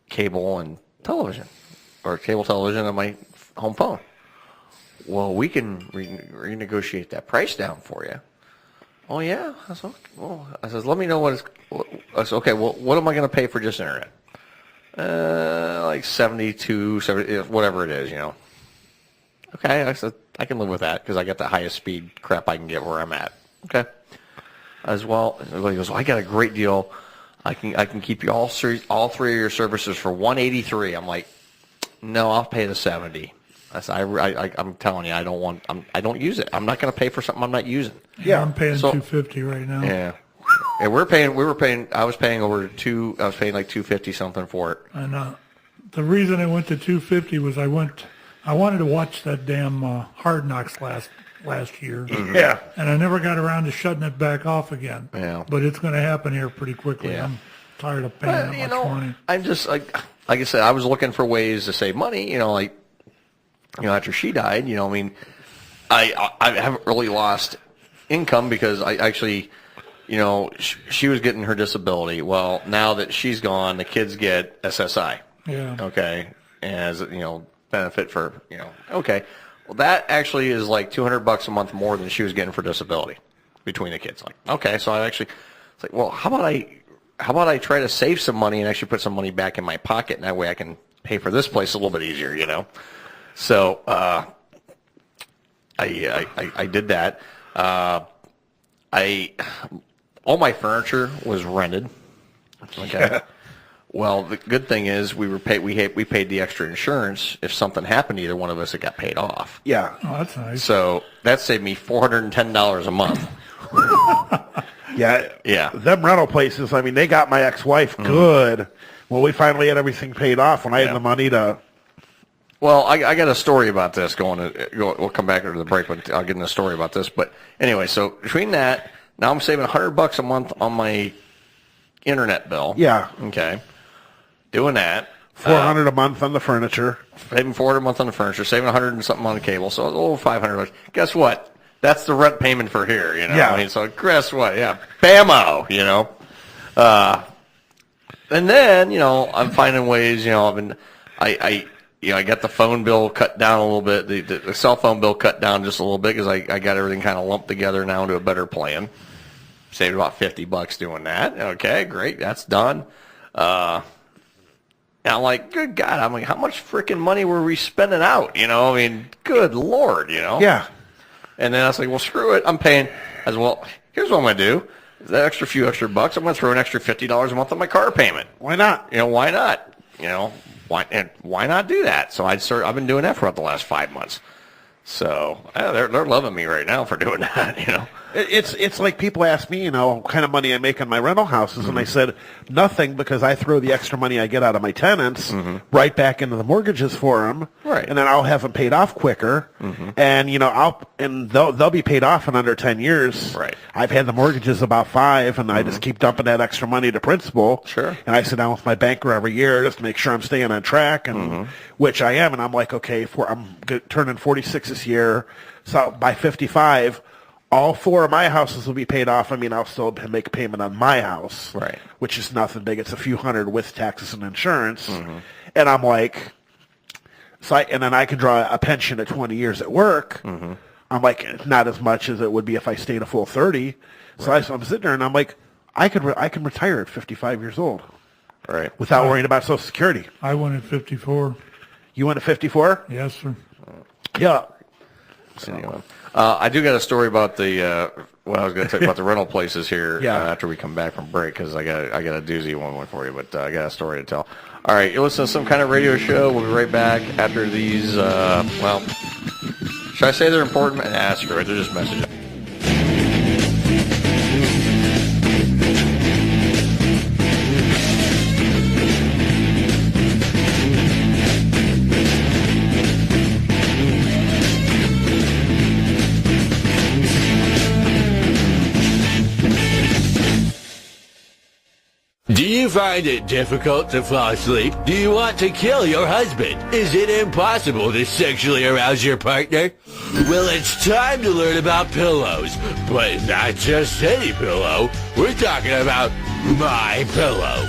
cable and television, or cable television on my home phone. Well, we can renegotiate that price down for you. Oh, yeah? I said, let me know what it's... I said, okay, well, what am I going to pay for just internet? Like 72, 70, whatever it is, Okay, I said, I can live with that because I got the highest speed crap I can get where I'm at. Okay. As well, he goes, I got a great deal. I can keep you all three of your services for $183. I'm like, no, I'll pay the 70. I said, I'm telling you, I don't use it. I'm not going to pay for something I'm not using. Yeah, I'm paying $250 right now. Yeah, and we were paying. I was paying I was paying like $250 something for it. And the reason I went to $250 was I wanted to watch that damn Hard Knocks last year. Mm-hmm. Yeah. And I never got around to shutting it back off again. Yeah. But it's going to happen here pretty quickly. Yeah. I'm tired of paying that much money. I'm just like I said, I was looking for ways to save money. After she died, I haven't really lost income because I actually, she was getting her disability. Well, now that she's gone, the kids get SSI. Yeah. Okay. As benefit for okay. Well, that actually is like $200 a month more than she was getting for disability between the kids. Like, okay, so it's like, well, how about I try to save some money and actually put some money back in my pocket, and that way I can pay for this place a little bit easier, So I did that. All my furniture was rented. Okay. Well, the good thing is we paid the extra insurance. If something happened to either one of us, it got paid off. Yeah. Oh, that's nice. So that saved me $410 a month. Yeah. Yeah. Them rental places, they got my ex-wife good. Well, we finally had everything paid off when I had the money to... Well, I got a story about this we'll come back after the break, but I'll get into a story about this. But anyway, so between that, now I'm saving $100 a month on my internet bill. Yeah. Okay. Doing that. $400 a month on the furniture. Saving $400 a month on the furniture, saving $100 and something on the cable, so over $500. Guess what? That's the rent payment for here, Yeah. So guess what? Yeah. Bammo, And then, I'm finding ways, I got the phone bill cut down a little bit, the cell phone bill cut down just a little bit because I got everything kind of lumped together now into a better plan. Saved about $50 doing that. Okay, great, that's done. And I'm like, good God, I'm like, how much freaking money were we spending out? Good Lord, Yeah. And then I was like, well, screw it, I'm paying. I said, well, here's what I'm going to do. That few extra bucks, I'm going to throw an extra $50 a month on my car payment. Why not? Why not? Why not do that? So I've been doing that for about the last 5 months. So they're loving me right now for doing that. It's like people ask me, what kind of money I make on my rental houses, and I said nothing because I throw the extra money I get out of my tenants right back into the mortgages for them, right? And then I'll have them paid off quicker, and they'll be paid off in under 10 years. Right. I've had the mortgages about 5, and I just keep dumping that extra money to principal. Sure. And I sit down with my banker every year just to make sure I'm staying on track, and which I am. And I'm like, okay, I'm turning 46 this year, so by 55. All 4 of my houses will be paid off. I'll still make a payment on my house, right? Which is nothing big. It's a few hundred with taxes and insurance. And I'm like, and then I can draw a pension at 20 years at work. I'm like, not as much as it would be if I stayed a full 30. So I'm sitting there and I'm like, I can retire at 55 years old, right? Without worrying about Social Security. I went at 54. You went at 54? Yes, sir. Yeah. So, anyway. I do got a story about what I was going to say about the rental places here after we come back from break, because I got a doozy one for you, but I got a story to tell. All right, you listen to Some Kind of Radio Show. We'll be right back after these, should I say they're important? Screw it, they're just messages. Do you find it difficult to fall asleep? Do you want to kill your husband? Is it impossible to sexually arouse your partner? Well, it's time to learn about pillows. But not just any pillow. We're talking about My Pillow.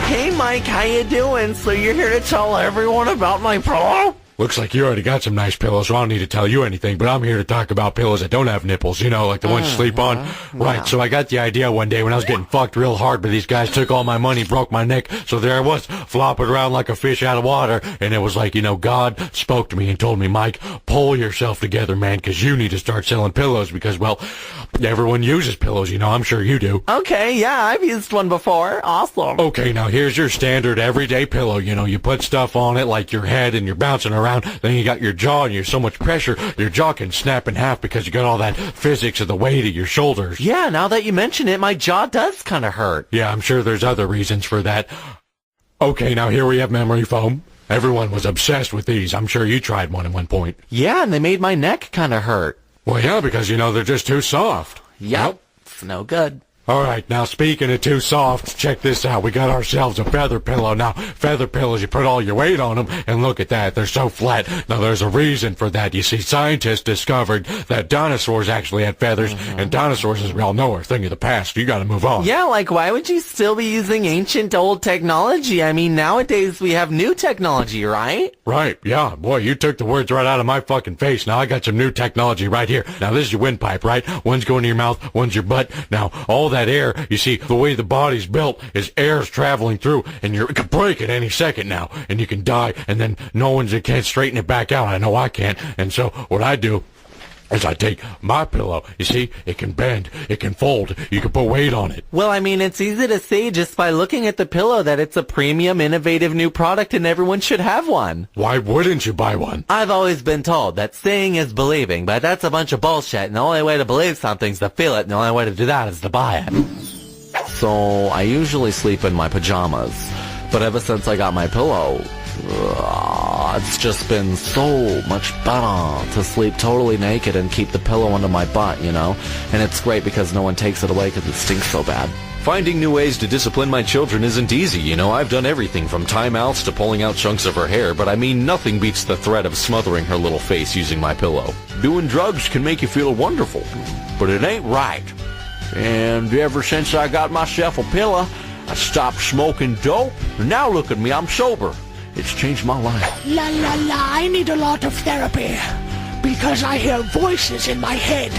Hey, Mike, how you doing? So you're here to tell everyone about my pillow? Looks like you already got some nice pillows, so I don't need to tell you anything, but I'm here to talk about pillows that don't have nipples, like the ones you sleep on. Right, so I got the idea one day when I was getting fucked real hard, but these guys took all my money, broke my neck, so there I was, flopping around like a fish out of water, and it was like, God spoke to me and told me, Mike, pull yourself together, man, because you need to start selling pillows, because, well, everyone uses pillows, I'm sure you do. Okay, yeah, I've used one before. Awesome. Okay, now here's your standard everyday pillow, you put stuff on it like your head and you're bouncing around. Then you got your jaw and you're so much pressure, your jaw can snap in half because you got all that physics of the weight of your shoulders. Yeah, now that you mention it, my jaw does kind of hurt. Yeah, I'm sure there's other reasons for that. Okay, now here we have memory foam. Everyone was obsessed with these. I'm sure you tried one at one point. Yeah, and they made my neck kind of hurt. Well, yeah, because, they're just too soft. Yep, it's no good. All right, now speaking of too soft, check this out. We got ourselves a feather pillow. Now, feather pillows, you put all your weight on them, and look at that. They're so flat. Now, there's a reason for that. You see, scientists discovered that dinosaurs actually had feathers, and dinosaurs, as we all know, are a thing of the past. You got to move on. Yeah, why would you still be using ancient old technology? Nowadays we have new technology, right? Right, yeah. Boy, you took the words right out of my fucking face. Now, I got some new technology right here. Now, this is your windpipe, right? One's going to your mouth, one's your butt. Now, all that air, you see, the way the body's built is air's traveling through, and it could break at any second now, and you can die, and then no one can't straighten it back out. I know I can't. And so what I do is I take my pillow. You see, it can bend, it can fold, you can put weight on it. Well, it's easy to say just by looking at the pillow that it's a premium, innovative new product and everyone should have one. Why wouldn't you buy one? I've always been told that seeing is believing, but that's a bunch of bullshit, and the only way to believe something's to feel it, and the only way to do that is to buy it. So, I usually sleep in my pajamas, but ever since I got my pillow, it's just been so much better to sleep totally naked and keep the pillow under my butt, And it's great because no one takes it away because it stinks so bad. Finding new ways to discipline my children isn't easy, I've done everything from timeouts to pulling out chunks of her hair, but nothing beats the threat of smothering her little face using my pillow. Doing drugs can make you feel wonderful, but it ain't right. And ever since I got myself a pillow, I stopped smoking dope, and now look at me, I'm sober. It's changed my life. La la la, I need a lot of therapy because I hear voices in my head.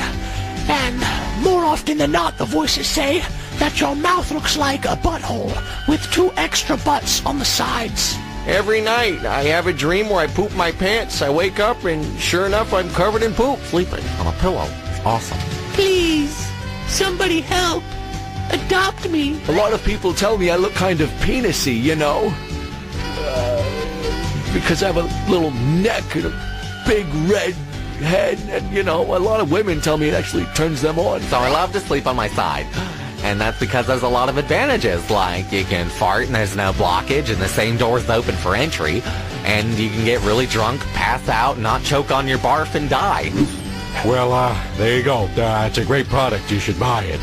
And more often than not, the voices say that your mouth looks like a butthole with 2 extra butts on the sides. Every night, I have a dream where I poop my pants. I wake up, and sure enough, I'm covered in poop. Sleeping on a pillow. It's awesome. Please, somebody help. Adopt me. A lot of people tell me I look kind of penis-y, you know? Because I have a little neck and a big red head. And, you know, a lot of women tell me it actually turns them on. So I love to sleep on my side. And that's because there's a lot of advantages, like you can fart and there's no blockage and the same door's open for entry, and you can get really drunk, pass out, not choke on your barf, and die. Well, there you go. It's a great product. You should buy it.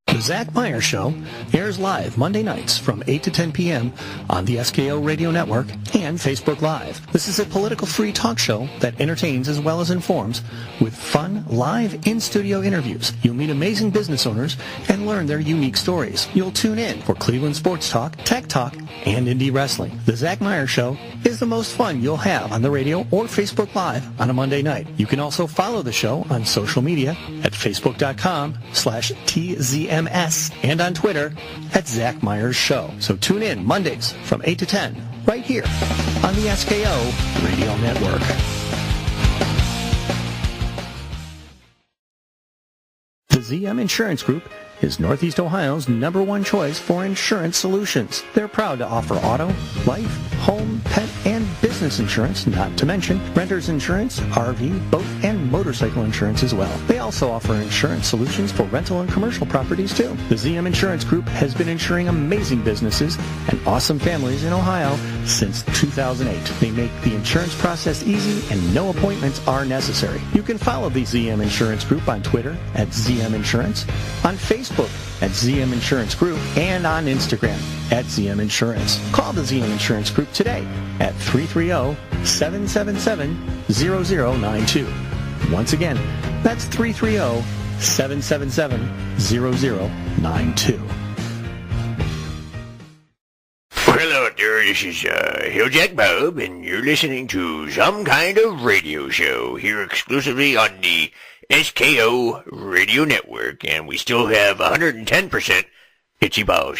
The Zach Myers Show airs live Monday nights from 8 to 10 p.m. on the SKO Radio Network and Facebook Live. This is a political-free talk show that entertains as well as informs with fun, live, in-studio interviews. You'll meet amazing business owners and learn their unique stories. You'll tune in for Cleveland sports talk, tech talk, and indie wrestling. The Zach Myers Show is the most fun you'll have on the radio or Facebook Live on a Monday night. You can also follow the show on social media at facebook.com/TZMS and on Twitter at Zach Myers Show. So tune in Mondays from 8 to 10 right here on the SKO Radio Network. The ZM Insurance Group is Northeast Ohio's #1 choice for insurance solutions. They're proud to offer auto, life, home, pet, and business insurance, not to mention renter's insurance, RV, boat, and motorcycle insurance as well. They also offer insurance solutions for rental and commercial properties too. The ZM Insurance Group has been insuring amazing businesses and awesome families in Ohio since 2008. They make the insurance process easy and no appointments are necessary. You can follow the ZM Insurance Group on Twitter at ZM Insurance, on Facebook at ZM Insurance Group, and on Instagram at ZM Insurance. Call the ZM Insurance Group today at 330-777-0092. Once again, that's 330-777-0092. Well, hello there, this is Hilljack Bob, and you're listening to Some Kind of Radio Show here exclusively on the SKO Radio Network, and we still have 110% itchy balls.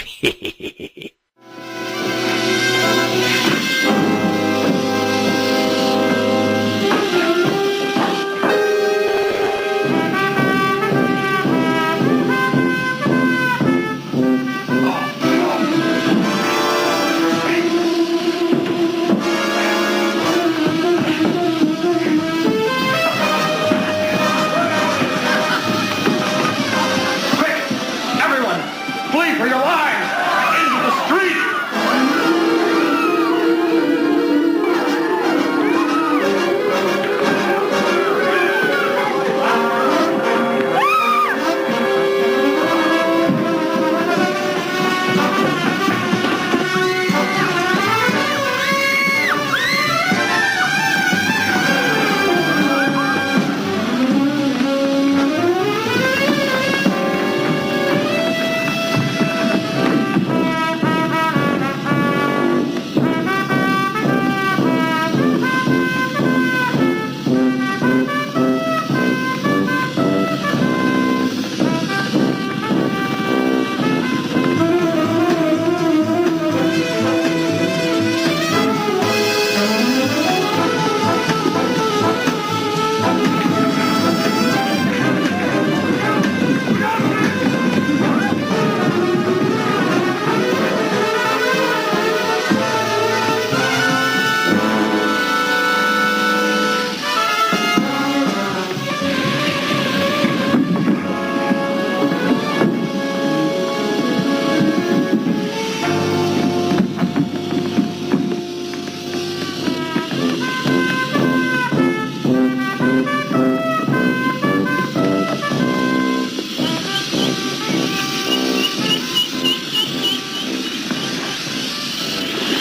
For your lives! Into the street!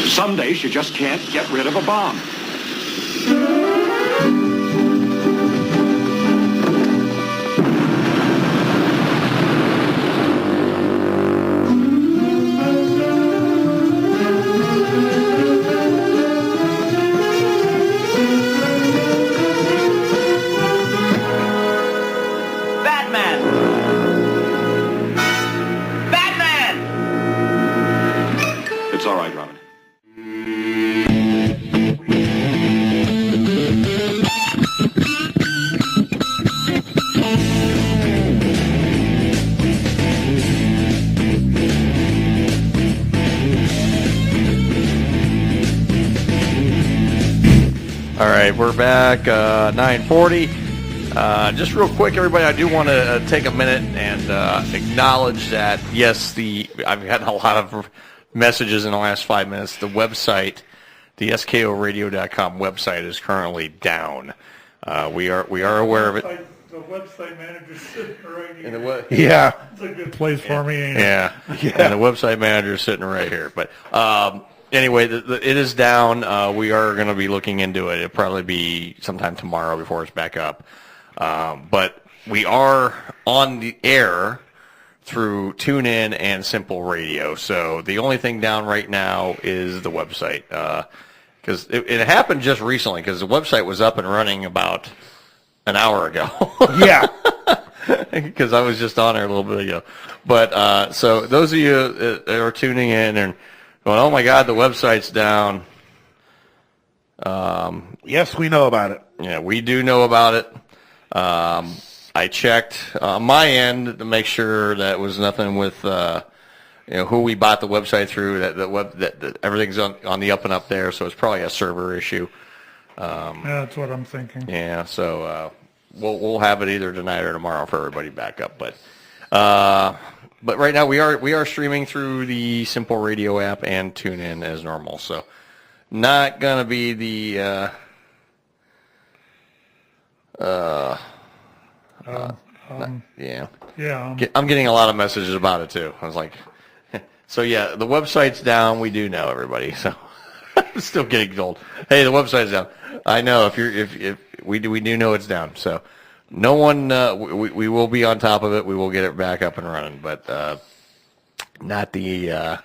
Some days you just can't get rid of a bomb. right, we're back, 9:40. Just real quick, everybody, I do want to take a minute and acknowledge that, yes, I've gotten a lot of messages in the last 5 minutes. The website, the SKOradio.com website, is currently down. We are aware of it. The website manager's sitting right here. Yeah. It's a good place for me. Ain't it? Yeah. And the website manager is sitting right here. But anyway, it is down. We are going to be looking into it. It'll probably be sometime tomorrow before it's back up. But we are on the air through TuneIn and Simple Radio. So the only thing down right now is the website. Because it happened just recently, because the website was up and running about an hour ago. Yeah. Because I was just on there a little bit ago. But so those of you that are tuning in and going, oh my God, the website's down. Yes, we know about it. Yeah, we do know about it. I checked on my end to make sure that was nothing with who we bought the website through. That everything's on the up and up there, so it's probably a server issue. Yeah, that's what I'm thinking. Yeah, so we'll have it either tonight or tomorrow for everybody back up. But right now we are streaming through the Simple Radio app and TuneIn as normal. So not gonna be the yeah. I'm getting a lot of messages about it too. I was like, so yeah, the website's down. We do know, everybody. So I'm still getting told, hey, the website's down. I know if we do know it's down. So no one, we will be on top of it. We will get it back up and running, but not the.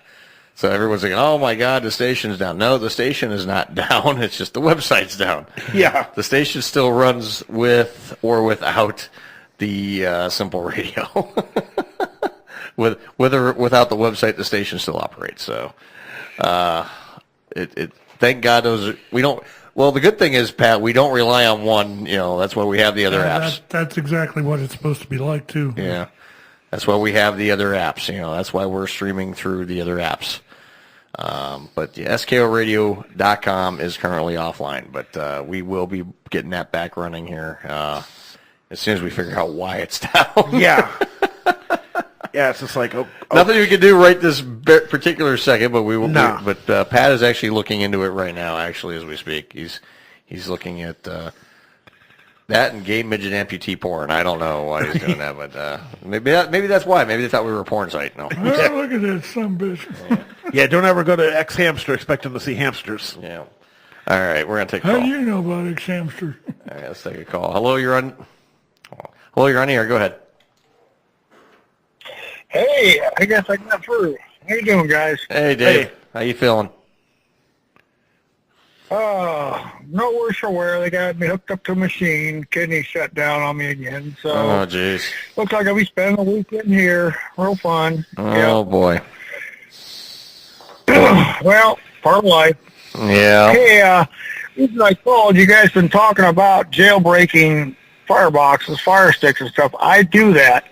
So everyone's like, oh my God, the station's down. No, the station is not down. It's just the website's down. Yeah. The station still runs with or without the Simple Radio. With or without the website, the station still operates. So, thank God we don't. Well, the good thing is, Pat, we don't rely on one. That's why we have the other apps. That's exactly what it's supposed to be like too. Yeah, that's why we have the other apps. That's why we're streaming through the other apps. But the SKOradio.com is currently offline, but we will be getting that back running here as soon as we figure out why it's down. Yeah. Yeah, it's just like nothing we can do right this particular second, but we will. No. But Pat is actually looking into it right now. Actually, as we speak, he's looking at that and gay midget amputee porn. I don't know why he's doing that, but maybe that's why. Maybe they thought we were a porn site. No. Oh, look at that son bitch. Yeah, don't ever go to X Hamster expecting to see hamsters. Yeah. All right, we're gonna take a How call. do you know about X Hamster? All right, let's take a call. Hello, you're on the air. Go ahead. Hey, I guess I got through. How you doing, guys? Hey, Dave. Hey. How you feeling? No worse for wear. They got me hooked up to a machine. Kidney shut down on me again. So, oh, jeez. Looks like I'll be spending the weekend here. Real fun. Oh, boy. Well, part of life. Yeah. Hey, reason I called, you guys been talking about jailbreaking fireboxes, fire sticks and stuff. I do that.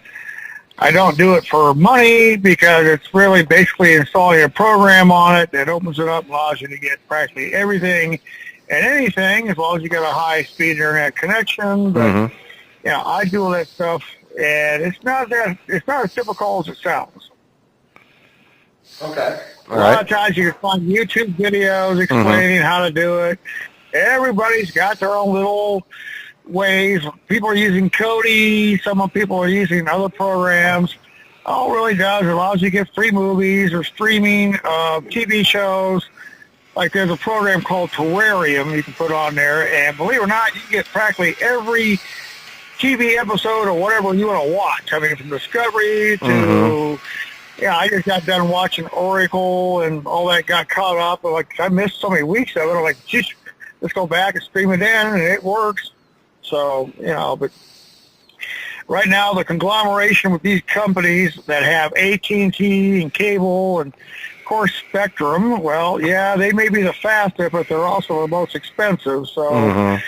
I don't do it for money because it's really basically installing a program on it that opens it up, allows you to get practically everything and anything as long as you got a high-speed internet connection. But I do all that stuff, and it's not as difficult as it sounds. Okay. A lot of times you can find YouTube videos explaining how to do it. Everybody's got their own little ways. People are using Kodi. Some people are using other programs. All it really does, it allows you to get free movies or streaming TV shows. Like there's a program called Terrarium you can put on there, and believe it or not, you can get practically every TV episode or whatever you want to watch. I mean, from Discovery to, I just got done watching Oracle and all that, got caught up. Like, I missed so many weeks of it. I'm like, geez, let's go back and stream it in, and it works. So, but right now the conglomeration with these companies that have AT&T and cable and, of course, Spectrum, well, yeah, they may be the fastest, but they're also the most expensive. So,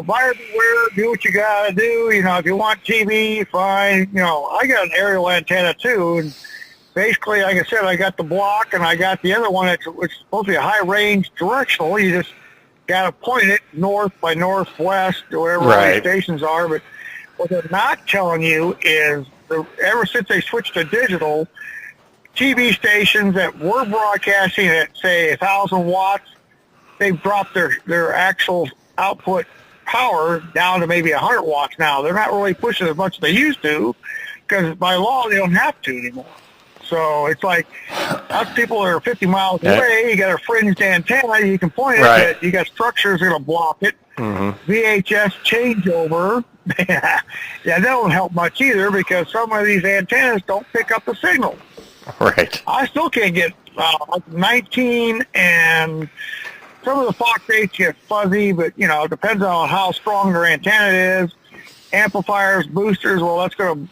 buyer beware, do what you got to do. If you want TV, fine. I got an aerial antenna, too, and basically, like I said, I got the block, and I got the other one that's supposed to be a high-range directional. You just got to point it north by northwest or wherever all Right. the stations are. But what they're not telling you is ever since they switched to digital, TV stations that were broadcasting at, say, 1,000 watts, they've dropped their actual output power down to maybe 100 watts now. They're not really pushing as much as they used to because by law they don't have to anymore. So it's like us people that are 50 miles away, you got a fringed antenna, you can point it, Right. but you got structures that are going to block it. Mm-hmm. VHS changeover, yeah, that don't help much either because some of these antennas don't pick up the signal. Right. I still can't get 19, and some of the Fox 8s get fuzzy, but, you know, it depends on how strong their antenna is. Amplifiers, boosters, well, that's gonna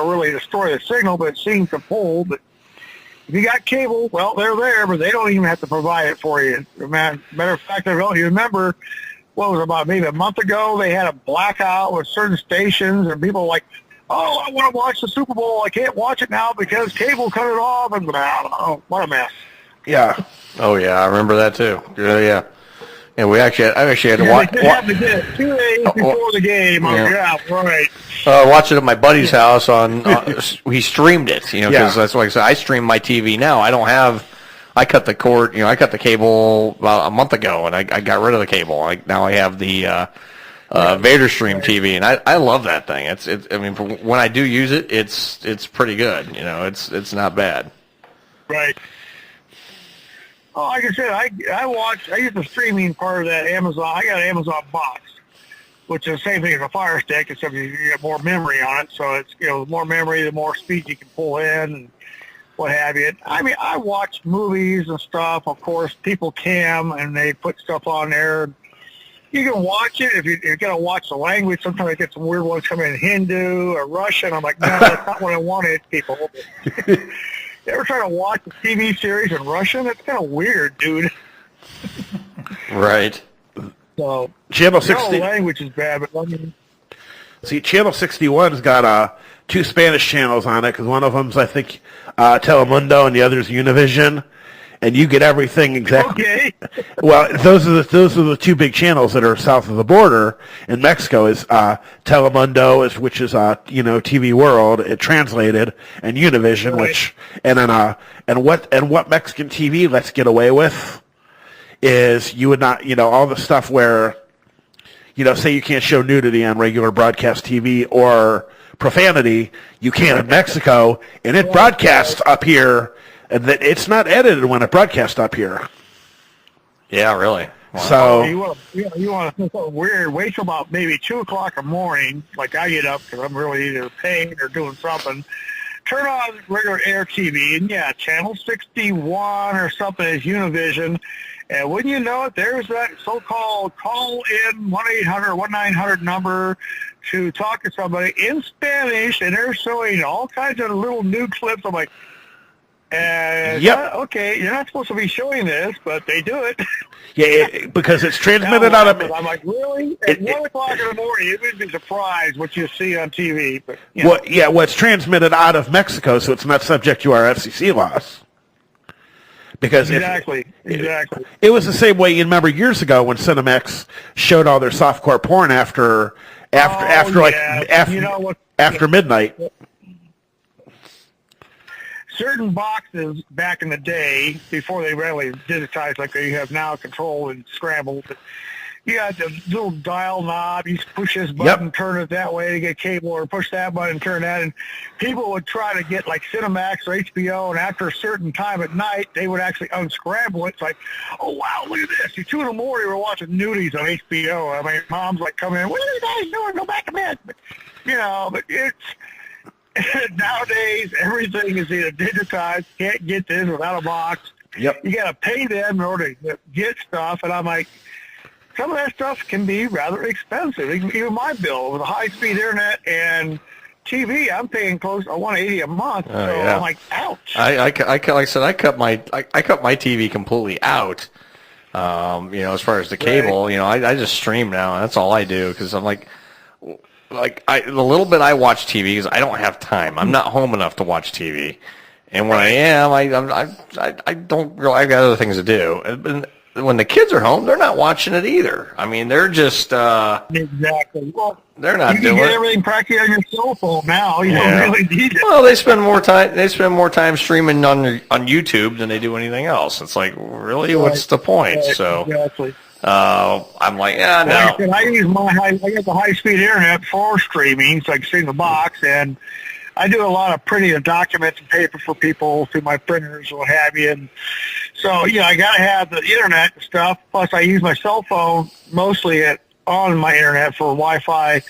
really destroy the signal, but it seems to pull. But if you got cable, well, they're there, but they don't even have to provide it for you. Matter of fact, I don't you remember, what was it, about maybe a month ago, they had a blackout with certain stations, and people were like, oh, I want to watch the Super Bowl. I can't watch it now because cable cut it off. And I don't know, what a mess. Yeah. Oh, yeah, I remember that, too. Yeah. And I actually had to watch. They have to get it 2 days before the game. Yeah. Yeah, right. Watch it at my buddy's house he streamed it, you know, because that's what I said. I stream my TV now. I cut the cord, you know, I cut the cable about a month ago, and I got rid of the cable. Now I have the Vader Stream TV, and I love that thing. I mean, for when I do use it, it's pretty good. You know, it's not bad. Right. Oh, like I said, I use the streaming part of that Amazon. I got an Amazon box, which is the same thing as a Fire Stick, except you get more memory on it. So it's, you know, the more memory, the more speed you can pull in and what have you. I mean, I watch movies and stuff. Of course, people cam and they put stuff on there. You can watch it if you're going to watch the language. Sometimes I get some weird ones coming in Hindu or Russian. I'm like, no, that's not what I wanted, people. You ever try to watch a TV series in Russian? It's kind of weird, dude. Right. So, Channel the 60. language is bad, but I mean, See, Channel 61's got 2 Spanish channels on it because one of them's, I think, Telemundo and the other's Univision, and you get everything exactly. Okay. Well, those are the 2 big channels that are south of the border. In Mexico is Telemundo, which is TV World, it translated, and Univision, which and what Mexican TV lets get away with is you would not, all the stuff where, say you can't show nudity on regular broadcast TV or profanity, you can in Mexico, and it broadcasts up here, and that it's not edited when it broadcasts up here. Yeah, really. Wow. So you want to think something weird, wait till about maybe 2 o'clock in the morning, like I get up because I'm really either paying or doing something. Turn on regular air TV, and channel 61 or something is Univision. And wouldn't you know it, there's that so-called call-in 1-800-1900 number to talk to somebody in Spanish, and they're showing all kinds of little nude clips. I'm like, okay, you're not supposed to be showing this, but they do it. Yeah, because it's transmitted out of... I'm like, really? At 1 o'clock in the morning, you would be surprised what you see on TV. But, it's transmitted out of Mexico, so it's not subject to our FCC laws. Because exactly. It was the same way. You remember years ago when Cinemax showed all their softcore porn after midnight. Certain boxes back in the day, before they really digitized like they have now, controlled and scrambled, you had the little dial knob. You push this button, turn it that way to get cable, or push that button, turn that. And people would try to get like Cinemax or HBO, and after a certain time at night, they would actually unscramble it. It's like, oh, wow, look at this. You're 2 in the morning, we're watching nudies on HBO. I mean, mom's like coming in, what are you guys doing? Go back to bed. But, but it's... Nowadays, everything is either digitized, can't get this without a box. Yep. You got to pay them in order to get stuff, and I'm like, some of that stuff can be rather expensive. Even my bill with a high-speed internet and TV, I'm paying close to $180 a month. I'm like, ouch. Like I said, I cut my TV completely out. As far as the cable, I just stream now, and that's all I do because I'm like the little bit I watch TV because I don't have time. I'm not home enough to watch TV, and when I am, I don't really. I've got other things to do. when the kids are home, they're not watching it either. I mean, they're just exactly. Well, they're not you doing can get it. everything practically on your cell phone now. You don't really need it. Well, they spend more time streaming on YouTube than they do anything else. It's like, really, what's the point? Right, So exactly. I'm like, yeah, Like I no. said, I got the high-speed internet for streaming, so I can see in the box, and I do a lot of printing of documents and paper for people through my printers or what have you. And so, I got to have the internet and stuff. Plus, I use my cell phone mostly on my internet for Wi-Fi,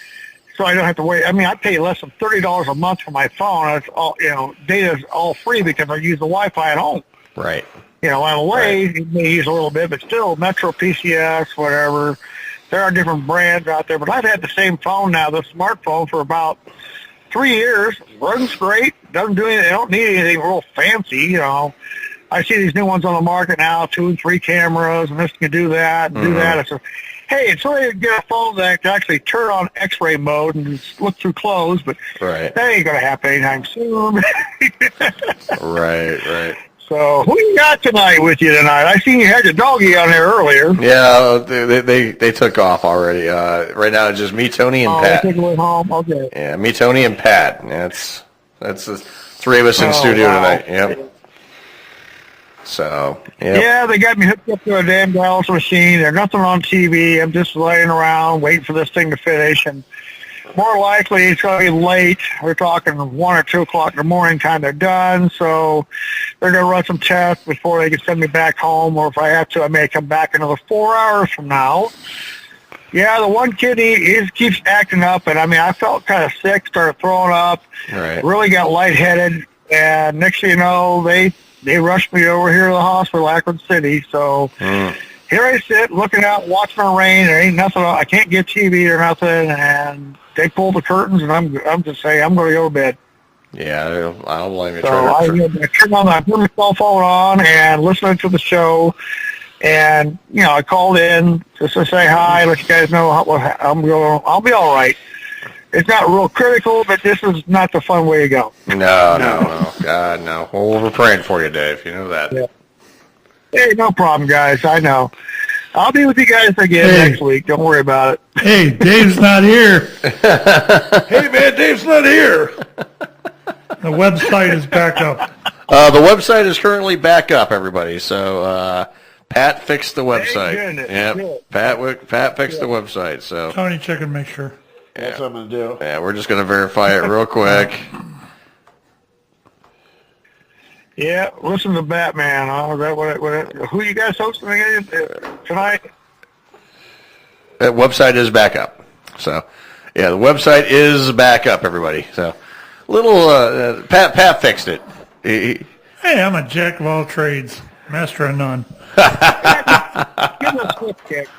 so I don't have to wait. I mean, I pay less than $30 a month for my phone. It's all, data's all free because I use the Wi-Fi at home. Right. I'm away, you may use a little bit, but still, Metro, PCS, whatever. There are different brands out there, but I've had the same phone now, the smartphone, for about 3 years. Runs great. Doesn't do anything. I don't need anything real fancy, I see these new ones on the market now, 2 and 3 cameras, and this can do that, and do that. I said, hey, it's really to get a phone that can actually turn on X-ray mode and just look through clothes, but that ain't going to happen anytime soon. Right. So, who you got tonight with you tonight? I seen you had your doggy on there earlier. Yeah, they took off already. Right now it's just me, Tony, and Pat. They went home. Okay. Yeah, me, Tony, and Pat. Yeah, that's the 3 of us in studio tonight. Yep. So, Yeah, they got me hooked up to a damn dialysis machine. There's nothing on TV. I'm just laying around waiting for this thing to finish, and more likely it's going to be late. We're talking 1 or 2 o'clock in the morning time they're done, so they're going to run some tests before they can send me back home, or if I have to, I may come back another 4 hours from now. Yeah, the one kid, he keeps acting up, and I felt kind of sick, started throwing up, really got lightheaded, and next thing you know, they rushed me over here to the hospital, Akron City, so here I sit, looking out, watching the rain. There ain't nothing. I can't get TV or nothing, and they pulled the curtains, and I'm just saying I'm going to go to bed. Yeah, I don't blame you. So I put my cell phone on and listening to the show, and I called in just to say hi, let you guys know I'll be all right. It's not real critical, but this is not the fun way to go. No. God, no. Well, we're praying for you, Dave. You know that. Yeah. Hey, no problem, guys. I know. I'll be with you guys again next week. Don't worry about it. Hey, Dave's not here. Hey, man, Dave's not here. The website is back up. The website is currently back up, everybody. So Pat fixed the website. Yep. Pat fixed the website. So Tony, check and make sure. That's what I'm going to do. Yeah, we're just going to verify it real quick. Yeah, listen to Batman. Is that who you guys hosting again tonight? That website is back up. So, yeah, the website is back up, everybody. So, Pat fixed it. Hey, I'm a jack of all trades, master of none. Give him a swift kick.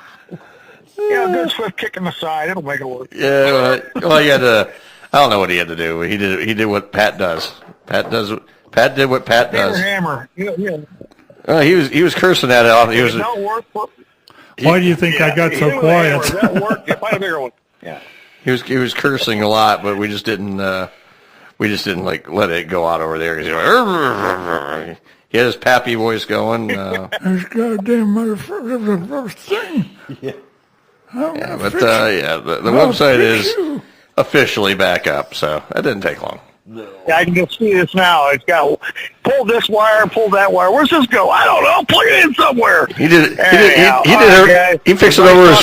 Yeah, a good swift kick in the side. It'll make it work. Yeah, well, he had to. I don't know what he had to do. He did what Pat does. Pat did what Pat does. Hammer. Yeah. He was cursing at it off. He was. Why do you think I got so quiet? That worked. Find a bigger one. Yeah. He was cursing a lot, but we just didn't like let it go out over there. He had his pappy voice going. This goddamn motherfucker thing. Yeah. The website is officially back up, so that didn't take long. No. Yeah, I can just see this now. It's got pull this wire, pull that wire. Where's this go? I don't know. Plug it in somewhere. He did. He fixed it over his.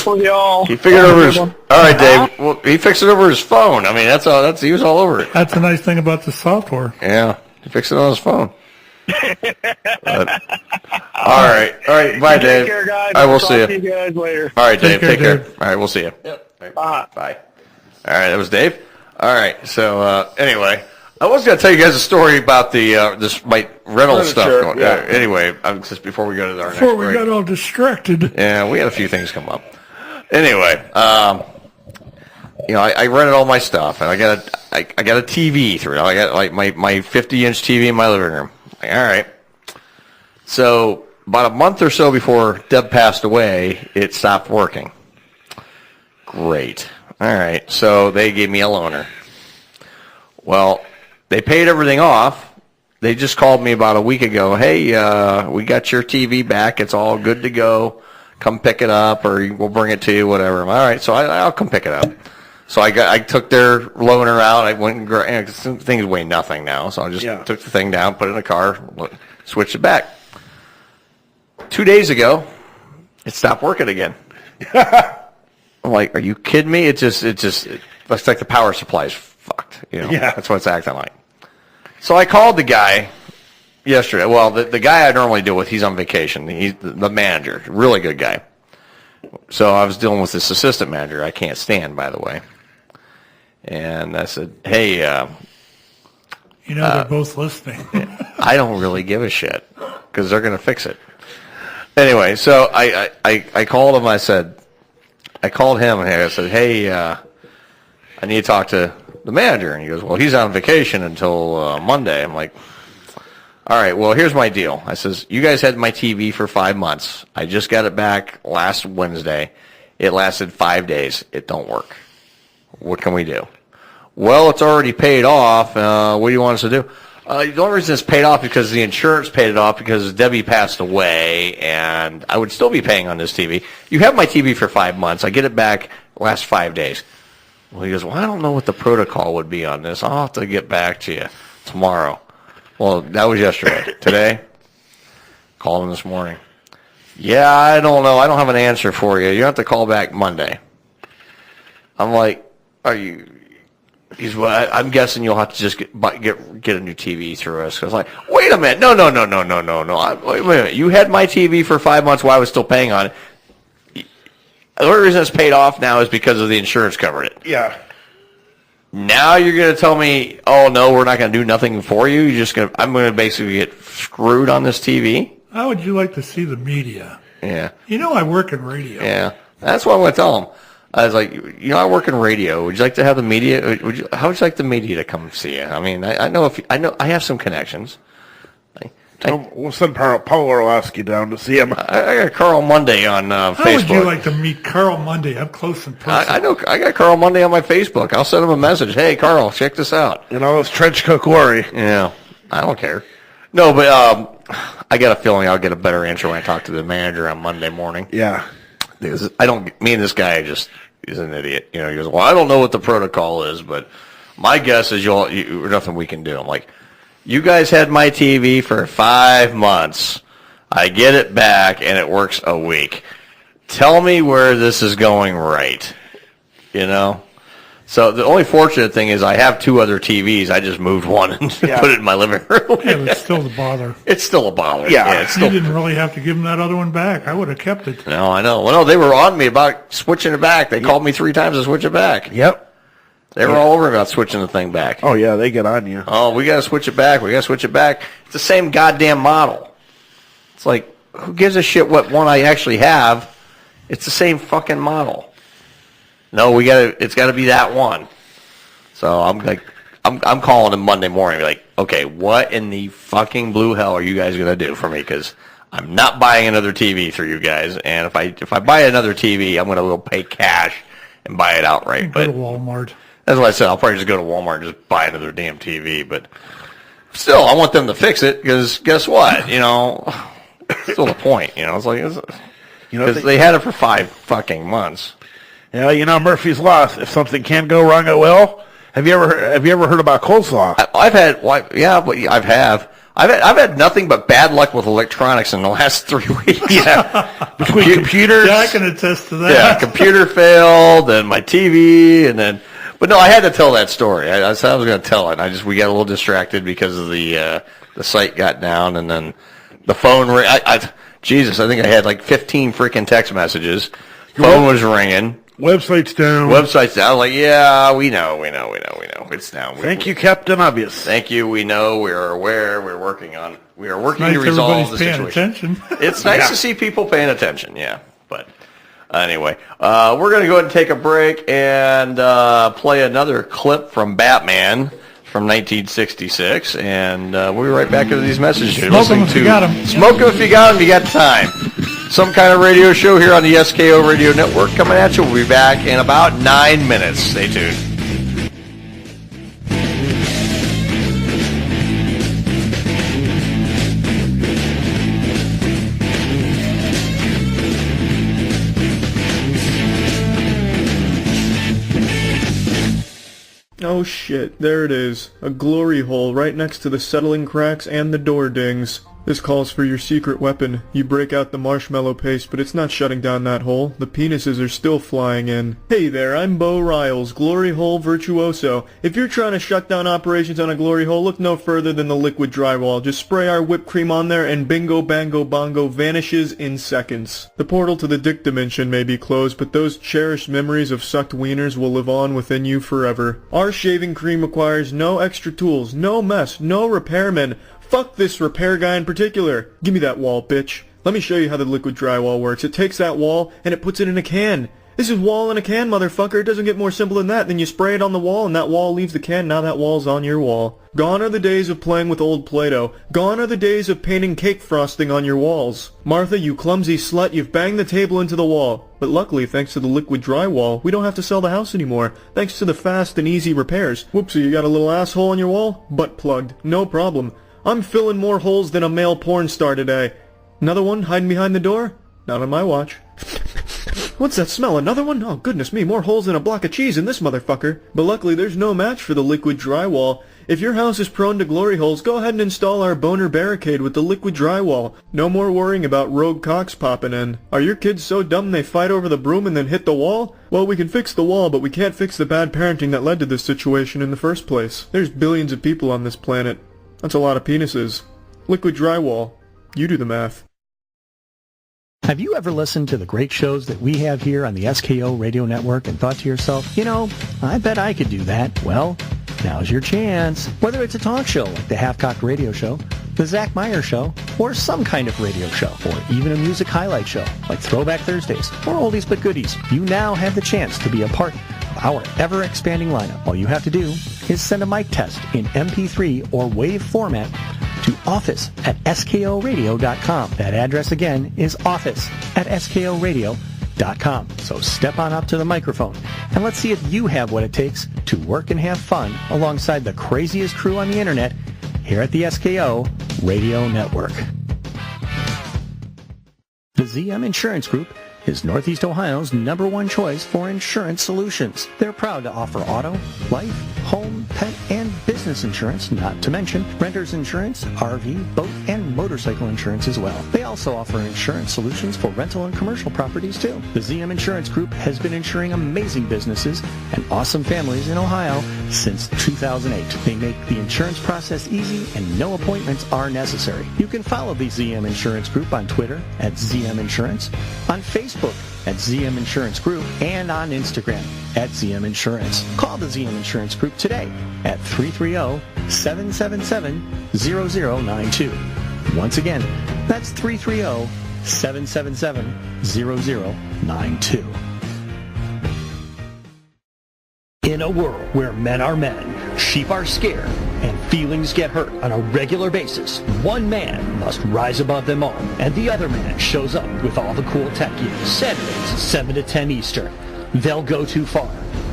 He figured over his. All right, Dave. Well, he fixed it over his phone. I mean, that's all. He was all over it. That's a nice thing about the software. Yeah, he fixed it on his phone. All right. Bye, Dave. Take care, guys. I will see you. See you guys later. All right, Dave. Take care. Dave. All right, we'll see you. Yep. Bye. All right, that was Dave. All right. So anyway, I was going to tell you guys a story about the this rental stuff. Anyway, just before we go to our next break. Before we got all distracted. Yeah, we had a few things come up. Anyway, I rented all my stuff, and I got a TV through it. I got like my 50-inch TV in my living room. Like, all right. So about a month or so before Deb passed away, it stopped working. Great. All right. So they gave me a loaner. Well, they paid everything off, they just called me about a week ago. Hey, we got your TV back. It's all good to go. Come pick it up, or we'll bring it to you, whatever. All right, so I'll come pick it up. So I took their loaner out. I went and the things weigh nothing now, so I just took the thing down, put it in the car, switched it back. 2 days ago, it stopped working again. I'm like, are you kidding me? It looks like the power supply's fucked. That's what it's acting like. So I called the guy yesterday. Well, the guy I normally deal with, he's on vacation. He's the manager, really good guy. So I was dealing with this assistant manager I can't stand, by the way. And I said, hey, they're both listening. I don't really give a shit because they're going to fix it. Anyway, so I called him. I called him and I said, hey, I need to talk to the manager. And he goes, well, he's on vacation until Monday. I'm like, all right, well, here's my deal. I says, you guys had my TV for 5 months. I just got it back last Wednesday. It lasted 5 days. It don't work. What can we do? Well, it's already paid off. What do you want us to do? The only reason it's paid off because the insurance paid it off because Debbie passed away, and I would still be paying on this TV. You have my TV for 5 months. I get it back last 5 days. Well, he goes, well, I don't know what the protocol would be on this. I'll have to get back to you tomorrow. Well, that was yesterday. Today, called him this morning. Yeah, I don't know. I don't have an answer for you. You have to call back Monday. I'm like, are you? He's, well, I'm guessing you'll have to just get a new TV through us. I was like, wait a minute. No. Wait a minute. You had my TV for 5 months while I was still paying on it. The only reason it's paid off now is because of the insurance covered it. Yeah. Now you're going to tell me, oh, no, we're not going to do nothing for you. I'm going to basically get screwed on this TV. How would you like to see the media? Yeah. I work in radio. Yeah. That's what I'm going to tell them. I was like, I work in radio. Would you like to have the media? How would you like the media to come see you? I mean, I have some connections. We'll send Paul Orlowski down to see him. I got Carl Monday on Facebook. How would you like to meet Carl Monday up close and personal? I know. I got Carl Monday on my Facebook. I'll send him a message. Hey, Carl, check this out. It's trench coat glory. Yeah, I don't care. No, but I got a feeling I'll get a better answer when I talk to the manager on Monday morning. Yeah. Because me and this guy he's an idiot. He goes, well, I don't know what the protocol is, but my guess is there's nothing we can do. I'm like, you guys had my TV for 5 months. I get it back, and it works a week. Tell me where this is going right. So the only fortunate thing is I have 2 other TVs. I just moved one and put it in my living room. Yeah, but it's still a bother. It's still a bother. Yeah, you didn't really have to give them that other one back. I would have kept it. No, I know. Well, no, they were on me about switching it back. They called me 3 times to switch it back. Yep. They were all over about switching the thing back. Oh, yeah, they get on you. Oh, we got to switch it back. It's the same goddamn model. It's like, who gives a shit what one I actually have? It's the same fucking model. No, it's got to be that one. So I'm like, I'm calling him Monday morning. Like, okay, what in the fucking blue hell are you guys going to do for me? Because I'm not buying another TV through you guys. And if I buy another TV, I'm going to go pay cash and buy it outright. Go to Walmart. That's what I said. I'll probably just go to Walmart and just buy another damn TV. But still, I want them to fix it because guess what? Still the point. It's like, because they had it for 5 fucking months. Yeah, Murphy's Law. If something can go wrong, it will. Have you ever heard about coleslaw? I've had nothing but bad luck with electronics in the last 3 weeks. Yeah, between computers. Yeah, I can attest to that. Yeah, computer failed, and my TV, but no, I had to tell that story. I said I was going to tell it. We got a little distracted because of the site got down, and then the phone rang. Jesus, I think I had like 15 freaking text messages. Phone was ringing. Website's down. I was like, yeah, we know. It's down. Thank you, Captain Obvious. Thank you. We know. We are aware. We're working to resolve the situation. It's nice to see people paying attention. Yeah. But anyway, we're going to go ahead and take a break and play another clip from Batman from 1966, and we'll be right back into these messages. Smoke them if you got them. Smoke them if you got them. You got time. Some kind of radio show here on the SKO Radio Network coming at you. We'll be back in about 9 minutes. Stay tuned. No shit, there it is. A glory hole right next to the settling cracks and the door dings. This calls for your secret weapon. You break out the marshmallow paste, but it's not shutting down that hole. The penises are still flying in. Hey there, I'm Bo Riles, Glory Hole Virtuoso. If you're trying to shut down operations on a glory hole, look no further than the liquid drywall. Just spray our whipped cream on there and bingo bango bongo vanishes in seconds. The portal to the dick dimension may be closed, but those cherished memories of sucked wieners will live on within you forever. Our shaving cream requires no extra tools, no mess, no repairmen. Fuck this repair guy in particular. Give me that wall, bitch. Let me show you how the liquid drywall works. It takes that wall and it puts it in a can. This is wall in a can, motherfucker. It doesn't get more simple than that. Then you spray it on the wall and that wall leaves the can. Now that wall's on your wall. Gone are the days of playing with old Play-Doh. Gone are the days of painting cake frosting on your walls. Martha, you clumsy slut, you've banged the table into the wall. But luckily, thanks to the liquid drywall, we don't have to sell the house anymore. Thanks to the fast and easy repairs. Whoopsie, you got a little asshole on your wall? Butt plugged. No problem. I'm filling more holes than a male porn star today. Another one hiding behind the door? Not on my watch. What's that smell? Another one? Oh, goodness me, more holes than a block of cheese in this motherfucker. But luckily, there's no match for the liquid drywall. If your house is prone to glory holes, go ahead and install our boner barricade with the liquid drywall. No more worrying about rogue cocks popping in. Are your kids so dumb they fight over the broom and then hit the wall? Well, we can fix the wall, but we can't fix the bad parenting that led to this situation in the first place. There's billions of people on this planet. That's a lot of penises. Liquid drywall. You do the math. Have you ever listened to the great shows that we have here on the SKO Radio Network and thought to yourself, you know, I bet I could do that? Well, now's your chance. Whether it's a talk show like the Half-Cocked Radio Show, the Zach Meyer Show, or some kind of radio show, or even a music highlight show like Throwback Thursdays or Oldies But Goodies, you now have the chance to be a part of our ever-expanding lineup. All you have to do is send a mic test in MP3 or WAV format to office@skoradio.com. That address again is office@skoradio.com. So step on up to the microphone and let's see if you have what it takes to work and have fun alongside the craziest crew on the internet here at the SKO Radio Network. The ZM Insurance Group is Northeast Ohio's #1 choice for insurance solutions. They're proud to offer auto, life, home, pet, and business insurance, not to mention renter's insurance, RV, boat, and motorcycle insurance as well. They also offer insurance solutions for rental and commercial properties too. The ZM Insurance Group has been insuring amazing businesses and awesome families in Ohio since 2008. They make the insurance process easy and no appointments are necessary. You can follow the ZM Insurance Group on Twitter @ZM Insurance, on Facebook at ZM Insurance Group, and on Instagram @ZM Insurance. Call the ZM Insurance Group today at 330-777-0092. Once again, that's 330-777-0092. In a world where men are men, sheep are scared, and feelings get hurt on a regular basis, one man must rise above them all, and the other man shows up with all the cool tech gear. Saturdays, 7 to 10 Eastern. They'll go too far.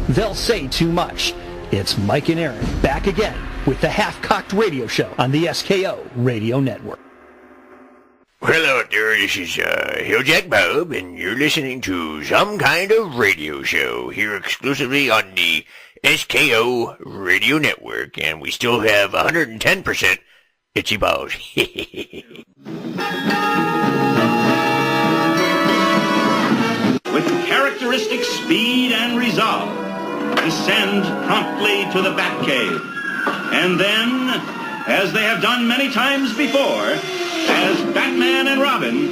They'll say too much. It's Mike and Aaron back again with the Half-Cocked Radio Show on the SKO Radio Network. Hello there, this is Hilljack Bob, and you're listening to Some Kind of Radio Show here exclusively on the SKO Radio Network, and we still have 110% itchy balls. With characteristic speed and resolve, descend promptly to the Batcave, and then, as they have done many times before, as Batman and Robin,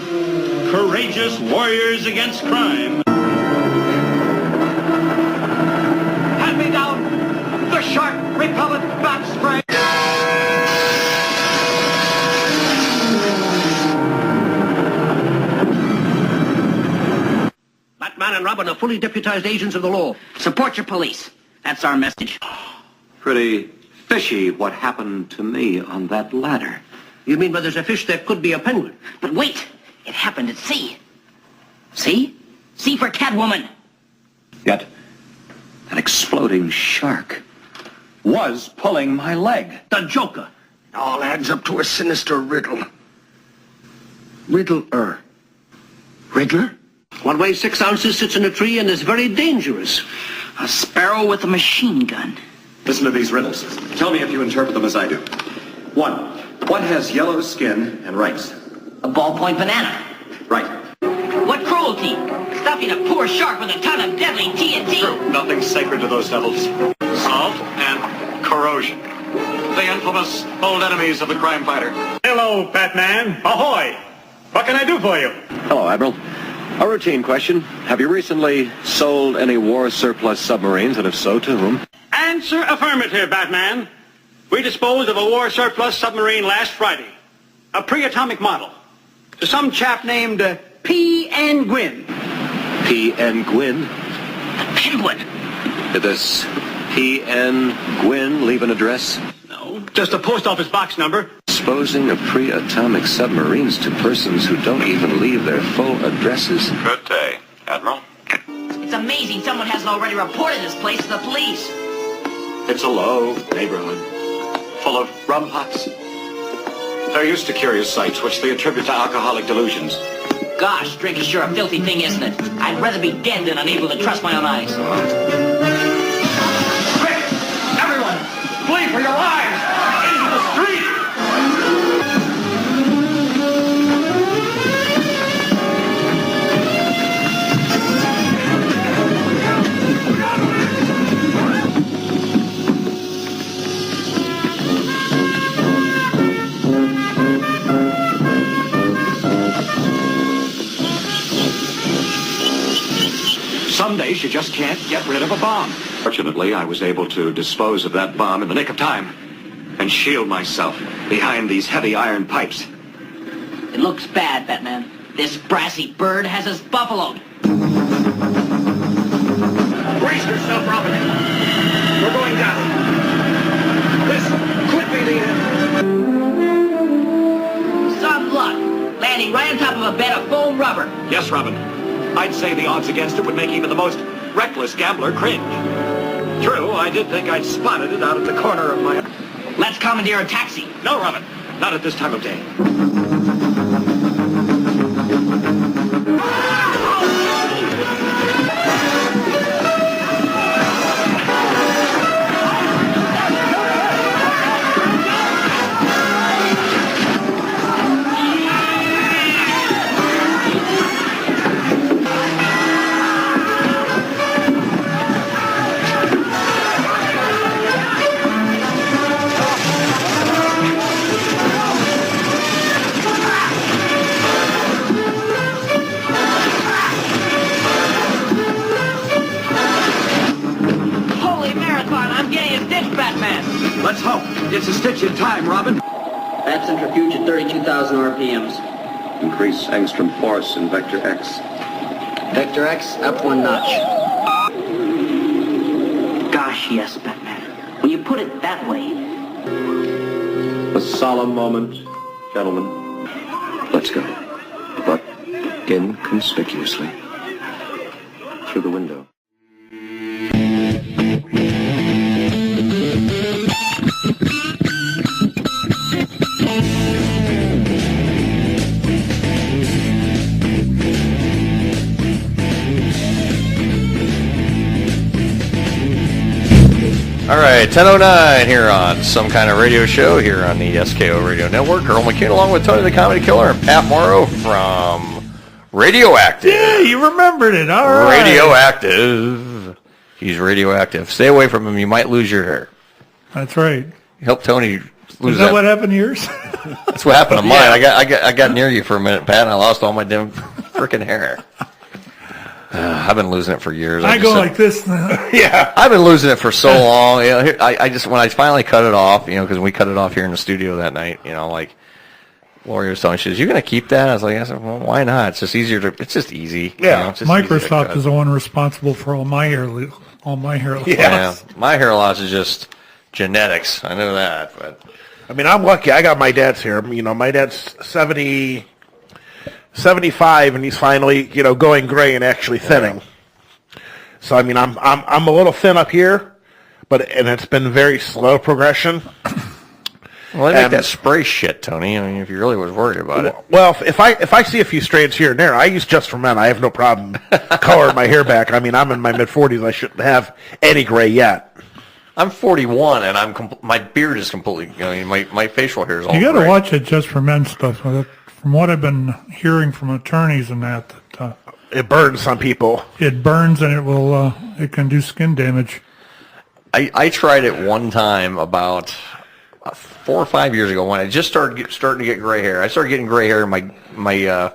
courageous warriors against crime. Hand me down the sharp repellent bat spray. Batman and Robin are fully deputized agents of the law. Support your police. That's our message. Pretty fishy what happened to me on that ladder. You mean where there's a fish there could be a penguin? But wait, it happened at sea. Sea? Sea for Catwoman. Yet, that exploding shark was pulling my leg. The Joker. It all adds up to a sinister riddle. Riddler. Riddler? What weighs 6 ounces, sits in a tree, and is very dangerous. A sparrow with a machine gun. Listen to these riddles. Tell me if you interpret them as I do. 1. What has yellow skin and rice? A ballpoint banana. Right. What cruelty? Stuffing a poor shark with a ton of deadly TNT. True. Nothing sacred to those devils. Salt and corrosion. The infamous old enemies of the crime fighter. Hello, Batman. Ahoy! What can I do for you? Hello, Admiral. A routine question. Have you recently sold any war surplus submarines, and if so, to whom? Answer affirmative, Batman. We disposed of a war surplus submarine last Friday. A pre-atomic model. To some chap named P.N. Gwynn. P.N. Gwynn? Penguin. Did this P.N. Gwynn leave an address? No, just a post office box number. Disposing of pre-atomic submarines to persons who don't even leave their full addresses. Good day, Admiral. It's amazing someone hasn't already reported this place to the police. It's a low neighborhood, full of rum pots. They're used to curious sights, which they attribute to alcoholic delusions. Gosh, drink is sure a filthy thing, isn't it? I'd rather be dead than unable to trust my own eyes. Quick! Everyone, flee for your lives! Into the street! Some days you just can't get rid of a bomb. Fortunately, I was able to dispose of that bomb in the nick of time and shield myself behind these heavy iron pipes. It looks bad, Batman. This brassy bird has us buffaloed. Brace yourself, Robin. We're going down. This could be the end. Some luck. Landing right on top of a bed of foam rubber. Yes, Robin. I'd say the odds against it would make even the most reckless gambler cringe. True, I did think I'd spotted it out of the corner of my... Let's commandeer a taxi. No, Robin. Not at this time of day. Let's hope. It's a stitch in time, Robin. That centrifuge at 32,000 RPMs. Increase angstrom force in Vector X. Vector X, up one notch. Gosh, yes, Batman. When you put it that way. A solemn moment, gentlemen. Let's go. But inconspicuously. Through the window. All right, 10:09 here on Some Kind of Radio Show here on the SKO Radio Network. Earl McCune along with Tony the Comedy Killer and Pat Morrow from Radioactive. Yeah, you remembered it. All right. Radioactive. He's radioactive. Stay away from him. You might lose your hair. That's right. Help Tony lose Is that what happened to yours? That's what happened to mine. I got near you for a minute, Pat, and I lost all my damn freaking hair. I've been losing it for years. I go like this now. Yeah, I've been losing it for so long. You know, I just when I finally cut it off, you know, because we cut it off here in the studio that night. You know, like Lori was telling me, she says, "You gonna keep that?" I was like, "Well, why not? It's just easier to. It's just easy." Yeah, you know, it's just Microsoft is the one responsible for all my hair loss. Yeah, my hair loss is just genetics. I know that, but I mean, I'm lucky. I got my dad's hair. You know, my dad's 75, and he's finally, you know, going gray and actually thinning. So I mean, I'm a little thin up here, and it's been very slow progression. Well, they make that spray shit, Tony. I mean, if you really was worried about it. Well, if I see a few strands here and there, I use Just for Men. I have no problem coloring my hair back. I mean, I'm in my mid-40s. I shouldn't have any gray yet. I'm 41, and my beard is completely. My facial hair is all. You got to gray. watch it just for men stuff. From what I've been hearing from attorneys and that it burns some people. It burns, and it can do skin damage. I tried it one time about 4 or 5 years ago when I just starting to get gray hair. I started getting gray hair in my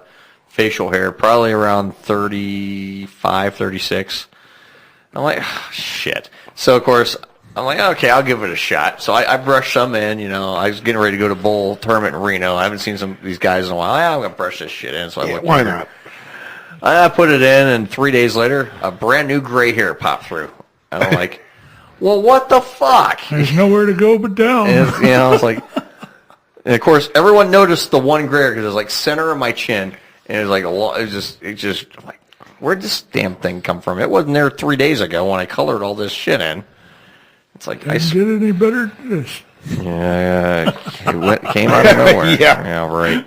facial hair probably around 35, 36. I'm like, shit. So, of course, I'm like, okay, I'll give it a shot. So I brushed some in, I was getting ready to go to Bowl Tournament in Reno. I haven't seen these guys in a while. I'm going to brush this shit in. So I went why not? I put it in, and 3 days later, a brand new gray hair popped through. And I'm like, well, what the fuck? There's nowhere to go but down. And, it's like, and of course, everyone noticed the one gray hair because it was like center of my chin, and it was like it just I'm like, where'd this damn thing come from? It wasn't there 3 days ago when I colored all this shit in. It's like Didn't get any better than this. Yeah, it came out of nowhere. Yeah, right.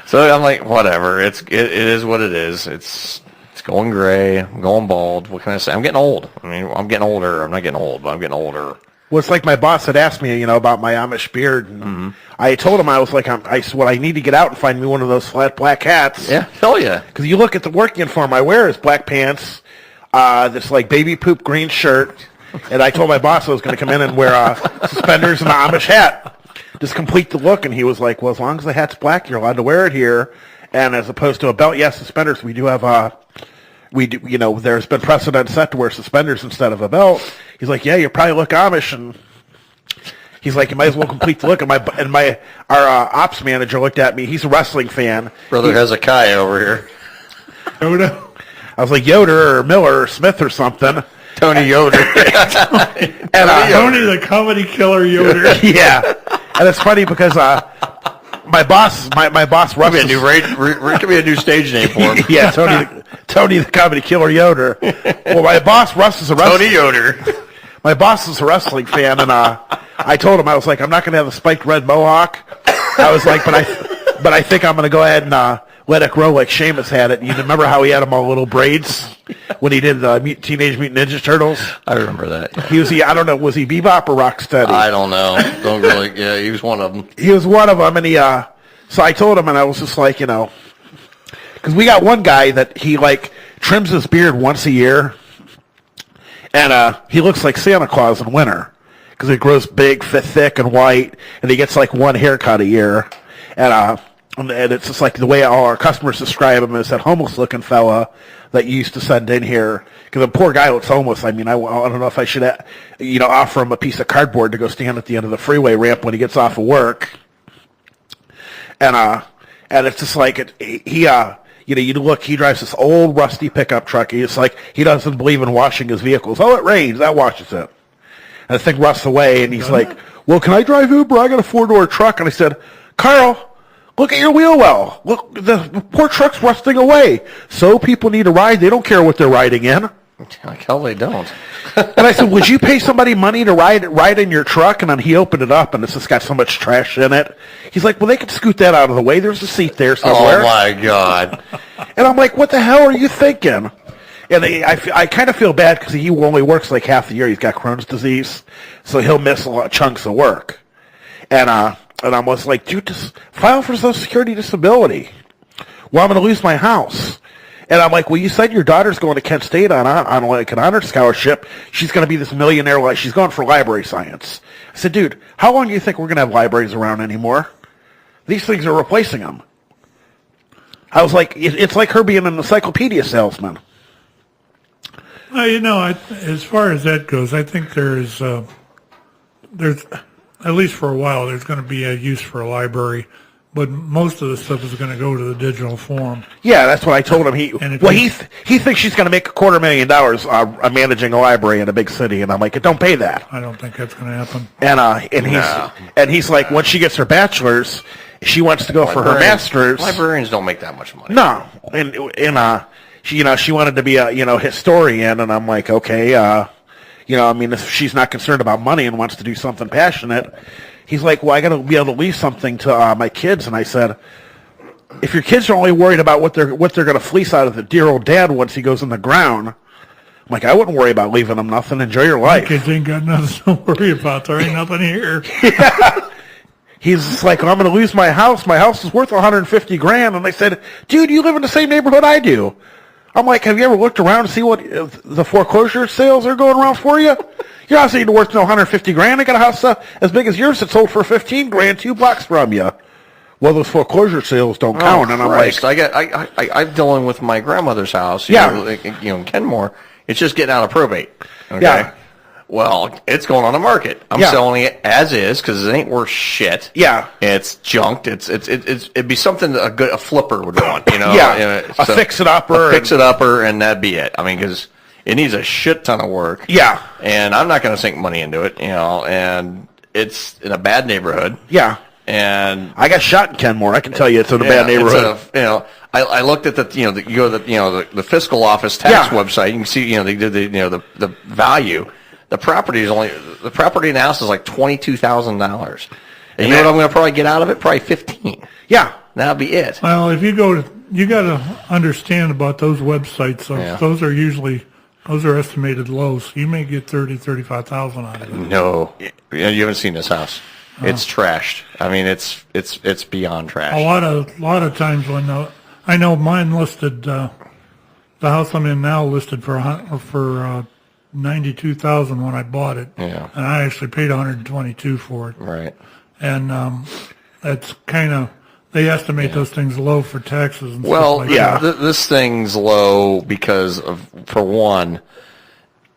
So I'm like, whatever. It is what it is. It's going gray. I'm going bald. What can I say? I'm getting old. I mean, I'm getting older. I'm not getting old, but I'm getting older. Well, it's like my boss had asked me, about my Amish beard. And I told him I was like, I need to get out and find me one of those flat black hats. Yeah, hell yeah. Because you look at the work uniform I wear is black pants, this like baby poop green shirt, and I told my boss I was going to come in and wear suspenders and an Amish hat, just complete the look. And he was like, well, as long as the hat's black, you're allowed to wear it here. And as opposed to a belt, yes, suspenders. We do have there's been precedent set to wear suspenders instead of a belt. He's like, yeah, you probably look Amish, and he's like, you might as well complete the look. And our ops manager looked at me. He's a wrestling fan. Brother Hezekiah over here. Yoda. I was like, Yoder or Miller or Smith or something. Tony Yoder. And Tony the comedy killer Yoder. Yeah, and it's funny because my boss Russ. Could be a new stage name for him. Yeah, Tony the comedy killer Yoder. Well, my boss Russ is a wrestling. Tony Yoder. My boss is a wrestling fan, and I told him I was like, I'm not going to have a spiked red mohawk. I was like, but I think I'm going to go ahead and let it grow like Sheamus had it. You remember how he had them all little braids when he did the Teenage Mutant Ninja Turtles? I remember that. I don't know, was he Bebop or Rocksteady? I don't know. Don't really. Yeah, he was one of them. He was one of them, and so I told him, and I was just like, because we got one guy that he like trims his beard once a year, and he looks like Santa Claus in winter because it grows big, thick, and white, and he gets like one haircut a year, and it's just like the way all our customers describe him as that homeless-looking fella that you used to send in here. Because the poor guy looks homeless. I mean, I don't know if I should, offer him a piece of cardboard to go stand at the end of the freeway ramp when he gets off of work. And it's just like you look. He drives this old rusty pickup truck. It's like he doesn't believe in washing his vehicles. Oh, it rains. That washes it. And the thing rusts away. And he's like, "Well, can I drive Uber? I got a 4-door truck." And I said, "Carl, look at your wheel well. Look, the poor truck's rusting away. So people need a ride. They don't care what they're riding in." Like hell, they don't. And I said, "Would you pay somebody money to ride in your truck?" And then he opened it up, and it's just got so much trash in it. He's like, "Well, they could scoot that out of the way. There's a seat there somewhere." Oh my God! And I'm like, "What the hell are you thinking?" And I kind of feel bad because he only works like half the year. He's got Crohn's disease, so he'll miss a lot of chunks of work. And I was like, "Dude, just file for Social Security disability. Well, I'm going to lose my house." And I'm like, "Well, you said your daughter's going to Kent State on like an honor scholarship. She's going to be this millionaire. Like she's going for library science." I said, "Dude, how long do you think we're going to have libraries around anymore? These things are replacing them." I was like, "It's like her being an encyclopedia salesman." As far as that goes, I think there's at least for a while there's going to be a use for a library. But most of the stuff is going to go to the digital form. Yeah, that's what I told him. He thinks she's going to make $250,000 managing a library in a big city, and I'm like, don't pay that. I don't think that's going to happen. And he's like, once she gets her bachelor's, she wants to go for her master's. Librarians don't make that much money. No, and she wanted to be a historian, and I'm like, okay, if she's not concerned about money and wants to do something passionate. He's like, well, I got to be able to leave something to my kids. And I said, if your kids are only worried about what they're going to fleece out of the dear old dad once he goes in the ground, I'm like, I wouldn't worry about leaving them nothing. Enjoy your life. Kids ain't got nothing to worry about. There ain't nothing here. He's just like, I'm going to lose my house. My house is worth $150,000. And they said, dude, you live in the same neighborhood I do. I'm like, have you ever looked around to see what the foreclosure sales are going around for you? Your house ain't worth no $150,000. I got a house as big as yours that sold for $15,000 2 blocks from you. Well, those foreclosure sales don't count. And I'm Christ. like, I'm dealing with my grandmother's house. You know, in Kenmore. It's just getting out of probate. Okay? Yeah. Well, it's going on the market. I'm selling it as is because it ain't worth shit. Yeah. It's junked. It'd be something a flipper would want. You know. A fix-it-upper. A fix-it-upper, and that'd be it. I mean, because it needs a shit ton of work. Yeah. And I'm not going to sink money into it. You know, and it's in a bad neighborhood. Yeah. And I got shot in Kenmore. I can tell you, it's in a bad neighborhood. I looked at the fiscal office tax website. You can see, they did the value. The property in the house is like $22,000. And you know what I'm going to probably get out of it? Probably $15,000. Yeah, that'll be it. Well, if you you got to understand about those websites. Those are estimated low. So you may get $35,000 out of it. No, you haven't seen this house. It's trashed. I mean, it's beyond trash. A lot of times when I know mine listed, the house I'm in now listed for $92,000 when I bought it. Yeah. And I actually paid $122 for it. Right. And that's kind of, they estimate those things low for taxes and well, stuff like that. This thing's low because for one,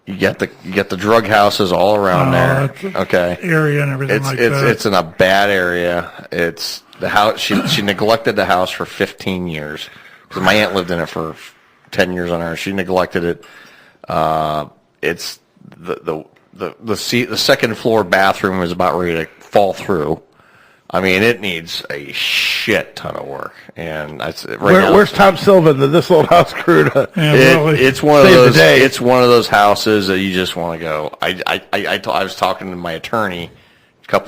you get the drug houses all around there. Okay. Area and everything like that. It's in a bad area. It's the house. She neglected the house for 15 years. Because my aunt lived in it for 10 years on her. She neglected it. It's the second floor bathroom is about ready to fall through. I mean, it needs a shit ton of work. And where's Tom Sylvan, this old house crew? It's one of those. It's one of those houses that you just want to go. I was talking to my attorney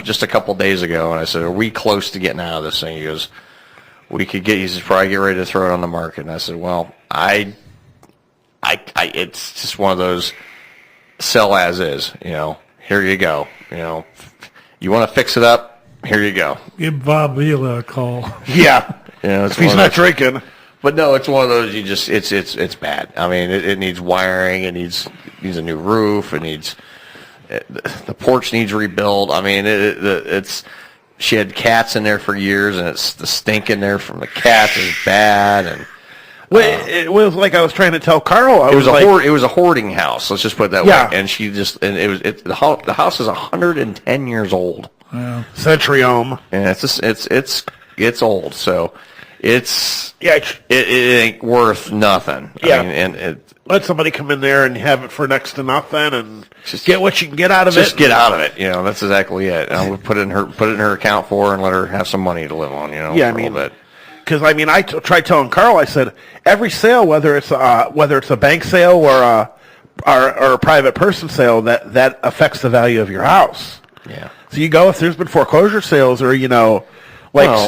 just a couple days ago, and I said, "Are we close to getting out of this thing?" He goes, "We could get. You should probably get ready to throw it on the market." And I said, "Well, it's just one of those sell as is. Here you go. You want to fix it up." Here you go. Give Bob Vila a call. Yeah. If he's not drinking. But no, it's one of those it's bad. I mean, it needs wiring, it needs a new roof, the porch needs rebuilt. I mean, she had cats in there for years, and the stink in there from the cats is bad. And it was like I was trying to tell Carl. It was a hoarding house. Let's just put it that way. And the house is 110 years old. Yeah. Century home. And it's old, so it ain't worth nothing. Yeah. I mean, and let somebody come in there and have it for next to nothing, and just get what you can get out of it. Just get out of it. That's exactly it. And I would put it in her account for her and let her have some money to live on. Yeah, for a little bit. Because I tried telling Carl. I said every sale, whether it's a bank sale or a private person sale, that affects the value of your house. Yeah. So you go, if there's been foreclosure sales or,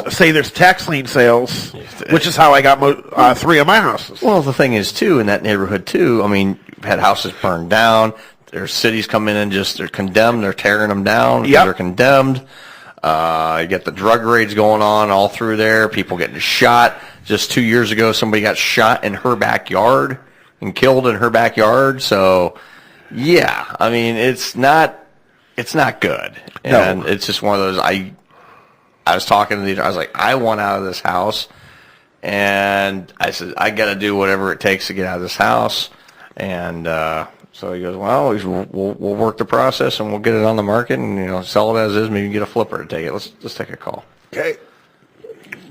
say there's tax lien sales, which is how I got 3 of my houses. Well, the thing is, too, in that neighborhood, too, I mean, you've had houses burned down. There's cities come in and they're condemned. They're tearing them down. Yep. They're condemned. You get the drug raids going on all through there. People getting shot. Just 2 years ago, somebody got shot in her backyard and killed in her backyard. So, yeah, I mean, it's not good. And it's just one of those, I was talking to I was like, I want out of this house. And I said, I got to do whatever it takes to get out of this house. And so he goes, well, we'll work the process and we'll get it on the market and, sell it as is. Maybe get a flipper to take it. Let's take a call. Okay.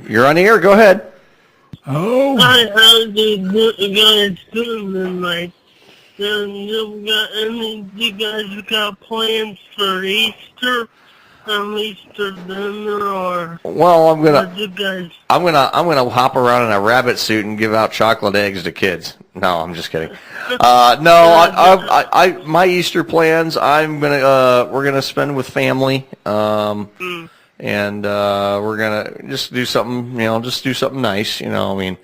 You're on the air. Go ahead. Oh. Hi, how's the guys doing tonight? You guys got plans for Easter? Easter dinner or? Well, I'm gonna hop around in a rabbit suit and give out chocolate eggs to kids. No, I'm just kidding. My Easter plans, we're gonna spend with family. And we're gonna just do something, do something nice. I mean,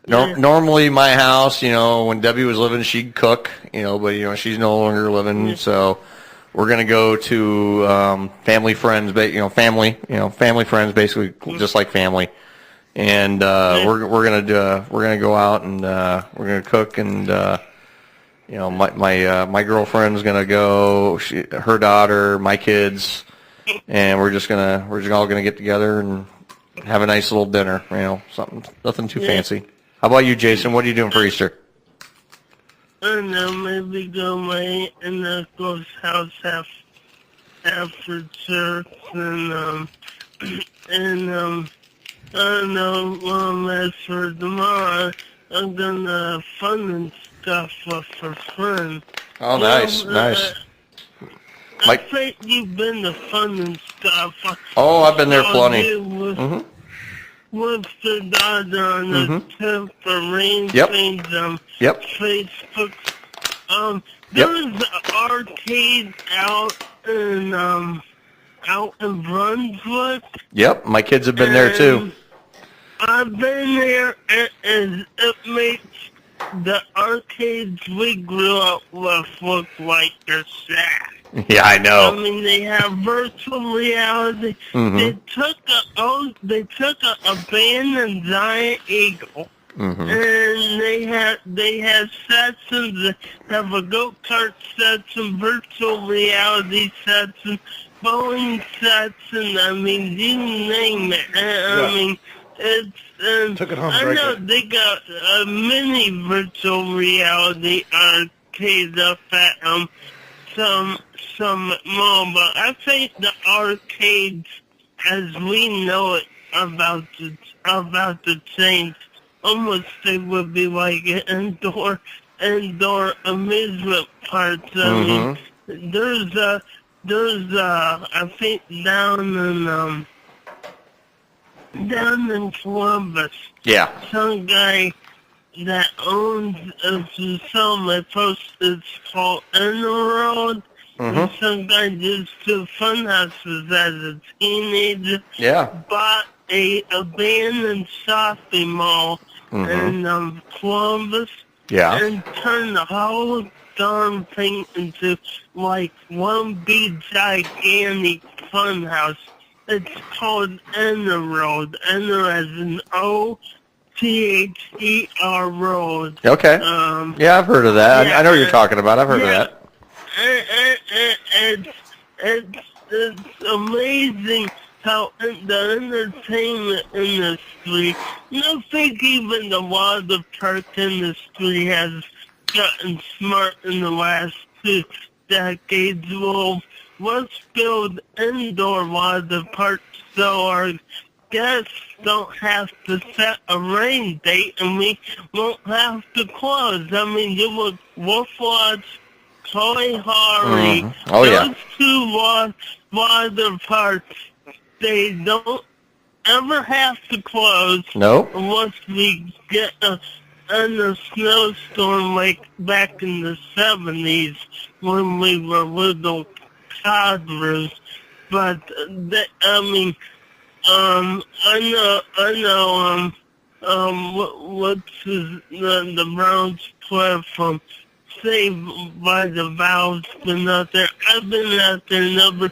Normally, my house, when Debbie was living, she'd cook, but she's no longer living, so we're gonna go to family friends, family friends, basically just like family, and we're gonna go out and we're gonna cook, and my girlfriend's gonna go, her daughter, my kids, and we're just all gonna get together and have a nice little dinner, nothing too fancy. How about you, Jason? What are you doing for Easter? I don't know, maybe go my uncle's house after church, and I don't know, as for tomorrow, I'm gonna have fun and stuff for friends. Oh, nice. I think you've been to fun and stuff. Oh, I've been there plenty. With the daughter on the tip for rain things Facebook. There's an arcade out in Brunswick. Yep, my kids have been there too. I've been there, and it makes the arcades we grew up with look like they're sad. Yeah, I know. I mean, they have virtual reality. They took a abandoned giant eagle, and they had sets, and they have a go-kart sets and virtual reality sets and bowling sets, and I mean, you name it. I mean, it's took it home. I know they got a mini virtual reality arcade up at some more, but I think the arcades, as we know it, about to change. Almost they would be like indoor amusement parks. I mean, there's I think down in Columbus. Yeah. Some guy that owns my post, it's called Earl. And some guy just do fun houses as a teenager. Yeah. Bought a abandoned shopping mall in Columbus. Yeah. And turned the whole darn thing into like one big gigantic fun house. It's called Earl. Earl as an O-T-H-E-R Road. Okay. Yeah, I've heard of that. I know what you're talking about. I've heard of that. It's amazing how the entertainment industry, I think even the water park industry has gotten smart in the last 2 decades. Well, let's build indoor water parks so our guests don't have to set a rain date and we won't have to close. I mean, we'll watch Toy Harry. Oh, yeah. Those 2 water parks, they don't ever have to close. Nope. Unless we get in a snowstorm like back in the 70s when we were little toddlers. But, I mean, I know, what's the Browns player from Saved by the Bell's been out there. I've been out there, never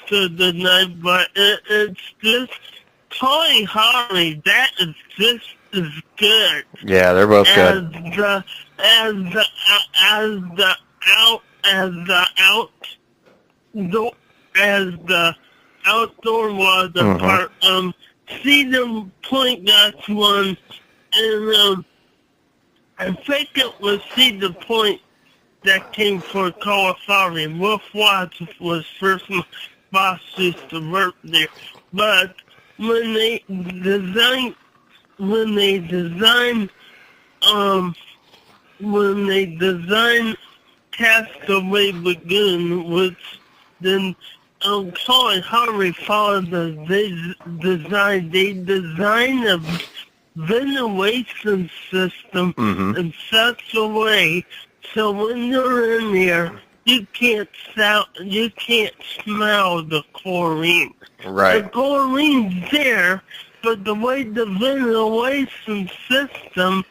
stood the night, but it's just Toy Harry. That is just as good. Yeah, they're both good. As the outdoor water park. Cedar Point got one, and I think it was Cedar Point that came for California. Wolf Watts was first boss used to work there. But when they designed Castaway Lagoon, which then Toy Harry followed the design. They designed a ventilation system in such a way so when you're in there, you can't smell the chlorine. Right. The chlorine's there, but the way the ventilation system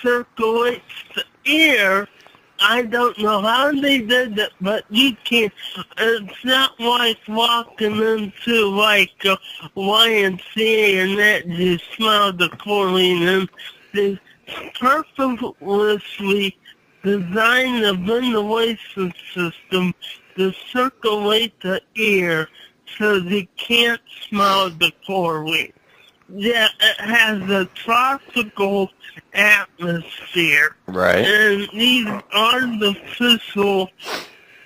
circulates the air, I don't know how they did it, but you can't. It's not like walking into like a YMCA and that you smell the chlorine, and they purposely designed the ventilation system to circulate the air so you can't smell the chlorine. Yeah, it has a tropical atmosphere. Right. And these artificial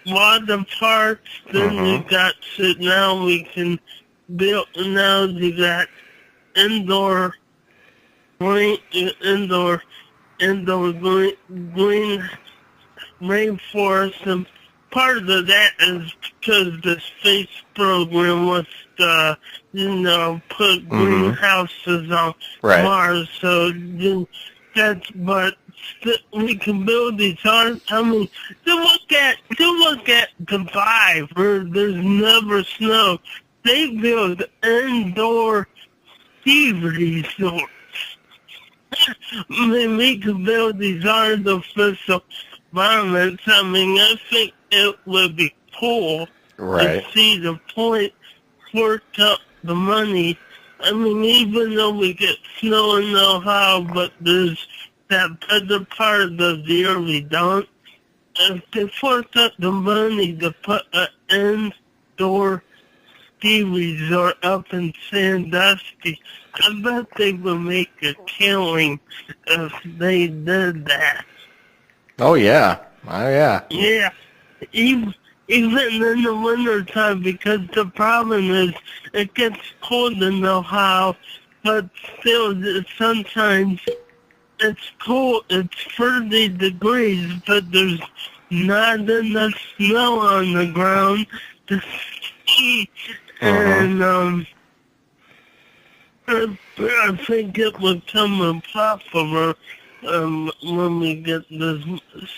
water parks, then you got shit now we can build, now you got indoor green rainforest, and part of that is because the space program was put greenhouses on Mars, so we can build these to look at Dubai where there's never snow. They build indoor ski resorts. We can build these artificial environments. I think it would be cool to see the point work up the money. Even though we get snow in Ohio, but there's that other part of the year we don't. If they fork up the money to put an indoor ski resort up in Sandusky, I bet they would make a killing if they did that. Oh, yeah. Oh, yeah. Yeah. Even in the wintertime, because the problem is it gets cold in Ohio, but still sometimes it's cold. It's 30 degrees, but there's not enough snow on the ground to ski. And I think it would come impossible when we get this.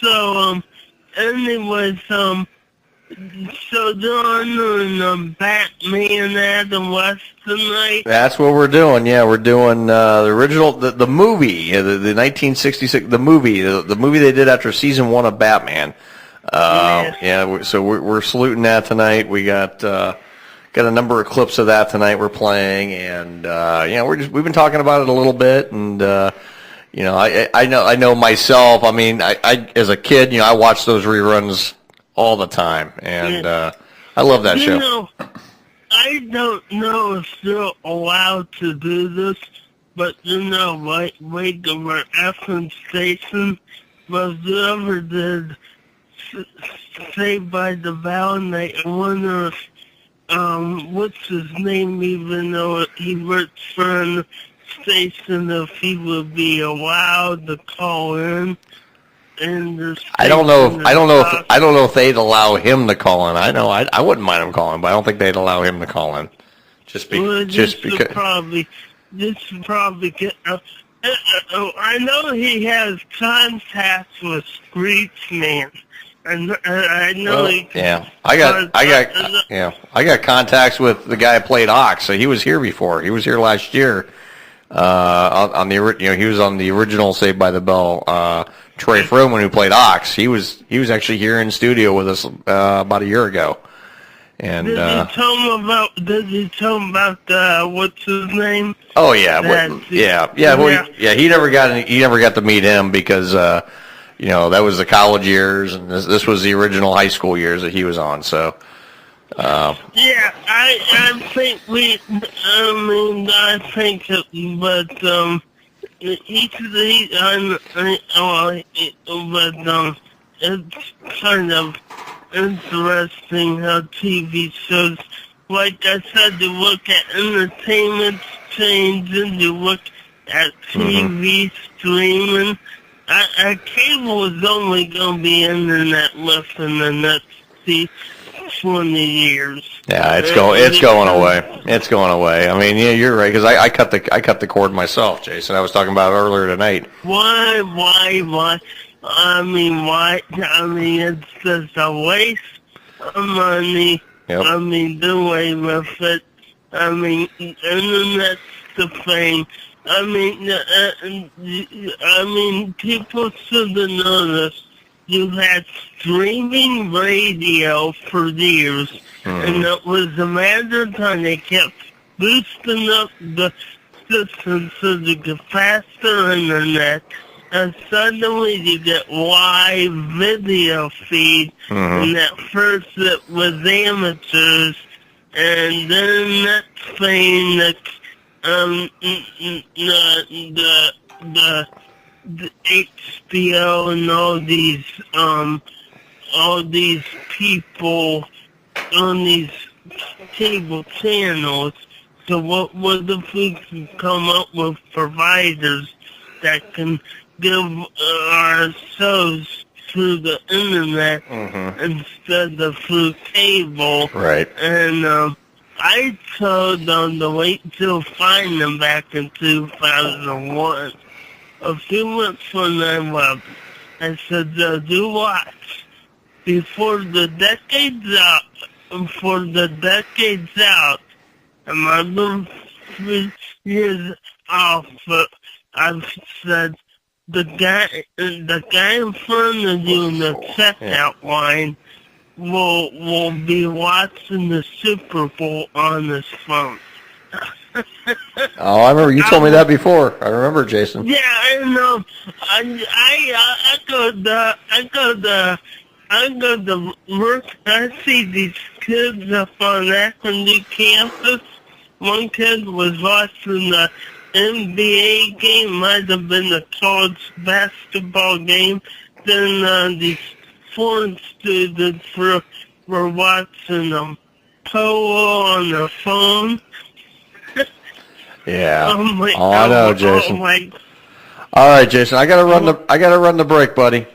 So, anyways, so they're on Batman Adam West tonight. That's what we're doing. Yeah, we're doing the original, the movie, the 1966, the movie they did after season 1 of Batman. So we're saluting that tonight. We got a number of clips of that tonight we're playing, and we've been talking about it a little bit, and I know myself. I as a kid, I watched those reruns all the time, and I love that show. I don't know if they're allowed to do this, but like our FM station, but whoever did Saved by the Bell, and I wonder if what's his name, even though he works for a station, if he would be allowed to call in. And I don't know if they'd allow him to call in. I wouldn't mind him calling, but I don't think they'd allow him to call in. Just because. This would probably get. I know he has contacts with Screech Man. And I know I got contacts with the guy who played Ox. So he was here before. He was here last year. He was on the original Saved by the Bell. Trey Froman, who played Ox, he was actually here in studio with us about a year ago. And did you tell him about what's his name? Oh yeah, he never got to meet him because that was the college years, and this was the original high school years that he was on. So I think it's kind of interesting how TV shows, like I said, you look at entertainment change and you look at TV streaming. Cable is only going to be internet within the next 20 years. Yeah, it's going away. It's going away. You're right, because I cut the cord myself, Jason. I was talking about it earlier tonight. Why? Why? It's just a waste of money. Yep. Do away with it. Internet the thing. I mean, people should have noticed you had streaming radio for years, and it was a matter of time they kept boosting up the system so you get faster internet, and suddenly you get live video feed, and at first it was amateurs, and then next thing that the HBO and all these people on these cable channels. So what if we can come up with providers that can give our shows through the internet instead of through cable? Right. And I told them to wait till find them back in 2001. A few months from then, I said, do watch. Before the decade's out, and I've been 3 years off, but I've said, the guy in front of you in the checkout line will be watching the Super Bowl on his phone. Oh, I remember you told me that before. I remember, Jason. Yeah, I know. I go to work. I see these kids up on Akron campus. One kid was watching the NBA game, might have been the college basketball game. Then these foreign students were watching polo on their phone. Yeah. Oh my, I know, Jason. Oh my. All right, Jason. I gotta run the break, buddy.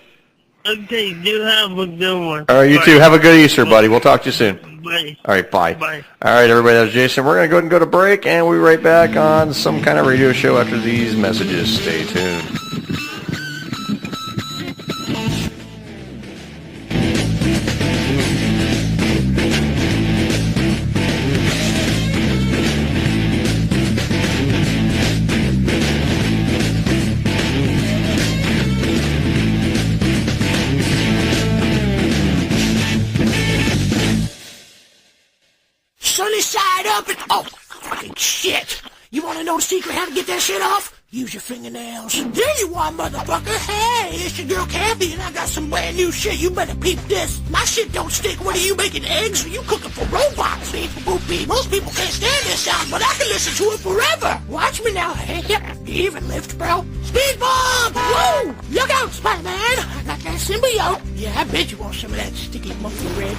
Okay, you have a good one. All right, you Bye. too. Have a good Easter, buddy. We'll talk to you soon. Bye. All right, bye. Bye. All right, everybody. That was Jason. We're gonna go ahead and go to break, and we'll be right back on some kind of radio show after these messages. Stay tuned. Sunny side up and... Oh, fucking shit. You want to know the secret how to get that shit off? Use your fingernails. There you are, motherfucker. Hey, it's your girl Kathy, and I got some brand new shit. You better peep this. My shit don't stick. What are you making, eggs? Or you cooking for robots? Beep, boop, beep. Most people can't stand this sound, but I can listen to it forever. Watch me now. Hey, yep. Do you even lift, bro? Speed bump! Woo! Look out, Spider-Man. I got that symbiote. Yeah, I bet you want some of that sticky monkey red.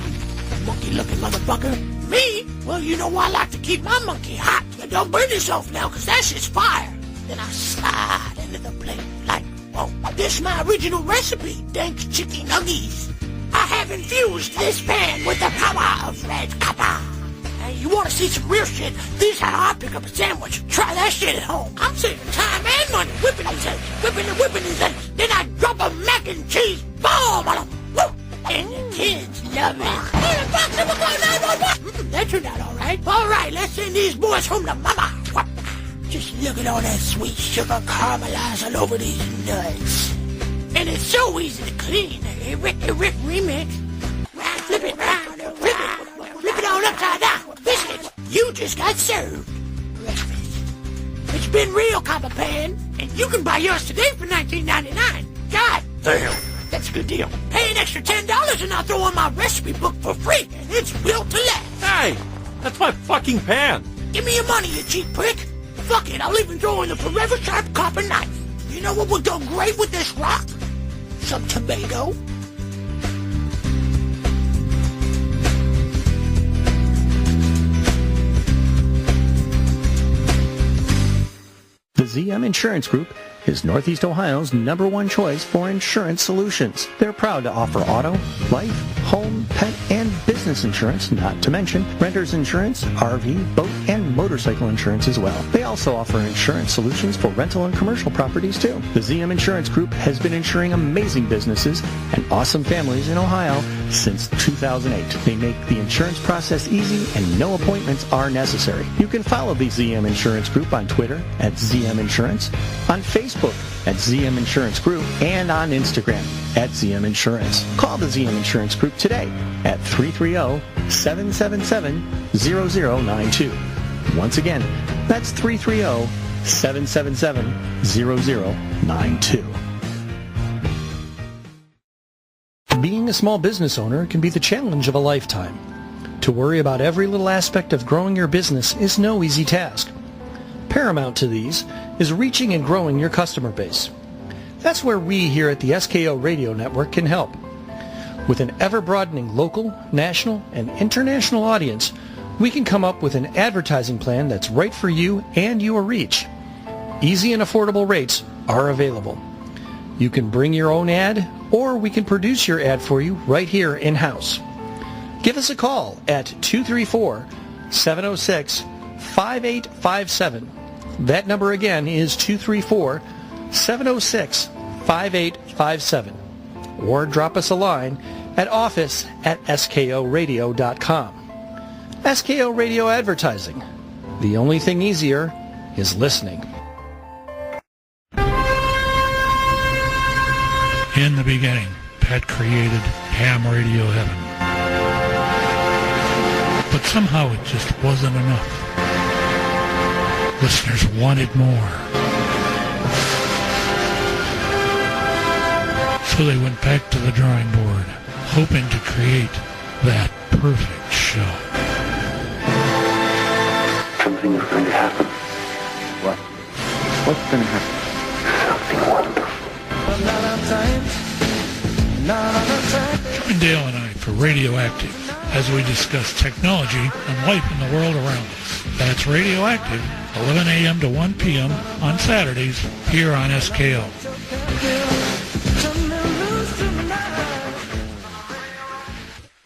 Monkey-looking motherfucker. Me? Well, you know why I like to keep my monkey hot. But don't burn yourself now, because that shit's fire. Then I slide into the plate like, whoa. This is my original recipe, dank chicken nuggies. I have infused this pan with the power of red copper. Hey, you want to see some real shit? This is how I pick up a sandwich. Try that shit at home. I'm saving time and money, whipping these eggs, whipping these eggs. Then I drop a mac and cheese bomb on them. Woo! And the kids love it. That turned out all right. All right, let's send these boys home to mama. Just look at all that sweet sugar caramelized all over these nuts. And it's so easy to clean. A Rick remix. Flip it round and flip it on upside down. Biscuits, you just got served. Breakfast. It's been real, Copper Pan. And you can buy yours today for $19.99. God damn. That's a good deal. Pay an extra $10 and I'll throw in my recipe book for free, and it's built to last. Hey, that's my fucking pan. Give me your money, you cheap prick. Fuck it, I'll even throw in a forever sharp copper knife. You know what would go great with this rock? Some tomato. The ZM Insurance Group is Northeast Ohio's #1 choice for insurance solutions. They're proud to offer auto, life, home, pet, and business insurance, not to mention renter's insurance, RV, boat, and motorcycle insurance as well. They also offer insurance solutions for rental and commercial properties too. The ZM Insurance Group has been insuring amazing businesses and awesome families in Ohio since 2008. They make the insurance process easy and no appointments are necessary. You can follow the ZM Insurance Group on Twitter at ZM Insurance, on Facebook at ZM Insurance Group, and on Instagram at ZM Insurance. Call the ZM Insurance Group today at 330-777-0092. Once again, that's 330-777-0092. Being a small business owner can be the challenge of a lifetime. To worry about every little aspect of growing your business is no easy task. Paramount to these is reaching and growing your customer base. That's where we here at the SKO Radio Network can help. With an ever-broadening local, national, and international audience, we can come up with an advertising plan that's right for you and your reach. Easy and affordable rates are available. You can bring your own ad, or we can produce your ad for you right here in-house. Give us a call at 234-706-5857. That number again is 234-706-5857. Or drop us a line at office@skoradio.com. SKO Radio Advertising. The only thing easier is listening. In the beginning, Pat created ham radio heaven. But somehow it just wasn't enough. Listeners wanted more. So they went back to the drawing board, hoping to create that perfect show. Something is going to happen. What? What's going to happen? Something wonderful. Join Dale and I for Radioactive as we discuss technology and life in the world around us. That's Radioactive, 11 a.m. to 1 p.m. on Saturdays here on SKO.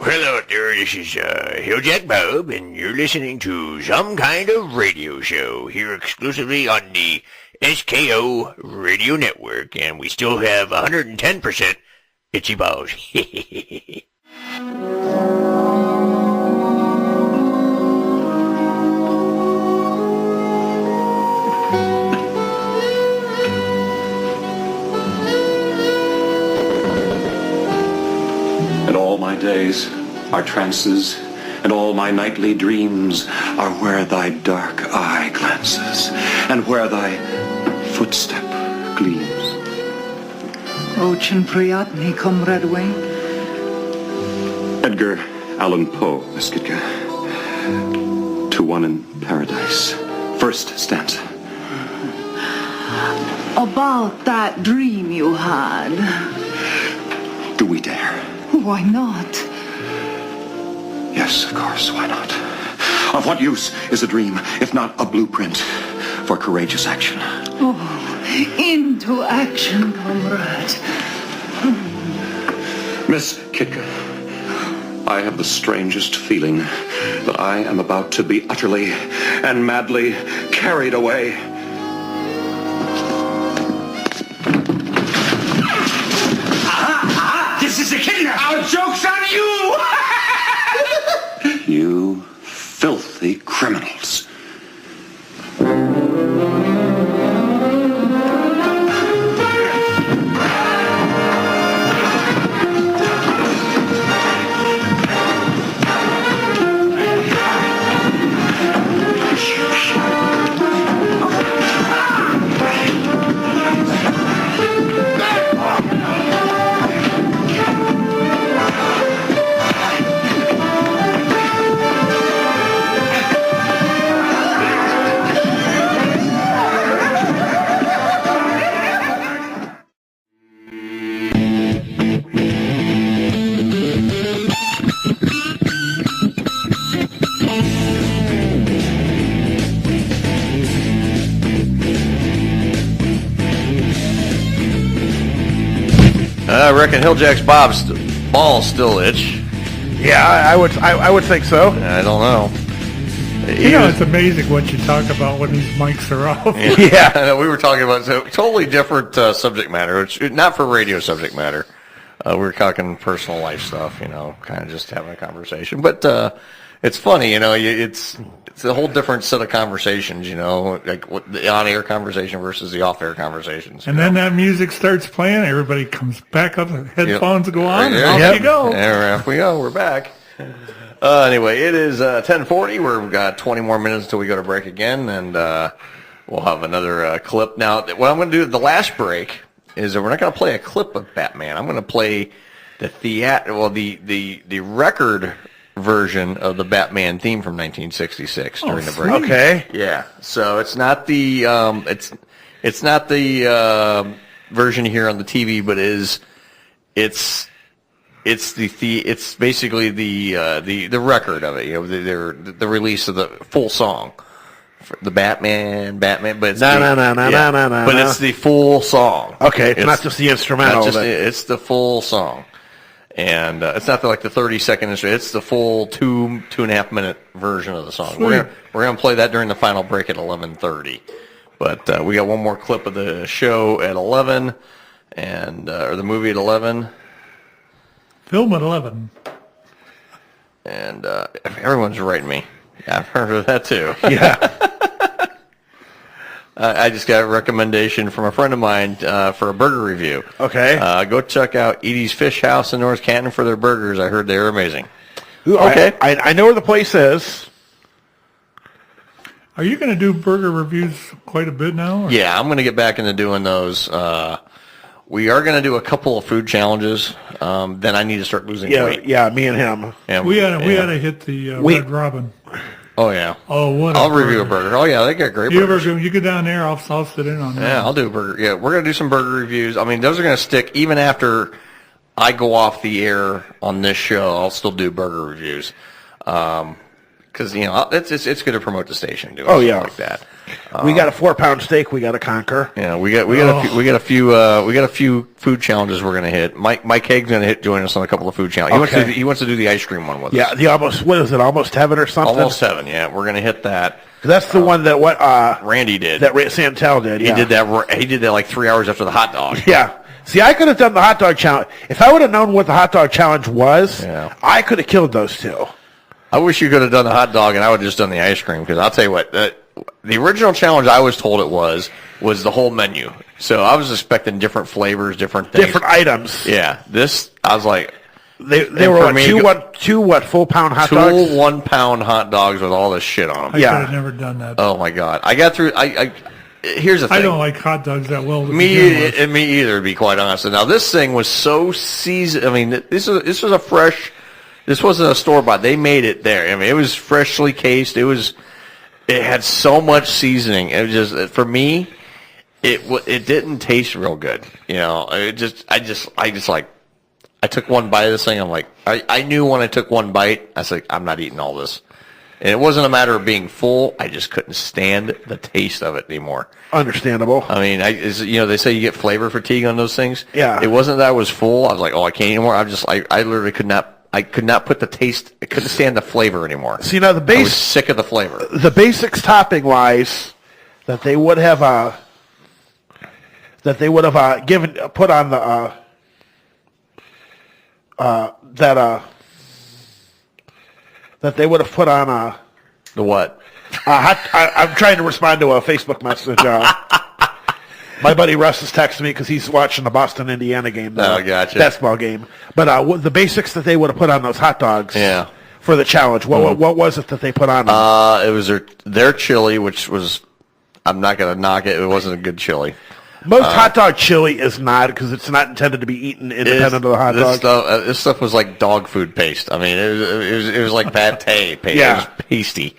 Hello there, this is Hilljack Bob, and you're listening to Some Kind of Radio Show here exclusively on the SKO Radio Network, and we still have 110% itchy balls. And all my days are trances, and all my nightly dreams are where thy dark eye glances, and where thy footstep gleams. Очень приятный, comrade Wayne. Edgar Allan Poe, Miss Kitka. To One in Paradise. First stanza. About that dream you had. Do we dare? Why not? Yes, of course, why not? Of what use is a dream, if not a blueprint for courageous action? Oh, into action, comrade. Miss Kitka, I have the strangest feeling that I am about to be utterly and madly carried away. This is a kidnap! Our joke's on you! You filthy criminals. I reckon Hilljack's balls still itch. Yeah, I would think so. I don't know. It's amazing what you talk about when these mics are off. Yeah, I know, we were talking about totally different subject matter. It's not for radio subject matter. We were talking personal life stuff, kind of just having a conversation. But it's funny, it's a whole different set of conversations, like the on-air conversation versus the off-air conversations. And then that music starts playing, everybody comes back up, the headphones go on, and off you go. There we go, we're back. Anyway, it is 10:40. We've got 20 more minutes until we go to break again, and we'll have another clip. Now, what I'm going to do at the last break is that we're not going to play a clip of Batman. I'm going to play the record version of the Batman theme from 1966 during the break. Okay. Yeah. So it's not the it's not the version here on the TV, but it's basically the record of it. The release of the full song. The Batman, but it's but it's the full song. Okay, it's not just the instrumental. It's the full song, and it's not like the 30-second instrument. It's the full 2.5 minute version of the song. We're gonna play that during the final break at 11:30. But we got one more clip of the show at 11, and or the movie at 11. Film at 11. And everyone's writing me. Yeah, I've heard of that too. Yeah. I just got a recommendation from a friend of mine for a burger review. Okay. Go check out Edie's Fish House in North Canton for their burgers. I heard they're amazing. Okay. I know where the place is. Are you going to do burger reviews quite a bit now? Or? Yeah, I'm going to get back into doing those. We are going to do a couple of food challenges. Then I need to start losing weight. Yeah, me and him. Yeah, we had to hit the Red Robin. Oh, yeah. Oh, what I'll review a burger. Oh, yeah, they got great burgers. You get down there, I'll sit in on that. Yeah, I'll do a burger. Yeah, we're going to do some burger reviews. I mean, those are going to stick even after I go off the air on this show. I'll still do burger reviews. Because, it's good to promote the station doing stuff like that. We got a 4-pound steak we got to conquer. Yeah, we got a few food challenges we're gonna hit. Mike Haig's gonna join us on a couple of food challenges. He wants to do the ice cream one with us. Yeah, the almost heaven or something. Almost heaven. Yeah, we're gonna hit that. That's the one that Randy did. That Santel did. He did that. He did that like 3 hours after the hot dog. Yeah. See, I could have done the hot dog challenge if I would have known what the hot dog challenge was. Yeah. I could have killed those two. I wish you could have done the hot dog, and I would have just done the ice cream. Because I'll tell you what, the original challenge I was told it was the whole menu. So I was expecting different flavors, different things, different items. Yeah, this I was like, they were two full pound hot dogs, 2 1-pound hot dogs with all this shit on them. I could have never done that. Oh my god, I got through. Here's the thing. I don't like hot dogs that well. Me either, to be quite honest. And now this thing was so seasoned. I mean, this was a fresh. This wasn't a store-bought. They made it there. I mean, it was freshly cased. It had so much seasoning. It was just, for me, it didn't taste real good. I took one bite of this thing. I'm like, I knew when I took one bite, I was like, I'm not eating all this. And it wasn't a matter of being full. I just couldn't stand the taste of it anymore. Understandable. I mean, they say you get flavor fatigue on those things. Yeah. It wasn't that I was full. I was like, I can't anymore. I literally could not. I could not put the taste. I couldn't stand the flavor anymore. See, now I was sick of the flavor. The basics topping wise that they would have put on the that they would have put on the what? I'm trying to respond to a Facebook message. My buddy Russ is texting me because he's watching the Boston, Indiana game. Gotcha. Basketball game. But the basics that they would have put on those hot dogs for the challenge, what was it that they put on them? It was their chili, which was, I'm not going to knock it. It wasn't a good chili. Most hot dog chili is not, because it's not intended to be eaten independent of the hot dog. This stuff was like dog food paste. I mean, it was like pate paste. Yeah. It was pasty.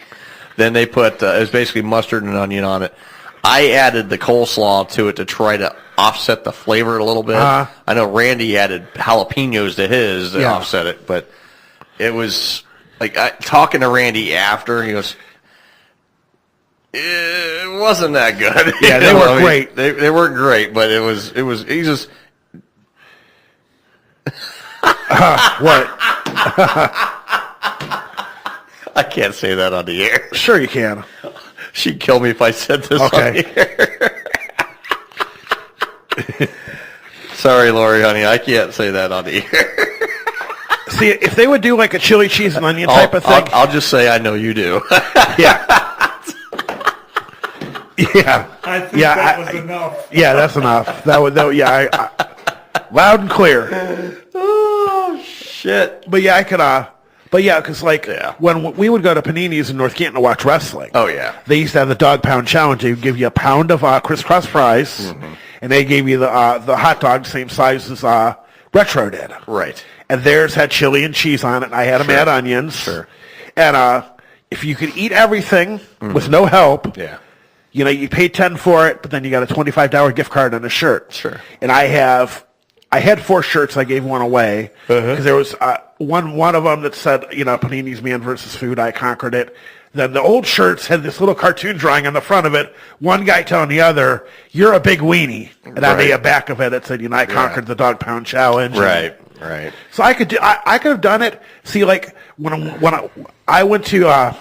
Then they put, it was basically mustard and onion on it. I added the coleslaw to it to try to offset the flavor a little bit. I know Randy added jalapenos to his to offset it, but it was like talking to Randy after, he goes, it wasn't that good. Yeah, they weren't great. They weren't great, but he just what? I can't say that on the air. Sure you can. She'd kill me if I said this on the air. Sorry, Lori, honey, I can't say that on the air. See, if they would do like a chili cheese and onion type of thing. I'll just say I know you do. Yeah. Yeah. I think that was enough. Yeah, that's enough. Loud and clear. Oh, shit. But yeah, I could, because when we would go to Panini's in North Canton to watch wrestling. Oh, yeah. They used to have the dog pound challenge. They would give you a pound of crisscross fries, and they gave you the hot dog same size as Retro did. Right. And theirs had chili and cheese on it, and I had them add onions. Sure. And if you could eat everything with no help, you paid $10 for it, but then you got a $25 gift card and a shirt. Sure. And I had 4 shirts. I gave one away because there was one of them that said, Panini's Man versus Food. I conquered it. Then the old shirts had this little cartoon drawing on the front of it. One guy telling the other, "You're a big weenie," and on the back of it, it said, I conquered the dog pound challenge. Right. So I could have done it. See, like when I went to.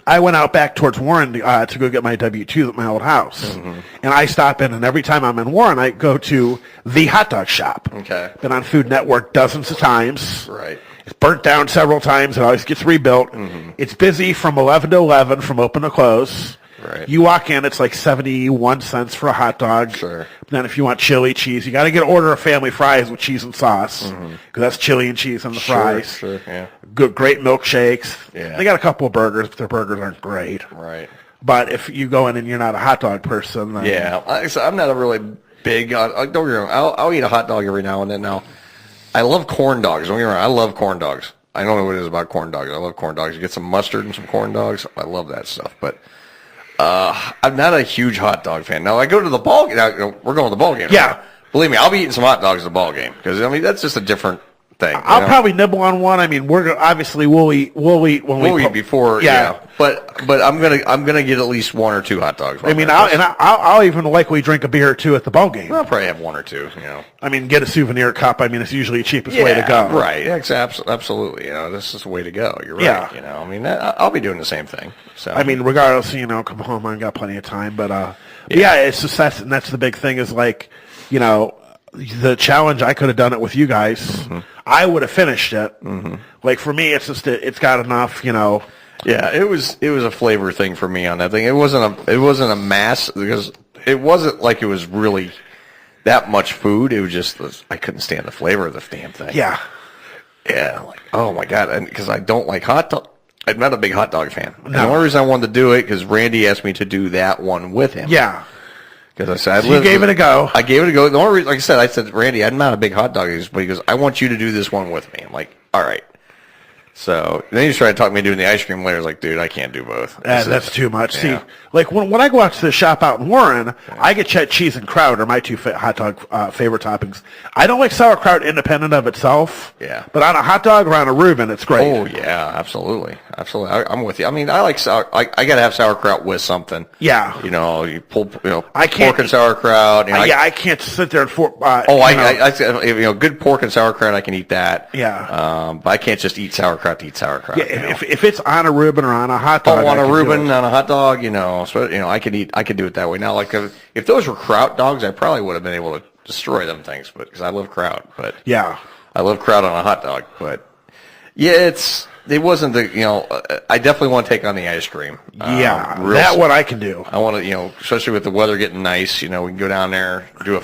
I went out back towards Warren to go get my W-2s at my old house. And I stop in, and every time I'm in Warren, I go to the hot dog shop. Okay. Been on Food Network dozens of times. Right. It's burnt down several times. It always gets rebuilt. It's busy from 11 to 11, from open to close. Right. You walk in, it's like 71 cents for a hot dog. Sure. Then if you want chili cheese, you got to get an order of family fries with cheese and sauce. Because that's chili and cheese on the fries. Sure, yeah. Good, great milkshakes. Yeah. They got a couple of burgers, but their burgers aren't great. Right. But if you go in and you're not a hot dog person, then I'm not a really big on. Don't get me wrong. I'll eat a hot dog every now and then. Now, I love corn dogs. Don't get me wrong. I love corn dogs. I don't know what it is about corn dogs. I love corn dogs. You get some mustard and some corn dogs. I love that stuff. But I'm not a huge hot dog fan. Now, I go to the ball game. We're going to the ball game. Yeah. Right? Believe me, I'll be eating some hot dogs at the ball game because that's just a different thing. I'll probably nibble on one. I mean, we'll eat when we eat before. Yeah. But I'm gonna get at least 1 or 2 hot dogs. I mean, I'll even likely drink a beer or 2 at the ball game. I'll probably have 1 or 2. I mean, get a souvenir cup. I mean, it's usually the cheapest way to go. Right. Absolutely. This is the way to go. You're right. Yeah. I mean, I'll be doing the same thing. So I mean, regardless, come home. I've got plenty of time. But it's just that's the big thing is like, the challenge. I could have done it with you guys. I would have finished it. Like for me, it's just it's got enough. Yeah, it was a flavor thing for me on that thing. It wasn't a mass because it wasn't like it was really that much food. It was just I couldn't stand the flavor of the damn thing. Yeah. Yeah. Like, oh my God. And because I don't like hot dog. I'm not a big hot dog fan. No. And the only reason I wanted to do it because Randy asked me to do that one with him. Yeah. Because I said, you gave it a go. I gave it a go. The only reason, like I said, Randy, I'm not a big hot dog eater, but he goes, I want you to do this one with me. I'm like, all right. So then he tried to talk me into doing the ice cream later. I was like, dude, I can't do both. That's too much. Yeah. See, like when I go out to the shop out in Warren, I get cheese and kraut are my 2 hot dog favorite toppings. I don't like sauerkraut independent of itself. Yeah. But on a hot dog or on a Reuben, it's great. Oh yeah, absolutely. I'm with you. I mean, I like I got to have sauerkraut with something. Yeah. You pull I can't, pork and sauerkraut. I can't sit there and good pork and sauerkraut. I can eat that. Yeah. But I can't just eat sauerkraut to eat sauerkraut. Yeah. If it's on a Reuben or on a hot dog. On a Reuben, on a hot dog, so I could do it that way. Now, like if those were kraut dogs, I probably would have been able to destroy them things, but because I love kraut. But yeah, I love kraut on a hot dog. But yeah, it wasn't the I definitely want to take on the ice cream. That what I can do. I want to especially with the weather getting nice. We can go down there, do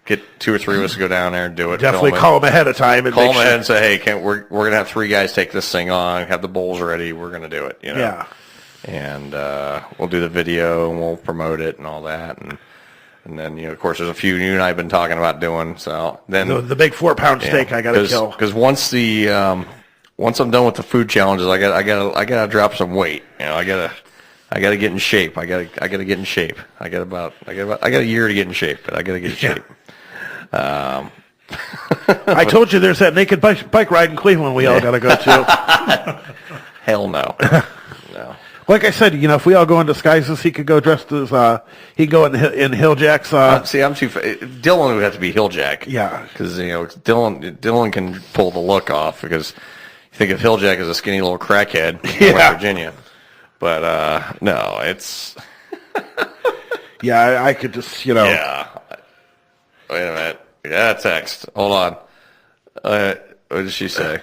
get 2 or 3 of us to go down there and do it. Definitely call them ahead of time. Call them ahead and say, hey, we're going to have 3 guys take this thing on, have the bowls ready. We're going to do it. Yeah. And we'll do the video and we'll promote it and all that. And then, of course, there's a few you and I have been talking about doing. So then the big 4-pound steak I got to kill. Because once I'm done with the food challenges, I got to drop some weight. I got to get in shape. I got to get in shape. I got a year to get in shape, but I got to get in shape. I told you there's that naked bike ride in Cleveland we all got to go to. Hell no. No. Like I said, if we all go in disguises, he could go dressed as he go in Hilljack's. See, I'm too. Dylan would have to be Hilljack. Yeah, because Dylan can pull the look off because think of Hilljack as a skinny little crackhead in West Virginia. But, no, it's... Yeah, I could just, Yeah. Wait a minute. Yeah, text. Hold on. What did she say?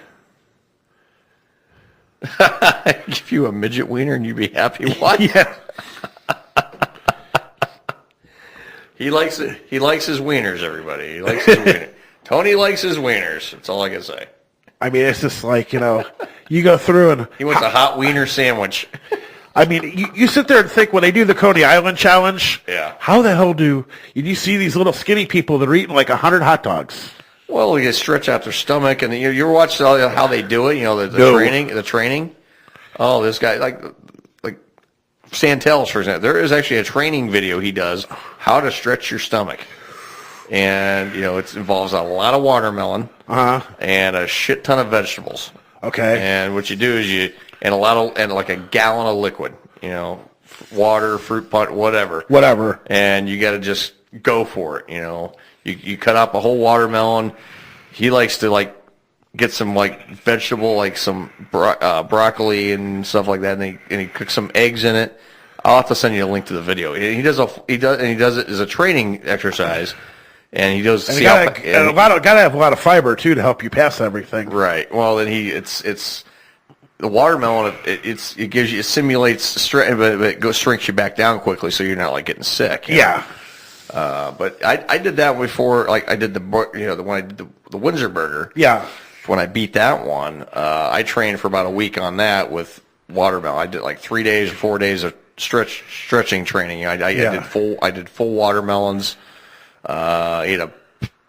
Give you a midget wiener and you'd be happy. What? Yeah. He likes it. He likes his wieners, everybody. He likes his wieners. Tony likes his wieners. That's all I can say. I mean, it's just like, you go through and... He wants a hot wiener sandwich. I mean, you sit there and think when they do the Coney Island challenge, how the hell do you see these little skinny people that are eating like 100 hot dogs? Well, they stretch out their stomach, and you ever watch how they do it? The training. Oh, this guy like Santel's, for example. There is actually a training video he does how to stretch your stomach, and it involves a lot of watermelon and a shit ton of vegetables. Okay. And what you do is and like a gallon of liquid, water, fruit punch, whatever. And you got to just go for it. You cut up a whole watermelon. He likes to get some vegetable, like some broccoli and stuff like that, and he cooks some eggs in it. I'll have to send you a link to the video. He does it as a training exercise, and he does. And gotta have a lot of fiber too to help you pass everything. Right. Well, then it's the watermelon. It gives you, it simulates strength, but it shrinks you back down quickly, so you're not getting sick. Yeah. But I did that before. Like I did when I did the Windsor burger. Yeah. When I beat that one, I trained for about a week on that with watermelon. I did like 3 days or 4 days of stretching training. I did full watermelons. Ate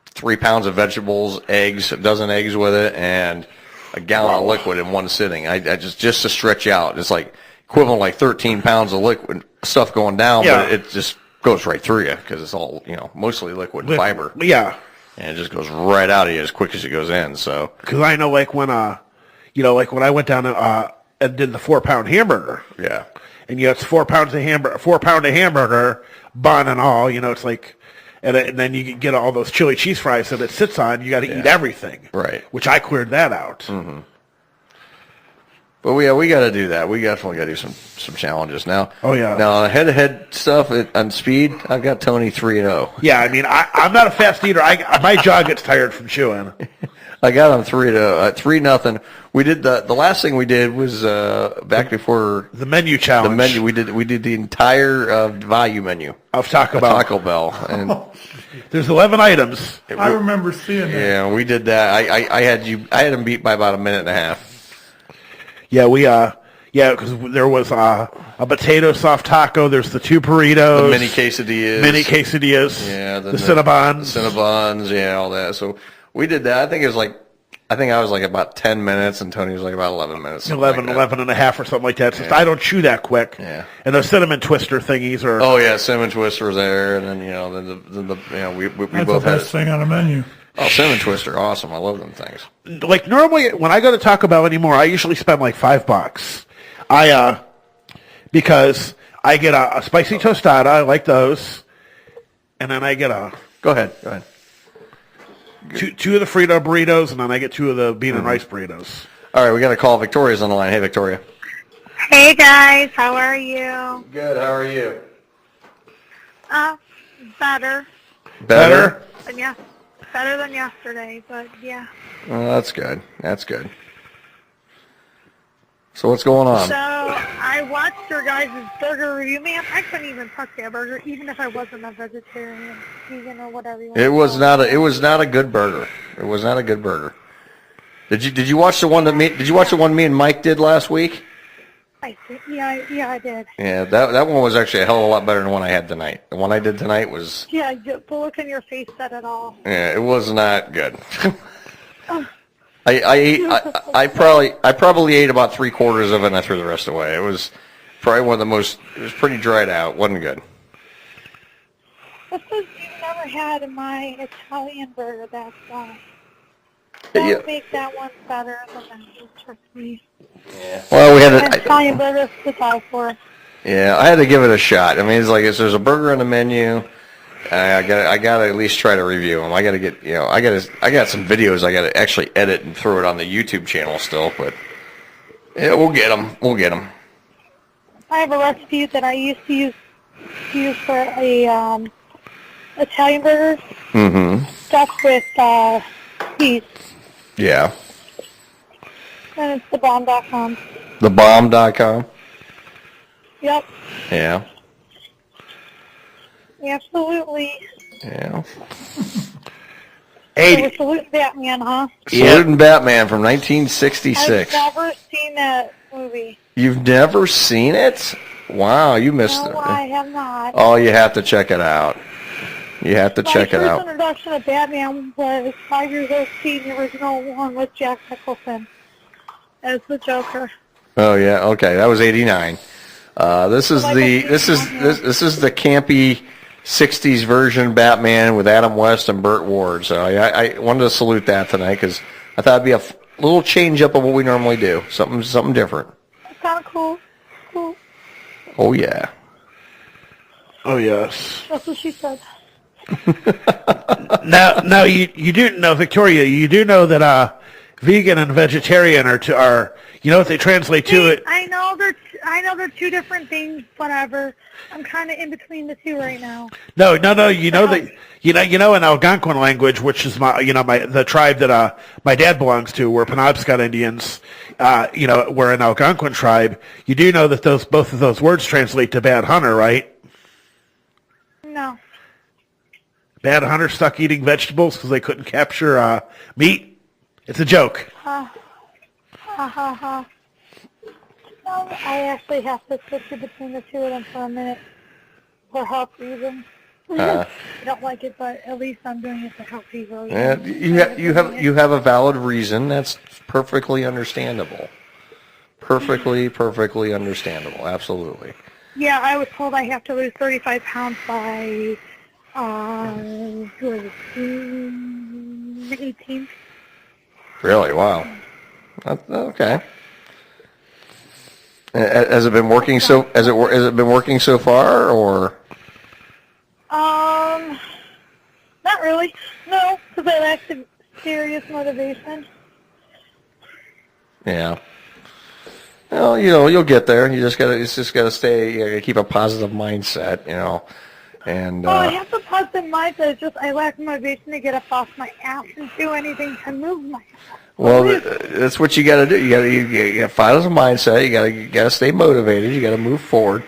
3 pounds of vegetables, eggs, a dozen eggs with it, and a gallon of liquid in one sitting. I just to stretch out. It's like equivalent like 13 pounds of liquid stuff going down, but it just goes right through you because it's all mostly liquid fiber. Yeah. And it just goes right out of you as quick as it goes in. So because I know when when I went down and did the 4-pound hamburger. Yeah. And it's 4 pounds of hamburger, 4-pound of hamburger bun and all. It's like, and then you get all those chili cheese fries that it sits on. You got to eat everything. Right. Which I cleared that out. Mm-hmm. But we got to do that. We definitely got to do some challenges now. Oh yeah. Now head-to-head stuff on speed, I've got Tony 3-0. Yeah, I mean I'm not a fast eater. My jaw gets tired from chewing. I got him 3-0, 3-0. We did the last thing we did was back before the menu challenge. The menu we did the entire value menu of Taco Bell, and there's 11 items. I remember seeing that. Yeah, we did that. I had him beat by about a minute and a half. Yeah, because there was a potato soft taco. There's the 2 burritos, the mini quesadillas. Yeah, the Cinnabons. Yeah, all that. So we did that. I think I was like about 10 minutes, and Tony was like about 11 minutes. 11 and a half or something like that. Since I don't chew that quick. Yeah. And those cinnamon twister thingies are. Oh yeah, cinnamon twister was there, and then we That's both the had best thing on the menu. Oh, cinnamon twister, awesome! I love them things. Like normally, when I go to Taco Bell anymore, I usually spend like $5. Because I get a spicy tostada. I like those, and then I get Go ahead. Two of the Frito burritos, and then I get 2 of the bean and rice burritos. All right, we got to call Victoria's on the line. Hey, Victoria. Hey guys, how are you? Good. How are you? Better. Better? Better than yesterday, but yeah. Well, that's good. So what's going on? So I watched your guys' burger review. Man, I couldn't even touch that burger, even if I wasn't a vegetarian, vegan, or whatever you want. It was not a good burger. It was not a good burger. Did you watch the one me and Mike did last week? I did. Yeah, that one was actually a hell of a lot better than the one I had tonight. The one I did tonight was. Yeah, the look in your face said it all. Yeah, it was not good. I probably ate about 3/4 of it, and I threw the rest away. It was probably one of the most. It was pretty dried out. Wasn't good. That's because you never had my Italian burger. That's why. Yeah. Make that one better than that. Trust me. Yeah. Well, we had an Italian burger to die for. Yeah, I had to give it a shot. I mean, it's like there's a burger on the menu. I gotta at least try to review them. I gotta get, I got some videos I gotta actually edit and throw it on the YouTube channel still, but yeah, we'll get them. We'll get them. I have a recipe that I used to use for a Italian burger. Mm-hmm. Stuffed with cheese. Yeah. And it's thebomb.com. Thebomb.com? Yep. Yeah. Absolutely. Yeah. So we're saluting Batman, huh? Saluting Batman from 1966. I've never seen that movie. You've never seen it? Wow, you missed it. No, I have not. Oh, you have to check it out. You have to check it My out. first introduction to Batman was 5 years old seeing the original one with Jack Nicholson as the Joker. Oh yeah, okay, that was '89. This is the campy '60s version Batman with Adam West and Burt Ward. So I wanted to salute that tonight because I thought it'd be a little change up of what we normally do, something different. It's kind of cool. Cool. Oh yeah. Oh yes. That's what she said. Now you do know, Victoria. You do know that vegan and vegetarian are you know what they translate to it. I know they're two different things. Whatever. I'm kind of in between the two right now. No. You know that in Algonquin language, which is the tribe that my dad belongs to, we're Penobscot Indians. We're an Algonquin tribe. You do know that both of those words translate to bad hunter, right? No. Bad hunter stuck eating vegetables because they couldn't capture meat. It's a joke. Ha ha ha. No, I actually have to switch between the two of them for a minute for health reasons. I don't like it, but at least I'm doing it for health reasons. Yeah, you have a valid reason. That's perfectly understandable. Perfectly understandable. Absolutely. Yeah, I was told I have to lose 35 pounds by June 18th. Really? Wow. Okay. Has it been working so? Has it been working so far, or? Not really. No, because I lack serious motivation. Yeah. Well, you'll get there. You just gotta stay. You gotta keep a positive mindset. And I have the positive mindset. It's just I lack motivation to get up off my ass and do anything to move my ass. Well, that's what you got to do. You got to find a mindset. You got to stay motivated. You got to move forward.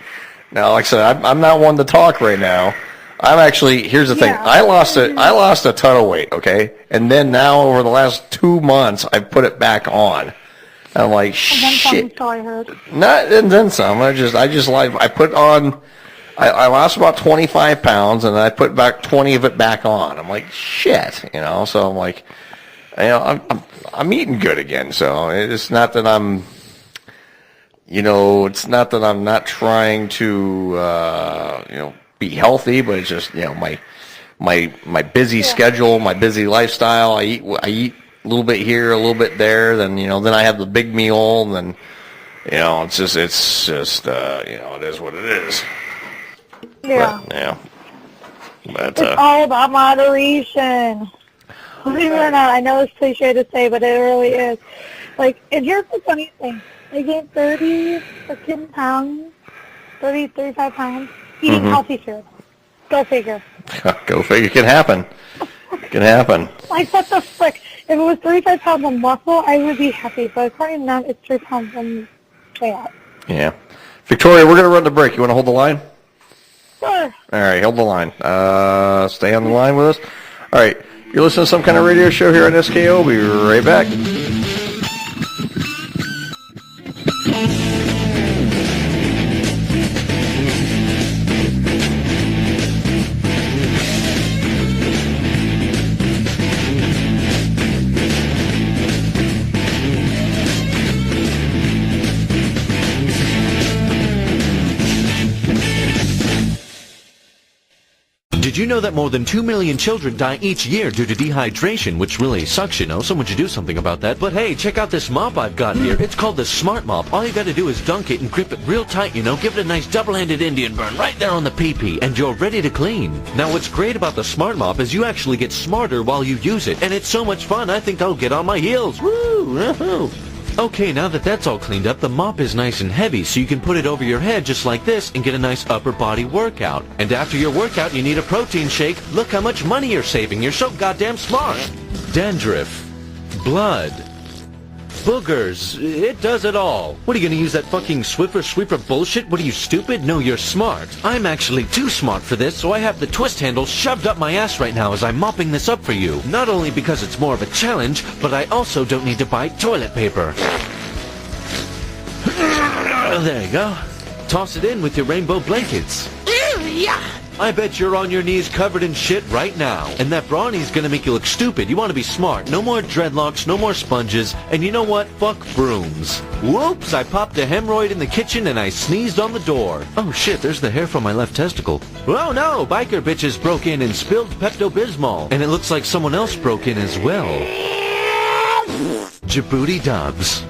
Now, like I said, I'm not one to talk right now. I'm actually, here's the thing. I lost a ton of weight, okay? And then now over the last 2 months, I put it back on. I'm like, shit. I heard. Not and then some. I put on. I lost about 25 pounds, and I put back 20 of it back on. I'm like, shit, So I'm like, I'm eating good again. So it's not that I'm, it's not that I'm not trying to, be healthy, but it's just, my busy schedule, my busy lifestyle. I eat a little bit here, a little bit there. Then then I have the big meal, and then it's just it is what it is. Yeah. But it's all about moderation. Believe it or not, I know it's cliche to say, but it really is. And here's the funny thing. I gained 30 freaking pounds, 35 pounds, eating healthy food. Go figure. Go figure. It can happen. It can happen. What the frick? If it was 35 pounds of muscle, I would be happy. But according to them, it's 3 pounds of fat. Yeah. Victoria, we're going to run the break. You want to hold the line? Sure. All right, hold the line. Stay on the line with us. All right. You're listening to some kind of radio show here on SKO. We'll be right back. Did you know that more than 2 million children die each year due to dehydration, which really sucks, you know? Someone should do something about that. But hey, check out this mop I've got here. It's called the Smart Mop. All you gotta do is dunk it and grip it real tight, you know? Give it a nice double-handed Indian burn right there on the pee-pee, and you're ready to clean. Now, what's great about the Smart Mop is you actually get smarter while you use it, and it's so much fun, I think I'll get on my heels. Woo! Okay, now that that's all cleaned up, the mop is nice and heavy, so you can put it over your head just like this and get a nice upper body workout. And after your workout, you need a protein shake. Look how much money you're saving. You're so goddamn smart. Dandruff. Blood. Boogers. It does it all. What, are you gonna use that fucking Swiffer Sweeper bullshit? What, are you stupid? No, you're smart. I'm actually too smart for this, so I have the twist handle shoved up my ass right now as I'm mopping this up for you. Not only because it's more of a challenge, but I also don't need to buy toilet paper. There you go. Toss it in with your rainbow blankets. Yeah. I bet you're on your knees covered in shit right now. And that brawny's gonna make you look stupid. You want to be smart. No more dreadlocks, no more sponges. And you know what? Fuck brooms. Whoops, I popped a hemorrhoid in the kitchen and I sneezed on the door. Oh shit, there's the hair from my left testicle. Oh no, biker bitches broke in and spilled Pepto-Bismol. And it looks like someone else broke in as well. Djibouti dubs.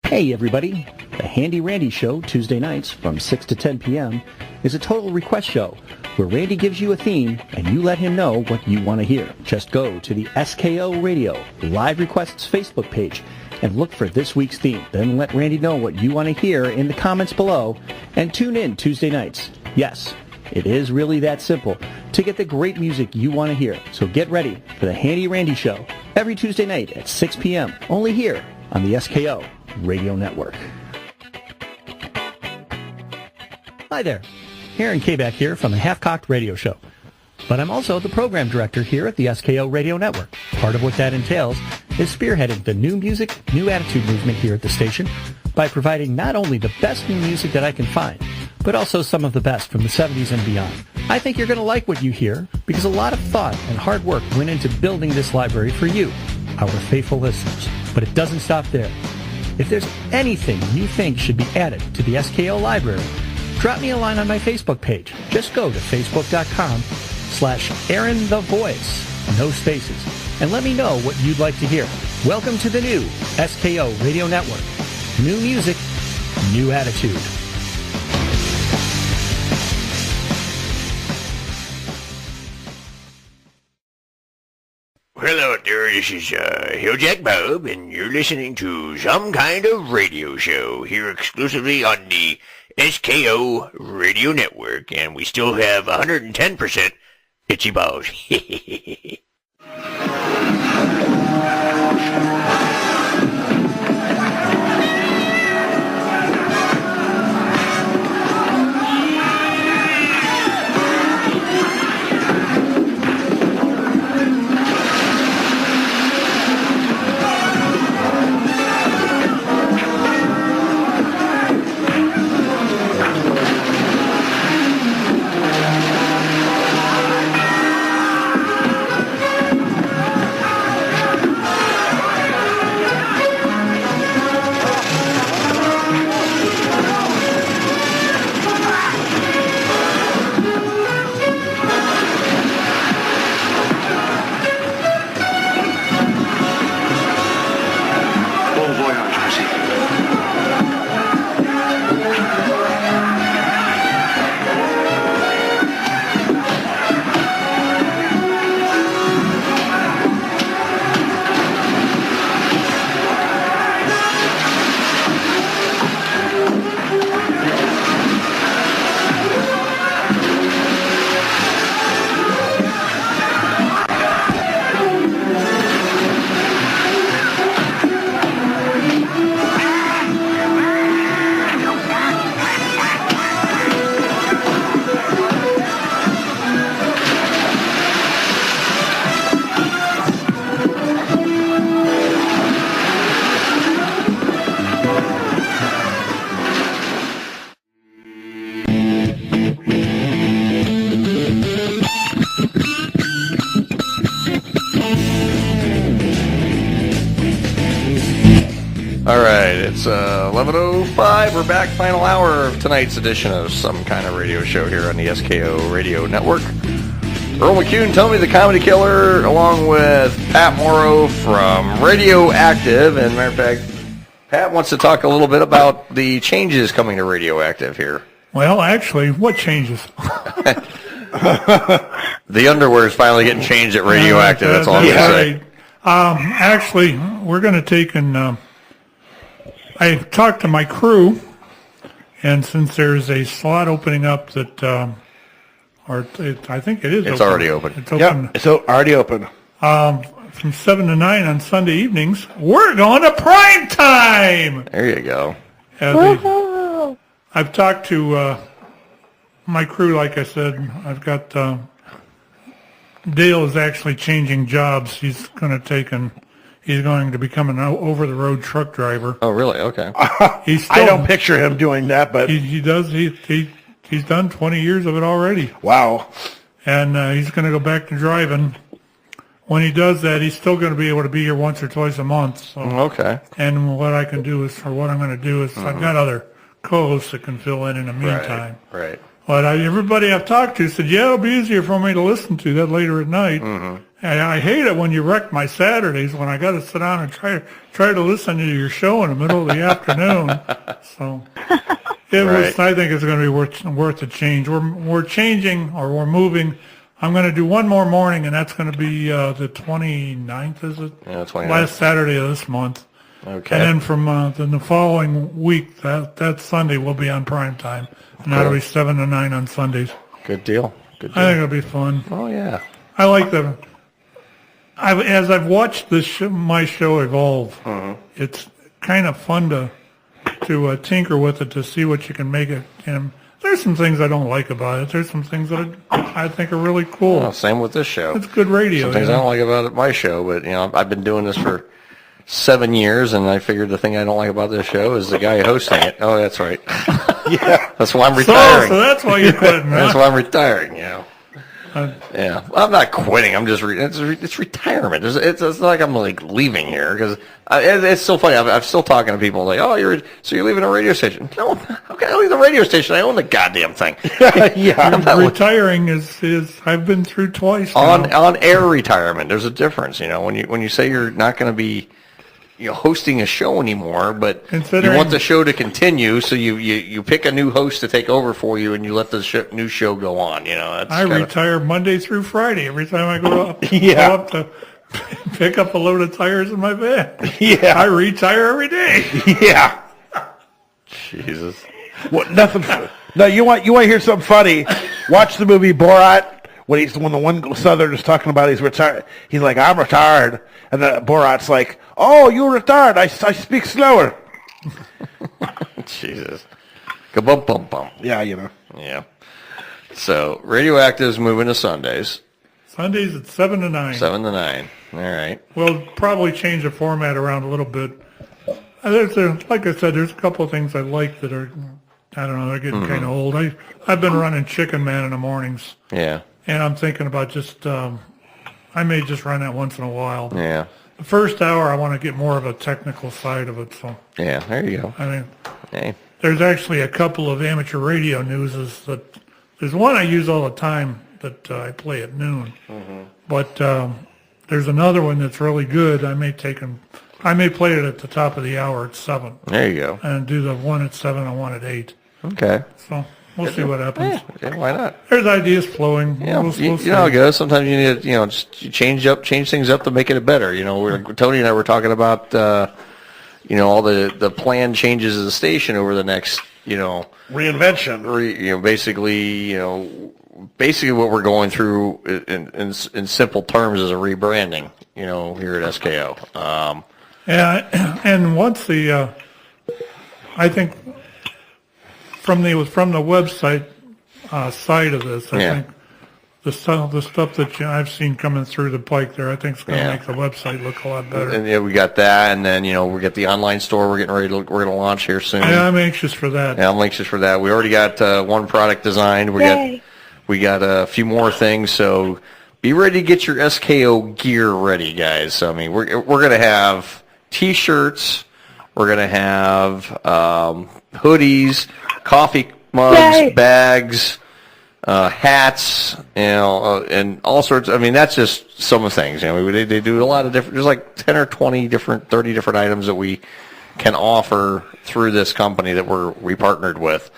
Hey everybody, the Handy Randy Show, Tuesday nights from 6 to 10 p.m. is a total request show where Randy gives you a theme and you let him know what you want to hear. Just go to the SKO Radio Live Requests Facebook page and look for this week's theme. Then let Randy know what you want to hear in the comments below and tune in Tuesday nights. Yes, it is really that simple to get the great music you want to hear. So get ready for the Handy Randy Show every Tuesday night at 6 p.m. only here on the SKO Radio Network. Hi there, Aaron K-Back here from the Half-Cocked Radio Show. But I'm also the program director here at the SKO Radio Network. Part of what that entails is spearheading the new music, new attitude movement here at the station by providing not only the best new music that I can find, but also some of the best from the 70s and beyond. I think you're going to like what you hear because a lot of thought and hard work went into building this library for you, our faithful listeners. But it doesn't stop there. If there's anything you think should be added to the SKO library, drop me a line on my Facebook page. Just go to facebook.com/AaronTheVoice, no spaces, and let me know what you'd like to hear. Welcome to the new SKO Radio Network. New music, new attitude. Hello out there, this is Hilljack Bob, and you're listening to Some Kind of Radio Show here exclusively on the SKO Radio Network, and we still have 110% itchy balls. It's 11:05. We're back, final hour of tonight's edition of Some Kind of Radio Show here on the SKO Radio Network. Earl McCune, Tony the Comedy Killer, along with Pat Morrow from Radioactive. And matter of fact, Pat wants to talk a little bit about the changes coming to Radioactive here. Well, actually, what changes? The underwear is finally getting changed at Radioactive. That's all I'm going to say. Actually, we're going to take and I've talked to my crew, and since there's a slot opening up that, I think it is. It's already open. It's open. Yep, it's already open. From 7 to 9 on Sunday evenings, we're going to prime time. There you go. I've talked to my crew, like I said. I've got Dale is actually changing jobs. He's going to become an over-the-road truck driver. Oh, really? Okay. I don't picture him doing that, but he does. He's done 20 years of it already. Wow. And he's going to go back to driving. When he does that, he's still going to be able to be here once or twice a month. So. Okay. And what I'm going to do is I've got other co-hosts that can fill in the meantime. Right. But everybody I've talked to said, yeah, it'll be easier for me to listen to that later at night. And I hate it when you wreck my Saturdays when I got to sit down and try to listen to your show in the middle of the afternoon. So I think it's going to be worth a change. We're changing, or we're moving. I'm going to do one more morning, and that's going to be the 29th, is it? Yeah, 29th. Last Saturday of this month. Okay. And then from then the following week, that Sunday will be on prime time. And that'll be 7 to 9 on Sundays. Good deal. I think it'll be fun. Oh, yeah. I like as I've watched my show evolve, it's kind of fun to tinker with it, to see what you can make it. And there's some things I don't like about it. There's some things that I think are really cool. Well, same with this show. It's good radio. Some things I don't like about my show, but I've been doing this for 7 years, and I figured the thing I don't like about this show is the guy hosting it. Oh, that's right. Yeah. That's why I'm retiring. So that's why you're quitting. That's why I'm retiring, Yeah. Well, I'm not quitting. I'm just, it's retirement. It's not like I'm like leaving here, because it's so funny. I'm still talking to people like, oh, you're leaving a radio station. No, how can I leave the radio station? I own the goddamn thing. Retiring is I've been through twice now. On air retirement. There's a difference, when you say you're not going to be hosting a show anymore, but you want the show to continue, so you pick a new host to take over for you, and you let the new show go on. I retire Monday through Friday every time I go up to pick up a load of tires in my van. Yeah, I retire every day. Yeah. Jesus. What? Nothing. No, you want to hear something funny? Watch the movie Borat. When the one Southerner's talking about he's retired, he's like, I'm retired, and the Borat's like, oh, you're retired. I speak slower. Jesus. Ka-bum bum bum. Yeah, Yeah. So Radioactive's moving to Sundays. Sundays at 7 to 9. 7 to 9. All right. We'll probably change the format around a little bit. Like I said, there's a couple of things I like that are, I don't know, they're getting kind of old. I've been running Chicken Man in the mornings. Yeah. And I'm thinking about just, I may just run that once in a while. Yeah. The first hour, I want to get more of a technical side of it. So. Yeah, there you go. I mean, there's actually a couple of amateur radio newses that, there's one I use all the time that I play at noon. But there's another one that's really good. I may play it at the top of the hour at 7. There you go. And do the one at 7 and one at 8. Okay. So. We'll see what happens. Yeah, why not? There's ideas flowing. Yeah, we'll you know how it goes. Sometimes you need to, just change things up to make it better. Tony and I were talking about, all the planned changes of the station over the next, reinvention. Basically what we're going through in simple terms is a rebranding. Here at SKO. Yeah, and once I think. From the website side of this, I think the stuff that I've seen coming through the pike there, I think it's going to make the website look a lot better. And we got that, and then we got the online store. We're getting ready we're going to launch here soon. Yeah, I'm anxious for that. Yeah, I'm anxious for that. We already got one product designed. We got a few more things, so be ready to get your SKO gear ready, guys. So, I mean, we're going to have T-shirts. We're going to have hoodies, coffee mugs, Yay. bags, hats, and all sorts. I mean, that's just some of the things. They do a lot of different. There's like 10 or 20 different, 30 different items that we can offer through this company that we partnered with.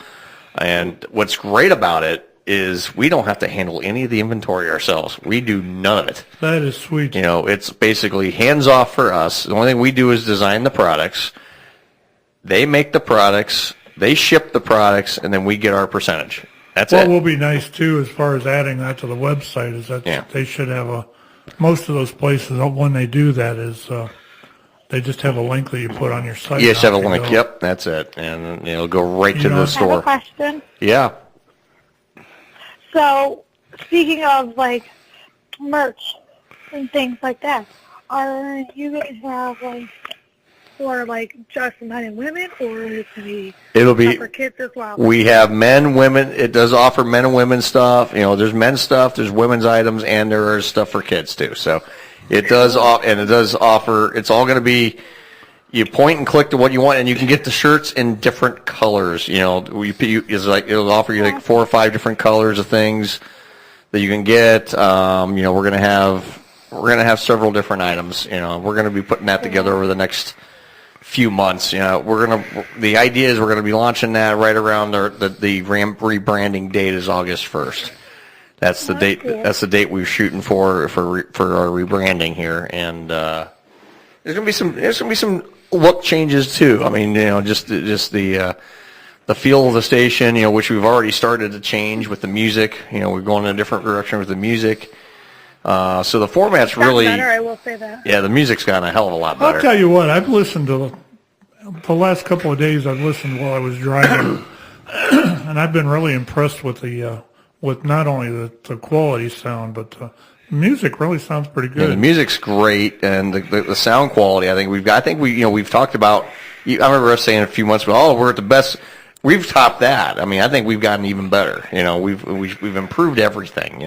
And what's great about it is we don't have to handle any of the inventory ourselves. We do none of it. That is sweet. It's basically hands off for us. The only thing we do is design the products. They make the products, they ship the products, and then we get our percentage. That's it. What will be nice, too, as far as adding that to the website, is that they should have most of those places, when they do that, is they just have a link that you put on your site. Yes, have a link. Yep, that's it. And it'll go right to the store. I have a question. Yeah. So, speaking of, like, merch and things like that, are you guys have, like, for, like, just men and women, or is it for kids as well? We have men, women. It does offer men and women stuff. There's men's stuff, there's women's items, and there is stuff for kids, too. So, it does offer, it's all going to be, you point and click to what you want, and you can get the shirts in different colors. It'll offer you like 4 or 5 different colors of things that you can get. We're gonna have several different items. We're gonna be putting that together over the next few months. The idea is we're gonna be launching that right around the rebranding date is August 1st. That's the date. That's the date we're shooting for our rebranding here, and there's gonna be some look changes too. I mean, just the feel of the station, which we've already started to change with the music. We're going in a different direction with the music. So the format's really better, I will say that. Yeah, the music's gotten a hell of a lot better. I'll tell you what, I've listened to the last couple of days. I've listened while I was driving, and I've been really impressed with with not only the quality sound, but the music really sounds pretty good. Yeah, the music's great, and the sound quality. We've talked about. I remember us saying a few months ago, we're at the best. We've topped that. I mean, I think we've gotten even better. We've improved everything.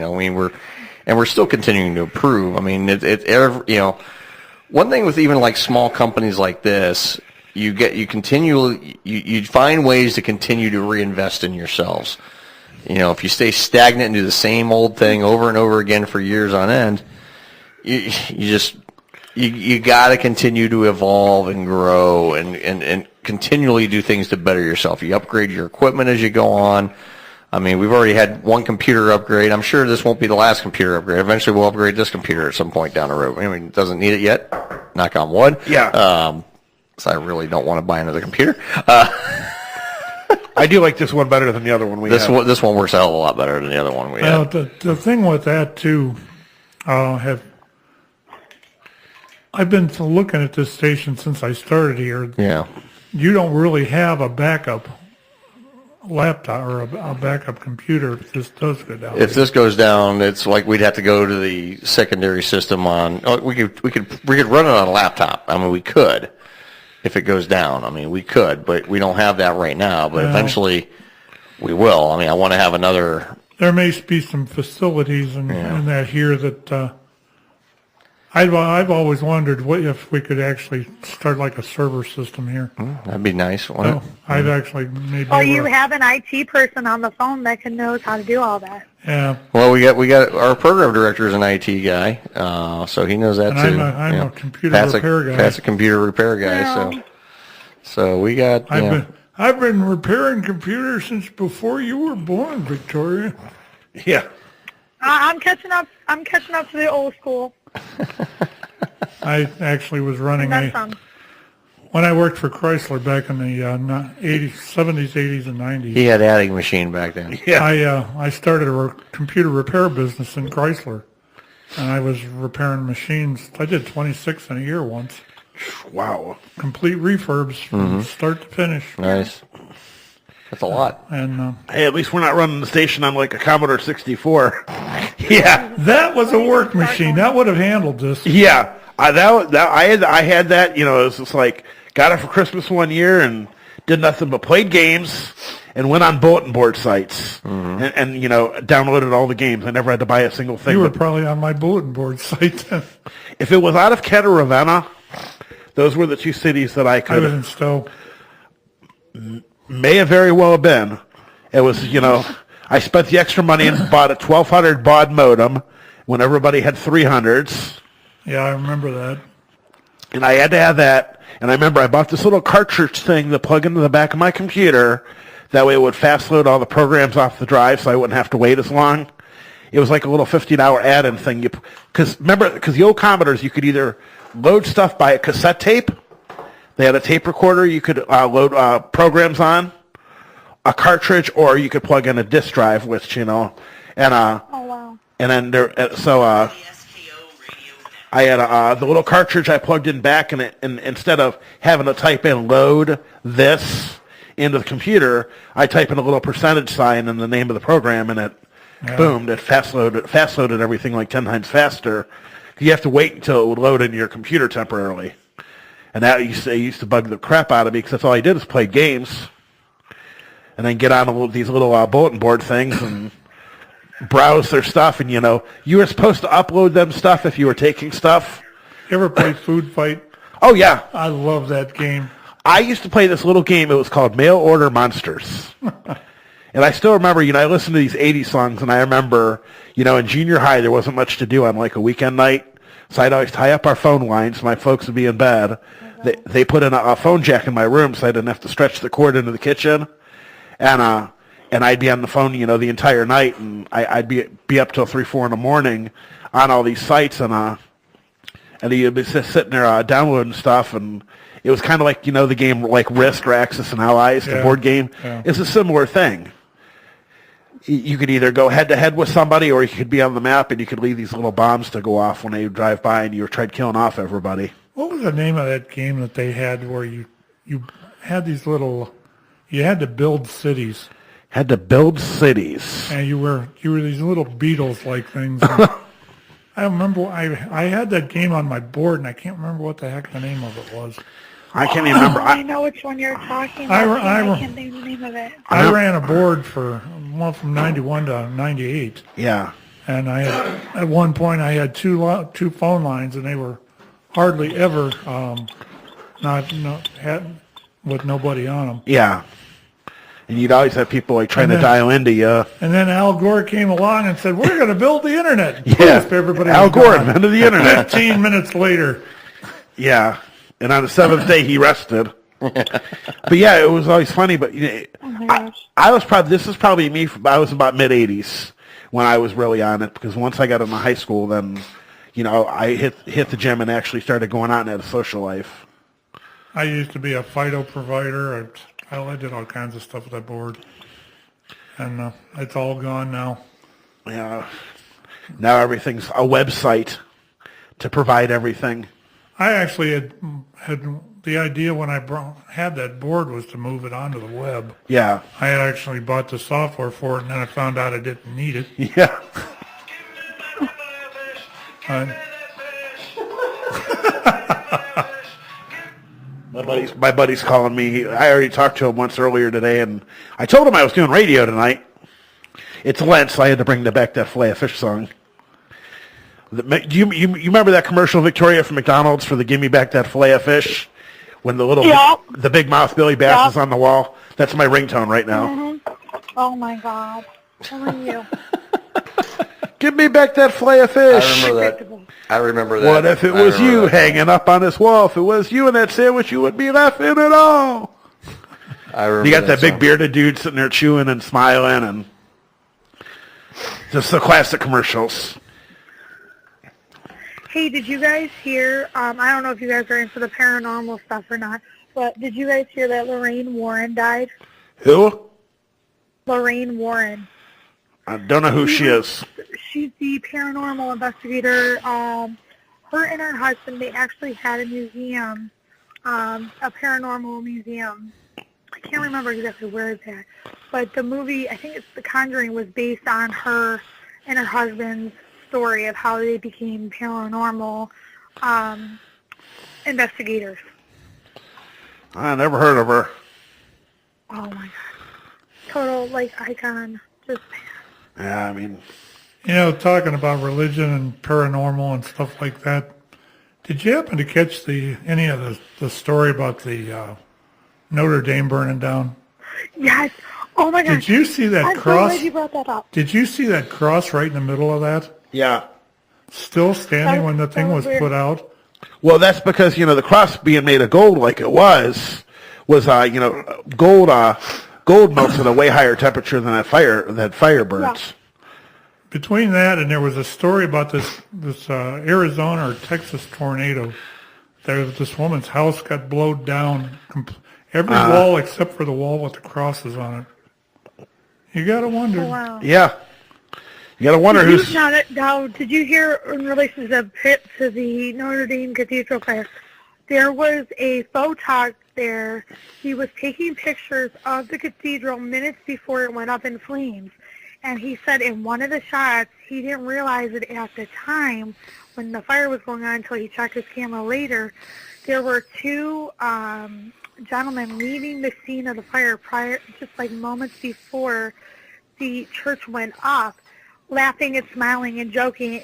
We're still continuing to improve. I mean, one thing with even like small companies like this, you find ways to continue to reinvest in yourselves. If you stay stagnant and do the same old thing over and over again for years on end, you got to continue to evolve and grow and continually do things to better yourself. You upgrade your equipment as you go on. I mean, we've already had one computer upgrade. I'm sure this won't be the last computer upgrade. Eventually, we'll upgrade this computer at some point down the road. I mean, it doesn't need it yet. Knock on wood. Yeah. So I really don't want to buy another computer. I do like this one better than the other one we have. This one works a hell of a lot better than the other one we have. The thing with that, too, I've been looking at this station since I started here. Yeah. You don't really have a backup laptop or a backup computer if this does go down. If this goes down, it's like we'd have to go to the secondary system on. We could run it on a laptop. I mean, we could. If it goes down, I mean, we could, but we don't have that right now. But eventually, we will. I mean, I want to have another. There may be some facilities in that here that I've always wondered if we could actually start like a server system here. That'd be nice. I've actually maybe. Or you have an IT person on the phone that knows how to do all that. Yeah. Well, we got our program director is an IT guy, so he knows that and too. I'm a computer repair guy. Pat's a computer repair guy, so we got. I've been repairing computers since before you were born, Victoria. Yeah. I'm catching up. I'm catching up to the old school. I actually was running when I worked for Chrysler back in the 70s, 80s, and 90s. He had adding machine back then. Yeah. I started a computer repair business in Chrysler, and I was repairing machines. I did 26 in a year once. Wow. Complete refurbs from start to finish. Nice. That's a lot. And hey, at least we're not running the station on like a Commodore 64. Yeah. That was a work machine. That would have handled this. Yeah. I had that, it was just like, got it for Christmas one year and did nothing but played games and went on bulletin board sites and downloaded all the games. I never had to buy a single thing. You were probably on my bulletin board site then. If it was out of Keter, Ravenna, Those were the two cities that I could. I was in Stowe. May have very well been. It was, I spent the extra money and bought a 1200 baud modem when everybody had 300s. Yeah, I remember that. And I had to have that. And I remember I bought this little cartridge thing to plug into the back of my computer. That way it would fast load all the programs off the drive so I wouldn't have to wait as long. It was like a little $15 add-in thing. Because the old Commodores, you could either load stuff by a cassette tape. They had a tape recorder you could load programs on, a cartridge, or you could plug in a disk drive, which, and oh, wow. And then I had the little cartridge I plugged in back, and instead of having to type in load this into the computer, I type in a little percentage sign and the name of the program, and it boomed. It fast loaded everything like 10 times faster. You have to wait until it would load into your computer temporarily. And that used to bug the crap out of me because that's all I did is play games and then get on these little bulletin board things and browse their stuff. And, you were supposed to upload them stuff if you were taking stuff. You ever play Food Fight? Oh, yeah. I love that game. I used to play this little game. It was called Mail Order Monsters. And I still remember, I listened to these 80s songs, and I remember, in junior high, there wasn't much to do on like a weekend night. So I'd always tie up our phone lines. My folks would be in bed. They put in a phone jack in my room so I didn't have to stretch the cord into the kitchen. And I'd be on the phone, the entire night, and I'd be up till 3, 4 in the morning on all these sites, and you'd be just sitting there downloading stuff, and it was kind of like, the game like Risk or Axis and Allies, the board game. Yeah. It's a similar thing. You could either go head-to-head with somebody, or you could be on the map, and you could leave these little bombs to go off when they drive by, and you tried killing off everybody. What was the name of that game that they had where you had these little, you had to build cities? Had to build cities. And you were these little Beatles-like things. I remember I had that game on my board, and I can't remember what the heck the name of it was. I can't even remember. I know which one you're talking about. I can't think of the name of it. I ran a board from 91 to 98. Yeah. And at one point I had two phone lines, and they were hardly ever had with nobody on them. Yeah. And you'd always have people trying to dial into you. And then Al Gore came along and said, "We're going to build the internet." Yeah. Everybody Al Gore invented the internet. 15 minutes later. Yeah. And on the 7th day, he rested. But yeah, it was always funny. But I was this is probably me. I was about mid-80s when I was really on it, because once I got into high school, then I hit the gym and actually started going out and had a social life. I used to be a FIDO provider. I did all kinds of stuff with that board, and it's all gone now. Yeah. Now everything's a website to provide everything. I actually had the idea when I had that board was to move it onto the web. Yeah. I had actually bought the software for it, and then I found out I didn't need it. Yeah. My buddy's calling me. I already talked to him once earlier today, and I told him I was doing radio tonight. It's Lent, so I had to bring back that Filet of Fish song. Do you remember that commercial, Victoria, from McDonald's for the "Give Me Back That Filet of Fish"? When the big mouth Billy Bass is on the wall. That's my ringtone right now. Mm-hmm. Oh my God! Who are you? Give me back that filet of fish. I remember that. What if it was you hanging up on this wall? If it was you in that sandwich, you wouldn't be laughing at all. I remember. You got that big bearded dude sitting there chewing and smiling, and just the classic commercials. Hey, did you guys hear, I don't know if you guys are into the paranormal stuff or not, but did you guys hear that Lorraine Warren died? Who? Lorraine Warren. I don't know who she is. She's the paranormal investigator. Her and her husband, they actually had a museum, a paranormal museum. I can't remember exactly where it's at, but the movie, I think it's The Conjuring, was based on her and her husband's story of how they became paranormal investigators. I never heard of her. Oh my God. Total, icon. Just, yeah, I mean. Talking about religion and paranormal and stuff like that, Did you happen to catch any of the story about the Notre Dame burning down? Yes. Oh my gosh. Did you see that I'm cross? so glad you brought that up. Did you see that cross right in the middle of that? Yeah. Still standing when the thing was put out? Well, that's because, the cross being made of gold like it was gold melts at a way higher temperature than that fire burns. Yeah. Between that and there was a story about this Arizona or Texas tornado. This woman's house got blown down. Every wall except for the wall with the crosses on it. You got to wonder. Oh, wow. Yeah. You got to wonder who's... Now, did you hear in relation to the Notre Dame Cathedral fire? There was a photog there. He was taking pictures of the cathedral minutes before it went up in flames. And he said in one of the shots, he didn't realize it at the time when the fire was going on until he checked his camera later. There were two gentlemen leaving the scene of the fire just like moments before the church went up, laughing and smiling and joking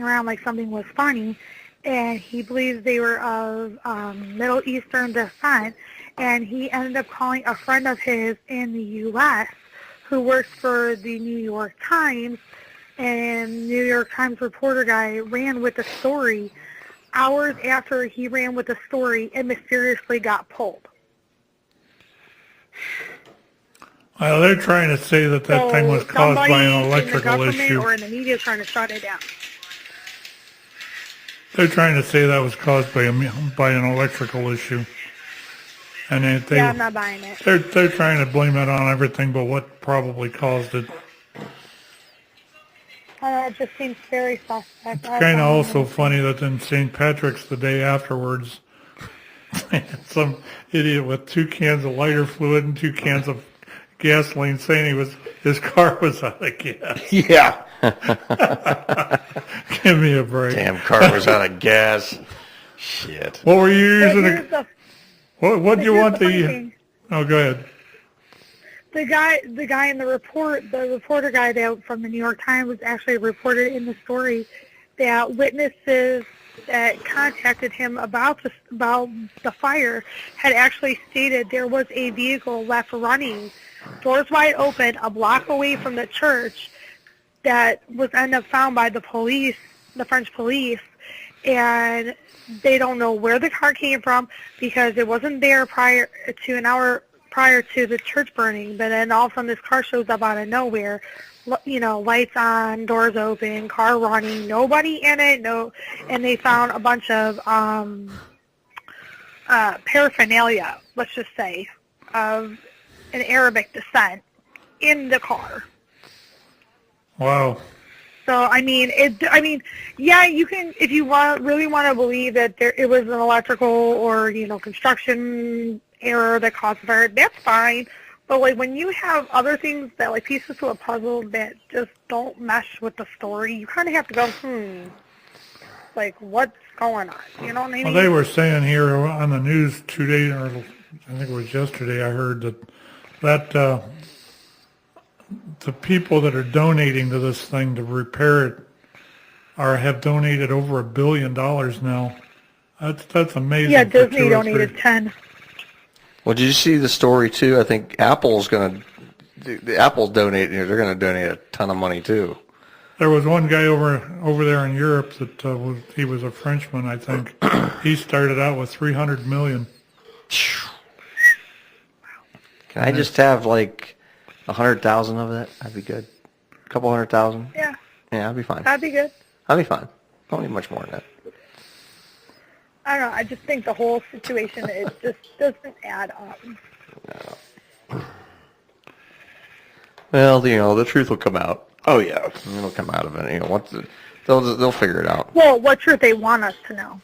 around like something was funny. And he believes they were of Middle Eastern descent. And he ended up calling a friend of his in the U.S. who works for the New York Times, and New York Times reporter guy ran with the story. Hours after he ran with the story, it mysteriously got pulled. Well, they're trying to say that thing was caused by an electrical issue. Or in the media trying to shut it down. They're trying to say that was caused by an electrical issue. And I'm not buying it. They're trying to blame it on everything but what probably caused it. It just seems very suspect. It's kind of also funny that then St. Patrick's the day afterwards, some idiot with 2 cans of lighter fluid and 2 cans of gasoline saying his car was out of gas. Yeah. Give me a break. Damn car was out of gas. Shit. What were you using? What do you want to... Oh, go ahead. The guy in the reporter guy from the New York Times actually reported in the story that witnesses that contacted him about the fire had actually stated there was a vehicle left running, doors wide open, a block away from the church that was ended up found by the police, the French police, and they don't know where the car came from because it wasn't there prior to an hour prior to the church burning. But then all of a sudden this car shows up out of nowhere, lights on, doors open, car running, nobody in it, and they found a bunch of paraphernalia, let's just say, of an Arabic descent in the car. Wow. So yeah, you can, if you really want to believe that it was an electrical or construction error that caused the fire, that's fine. But when you have other things that pieces to a puzzle that just don't mesh with the story, you kind of have to go, what's going on? You know what I mean? Well, they were saying here on the news 2 days, or I think it was yesterday, I heard that the people that are donating to this thing to repair it have donated over $1 billion now. That's amazing. Yeah, Disney donated 10. Well, did you see the story too? I think Apple's donating. They're going to donate a ton of money too. There was one guy over there in Europe that he was a Frenchman, I think. He started out with $300 million. Can I just have 100,000 of that? That'd be good. A couple 100,000. Yeah. Yeah, I'd be fine. That'd be good. I'd be fine. Don't need much more than that. I don't know. I just think the whole situation, it just doesn't add up. No. Well, the truth will come out. Oh yeah, it'll come out of it. They'll figure it out. Well, what truth they want us to know?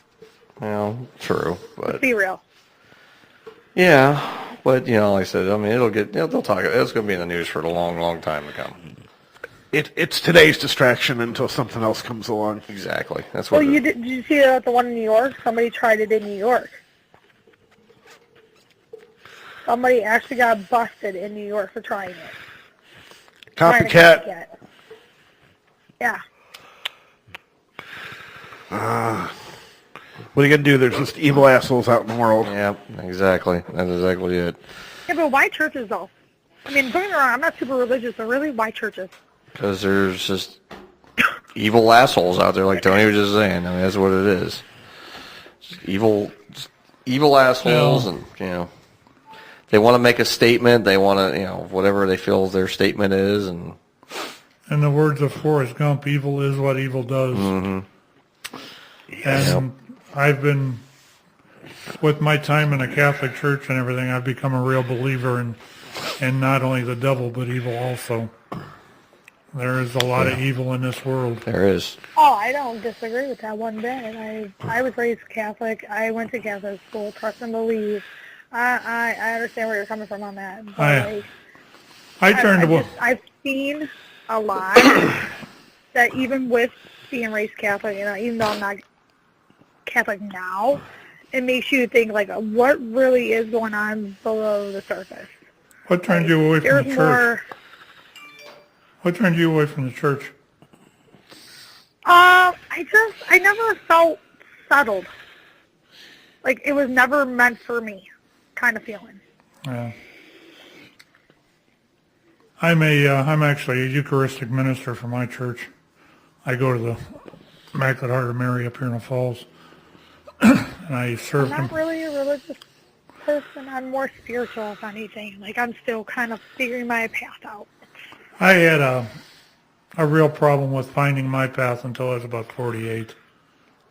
Well, true, but let's be real. Yeah, but like I said, they'll talk. It's going to be in the news for a long, long time to come. It's today's distraction until something else comes along. Exactly. That's what. Well, did you see that the one in New York? Somebody tried it in New York. Somebody actually got busted in New York for trying it. Copycat. Yeah. What are you going to do? There's just evil assholes out in the world. Yeah, exactly. That's exactly it. Yeah, but why churches, though? I mean, don't get me wrong, I'm not super religious, but really, why churches? Because there's just evil assholes out there, like Tony was just saying. I mean, that's what it is. Just evil assholes, and, you know, they want to make a statement. They want to, you know, whatever they feel their statement is. And in the words of Forrest Gump, evil is what evil does. Mm-hmm. And I've been, with my time in a Catholic church and everything, I've become a real believer in not only the devil, but evil also. There is a lot of evil in this world. There is. Oh, I don't disagree with that one bit. I was raised Catholic. I went to Catholic school, trust and believe. I understand where you're coming from on that. But I've seen a lot that even with being raised Catholic, you know, even though I'm not Catholic now, it makes you think, like, what really is going on below the surface. What turned you away from the church? What turned you away from the church? I never felt settled. Like, it was never meant for me, kind of feeling. Yeah. I'm actually a Eucharistic minister for my church. I go to the Immaculate Heart of Mary up here in the Falls, and I serve I'm not really a religious person. I'm more spiritual, if anything. Like, I'm still kind of figuring my path out. I had a real problem with finding my path until I was about 48.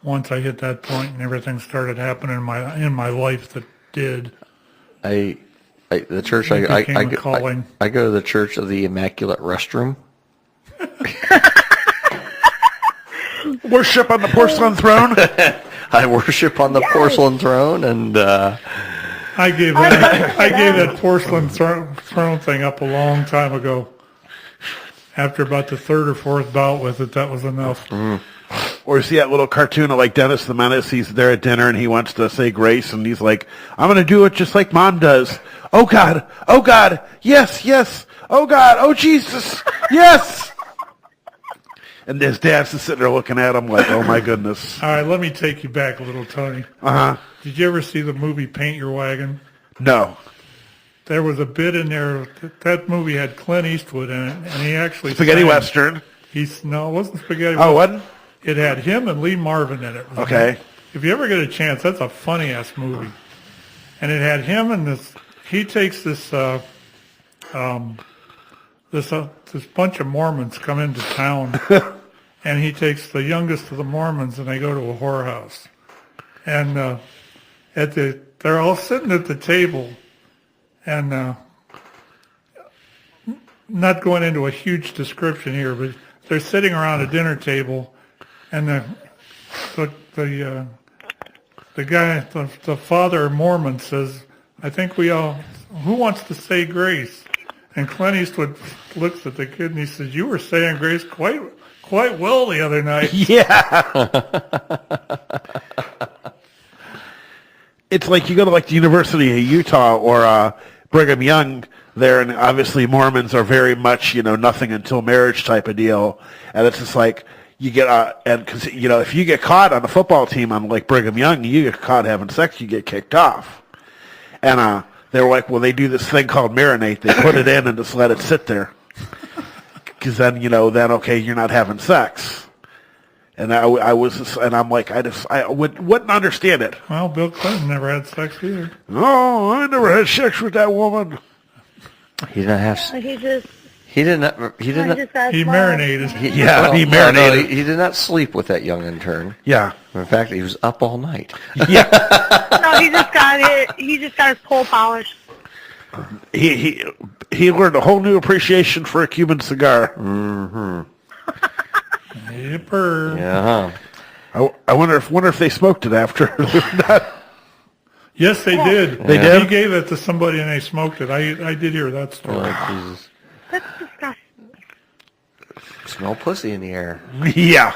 Once I hit that point and everything started happening in my life that did. The church I go to the Church of the Immaculate Restroom. Worship on the porcelain throne. I worship on the porcelain throne, and I gave that porcelain throne thing up a long time ago. After about the third or fourth bout with it, that was enough. Mm. Or you see that little cartoon of, like, Dennis the Menace. He's there at dinner and he wants to say grace, and he's like, I'm going to do it just like Mom does. Oh, God, yes, oh, God, oh, Jesus, yes. And his dad's just sitting there looking at him like, oh, my goodness. All right, let me take you back a little, Tony. Uh-huh. Did you ever see the movie Paint Your Wagon? No. There was a bit in there, that movie had Clint Eastwood in it, and he actually... Spaghetti Western? No, it wasn't Spaghetti Western. Oh, wasn't? It had him and Lee Marvin in it. Okay. If you ever get a chance, that's a funny-ass movie. And it had him and this... He takes this bunch of Mormons come into town, and he takes the youngest of the Mormons, and they go to a whorehouse. And they're all sitting at the table, and not going into a huge description here, but they're sitting around a dinner table, and the guy, the father Mormon says, I think who wants to say grace? And Clint Eastwood looks at the kid and he says, you were saying grace quite well the other night. Yeah. It's like you go to, like, the University of Utah or Brigham Young there, and obviously Mormons are very much, you know, nothing until marriage type of deal. And it's just like, you get, cause, you know, if you get caught on a football team on, like, Brigham Young, you get caught having sex, you get kicked off. And they were like, well, they do this thing called marinate. They put it in and just let it sit there. Because then, you know, okay, you're not having sex. And I was just, and I'm like, I wouldn't understand it. Well, Bill Clinton never had sex either. No, I never had sex with that woman. He didn't have. He marinated. He marinated. He did not sleep with that young intern. Yeah. In fact, he was up all night. Yeah. No, he just got his pole polished. He learned a whole new appreciation for a Cuban cigar. Mm-hmm. Yipper. Yeah. I wonder if they smoked it after. Yes, they did. They did? He gave it to somebody and they smoked it. I did hear that story. Oh, Jesus. That's disgusting. Smell pussy in the air. Yeah.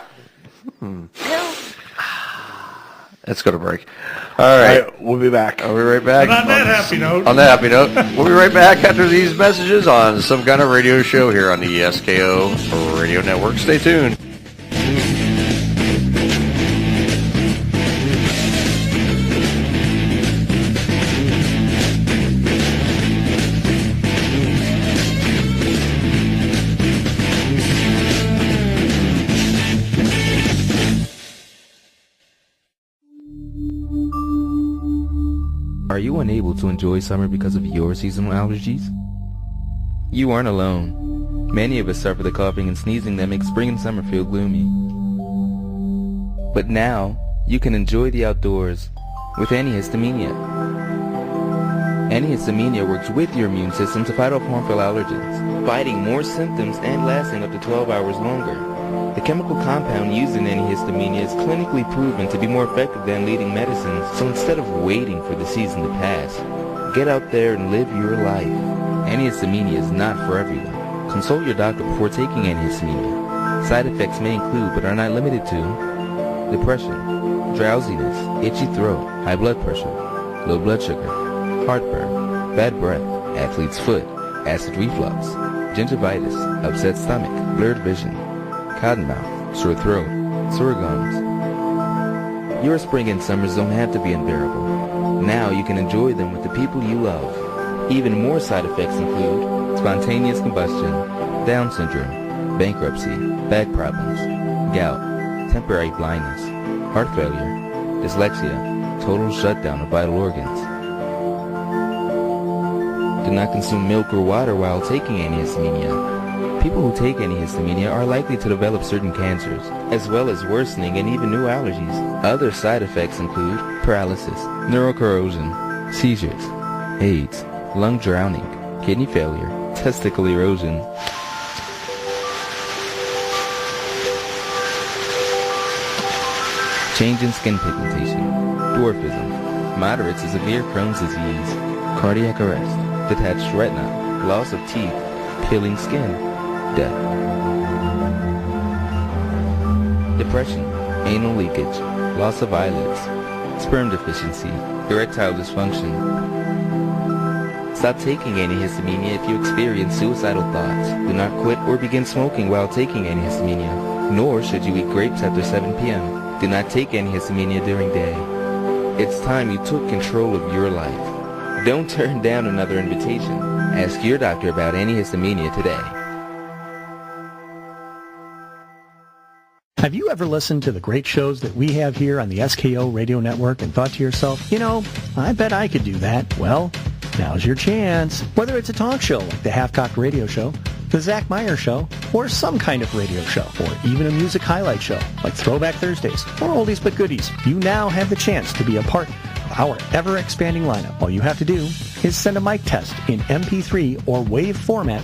Let's go to break. All right. We'll be back. I'll be right back. And on that happy note. On that happy note, we'll be right back after these messages on some kind of radio show here on the SKO Radio Network. Stay tuned. Are you unable to enjoy summer because of your seasonal allergies? You aren't alone. Many of us suffer the coughing and sneezing that makes spring and summer feel gloomy. But now, you can enjoy the outdoors with antihistamine. Antihistamine works with your immune system to fight off harmful allergens, fighting more symptoms and lasting up to 12 hours longer. The chemical compound used in antihistamine is clinically proven to be more effective than leading medicines, so instead of waiting for the season to pass, get out there and live your life. Antihistamine is not for everyone. Consult your doctor before taking antihistamine. Side effects may include, but are not limited to, depression, drowsiness, itchy throat, high blood pressure, low blood sugar, heartburn, bad breath, athlete's foot, acid reflux, gingivitis, upset stomach, blurred vision, cottonmouth, sore throat, sore gums. Your spring and summers don't have to be unbearable. Now you can enjoy them with the people you love. Even more side effects include spontaneous combustion, Down syndrome, bankruptcy, back problems, gout, temporary blindness, heart failure, dyslexia, total shutdown of vital organs. Do not consume milk or water while taking antihistamine. People who take antihistamine are likely to develop certain cancers, as well as worsening and even new allergies. Other side effects include paralysis, neurocorrosion, seizures, AIDS, lung drowning, kidney failure, testicle erosion. Change in skin pigmentation, dwarfism, moderate to severe Crohn's disease, cardiac arrest, detached retina, loss of teeth, peeling skin, death. Depression, anal leakage, loss of eyelids, sperm deficiency, erectile dysfunction. Stop taking antihistamine if you experience suicidal thoughts. Do not quit or begin smoking while taking antihistamine, nor should you eat grapes after 7 p.m. Do not take antihistamine during day. It's time you took control of your life. Don't turn down another invitation. Ask your doctor about antihistamine today. Have you ever listened to the great shows that we have here on the SKO Radio Network and thought to yourself, you know, I bet I could do that? Well, now's your chance. Whether it's a talk show like the Half-Cocked Radio Show, the Zach Meyer Show, or some kind of radio show, or even a music highlight show like Throwback Thursdays or Oldies But Goodies, you now have the chance to be a part of our ever-expanding lineup. All you have to do is send a mic test in MP3 or WAV format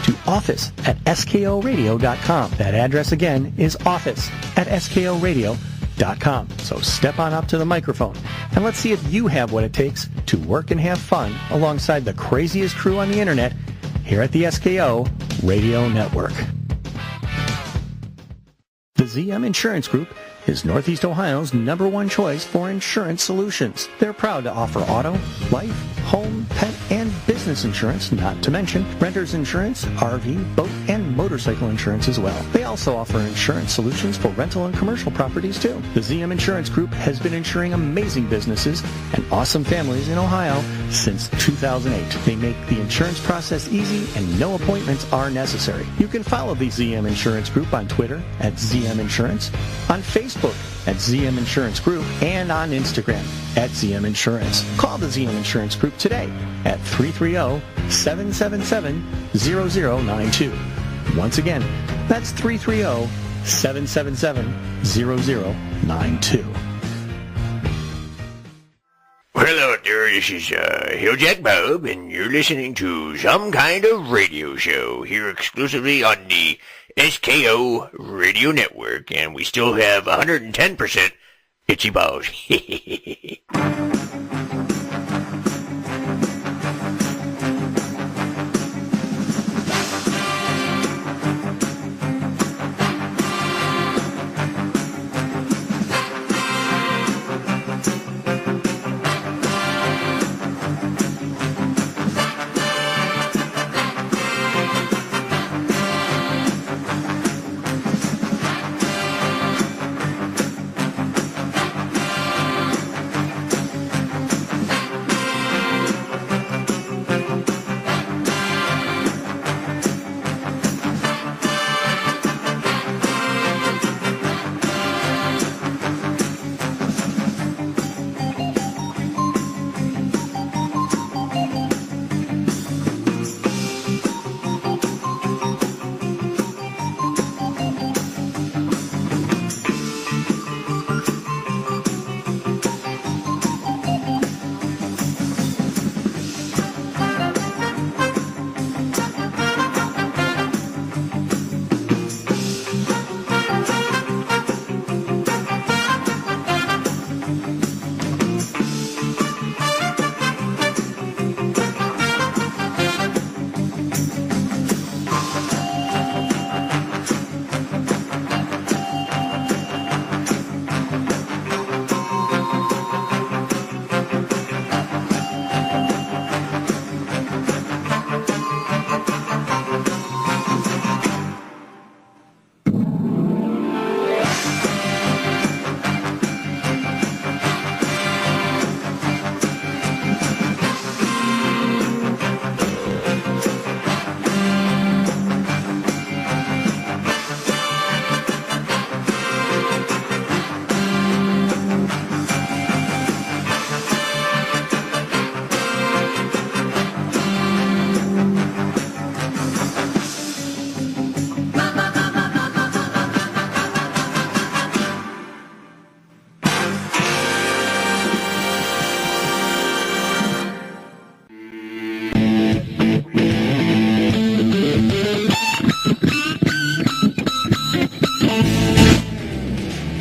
to office@skoradio.com. That address again is office@skoradio.com. So step on up to the microphone and let's see if you have what it takes to work and have fun alongside the craziest crew on the internet here at the SKO Radio Network. The ZM Insurance Group is Northeast Ohio's #1 choice for insurance solutions. They're proud to offer auto, life, home, pet, and business insurance, not to mention renter's insurance, RV, boat, and motorcycle insurance as well. They also offer insurance solutions for rental and commercial properties too. The ZM Insurance Group has been insuring amazing businesses and awesome families in Ohio since 2008. They make the insurance process easy and no appointments are necessary. You can follow the ZM Insurance Group on Twitter at ZM Insurance, on Facebook at ZM Insurance Group, and on Instagram at ZM Insurance. Call the ZM Insurance Group today at 330-777-0092. Once again, that's 330-777-0092. Well, out there, this is Hilljack Bob, and you're listening to Some Kind of Radio Show here exclusively on the SKO Radio Network, and we still have 110% itchy balls.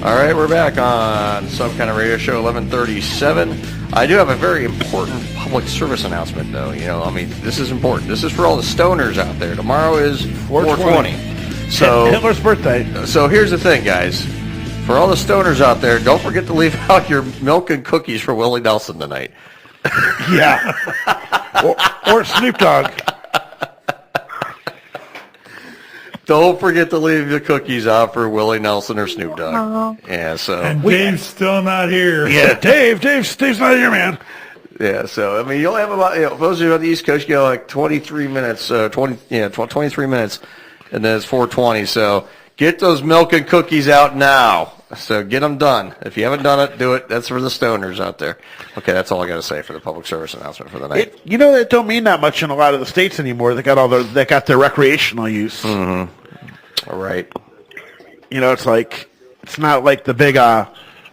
All right, we're back on Some Kind of Radio Show 1137. I do have a very important public service announcement, though. You know, I mean, this is important. This is for all the stoners out there. Tomorrow is 420. So Hitler's birthday. So here's the thing, guys. For all the stoners out there, don't forget to leave out your milk and cookies for Willie Nelson tonight. Yeah. or Snoop Dogg. Don't forget to leave the cookies out for Willie Nelson or Snoop Dogg. Yeah, so. And Dave's still not here. Yeah, Dave's not here, man. Yeah, so, I mean, you'll have about, for those of you on the East Coast, you go like 23 minutes, 23 minutes, and then it's 420. So get those milk and cookies out now. So get them done. If you haven't done it, do it. That's for the stoners out there. Okay, that's all I got to say for the public service announcement for the night. It don't mean that much in a lot of the states anymore. They got their recreational use. Mm-hmm. All right. You know, it's not like the big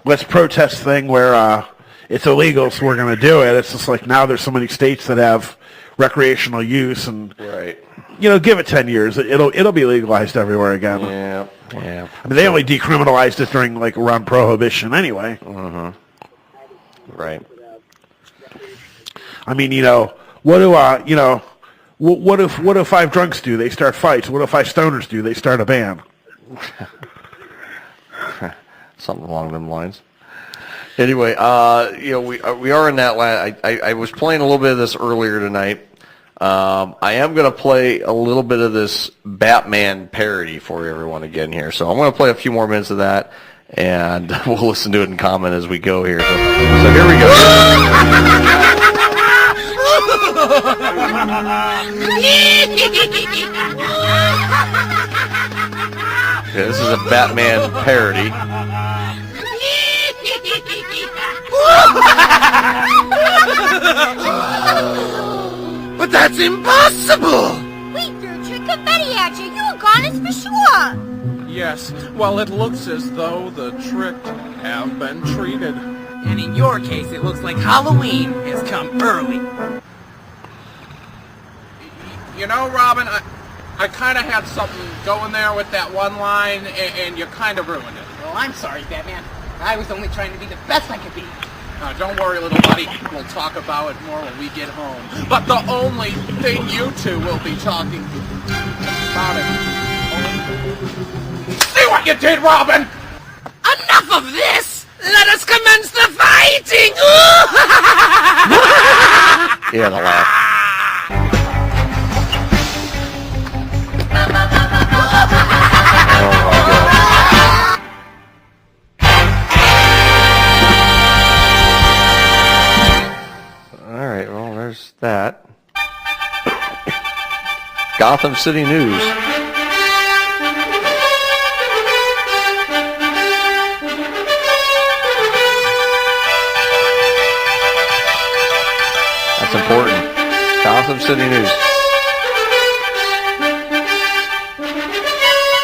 let's protest thing where it's illegal, so we're going to do it. It's just like now there's so many states that have recreational use, and give it 10 years, it'll be legalized everywhere again. Yeah. I mean, they only decriminalized it during around Prohibition anyway. Mm-hmm. Right. I mean, what do 5 drunks do? They start fights. What do 5 stoners do? They start a band. Something along them lines. Anyway, we are in that line. I was playing a little bit of this earlier tonight. I am going to play a little bit of this Batman parody for everyone again here. So I'm going to play a few more minutes of that, and we'll listen to it in comment as we go here. So here we go. Yeah, this is a Batman parody. But that's impossible! We threw trick confetti at you. You were goners for sure. Yes, well, it looks as though the tricked have been treated. And in your case, it looks like Halloween has come early. You know, Robin, I kind of had something going there with that one line, and you kind of ruined it. Well, I'm sorry, Batman. I was only trying to be the best I could be. Don't worry, little buddy. We'll talk about it more when we get home. But the only thing you two will be talking about it. See what you did, Robin! Enough of this! Let us commence the fighting! Yeah, the laugh. All right, well, there's that. Gotham City News. That's important. Gotham City News.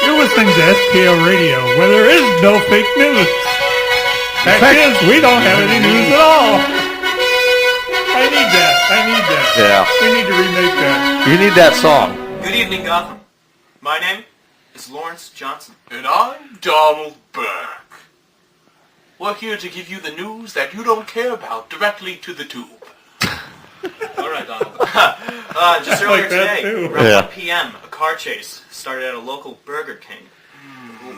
You're listening to SKO Radio, where there is no fake news. Fact is, we don't have any news at all. I need that. Yeah. We need to remake that. You need that song. Good evening, Gotham. My name is Lawrence Johnson. And I'm Donald Burke. We're here to give you the news that you don't care about directly to the tube. All right, Donald. Just earlier today, around 1 p.m., a car chase started at a local Burger King.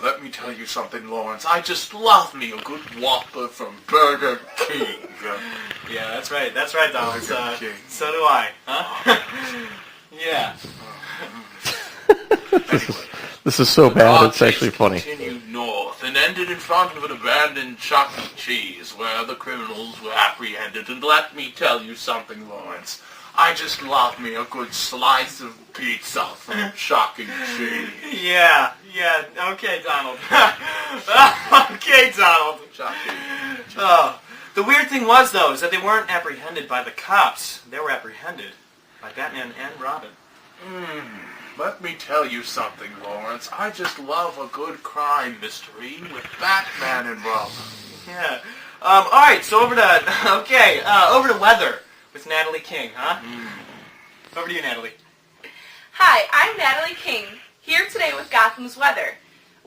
Let me tell you something, Lawrence. I just love me a good Whopper from Burger King. Yeah, that's right, Donald. So do I. Huh? Yeah. This is so bad, it's actually funny. Continued north and ended in front of an abandoned Chuck E. Cheese where the criminals were apprehended. And let me tell you something, Lawrence. I just love me a good slice of pizza from Chuck E. Cheese. Yeah, okay, Donald. Okay, Donald. Chuck E. Cheese. Oh, the weird thing was, though, is that they weren't apprehended by the cops. They were apprehended by Batman and Robin. Let me tell you something, Lawrence. I just love a good crime mystery with Batman and Robin. Yeah. All right, so over to weather with Natalie King, huh? Over to you, Natalie. Hi, I'm Natalie King, here today with Gotham's weather.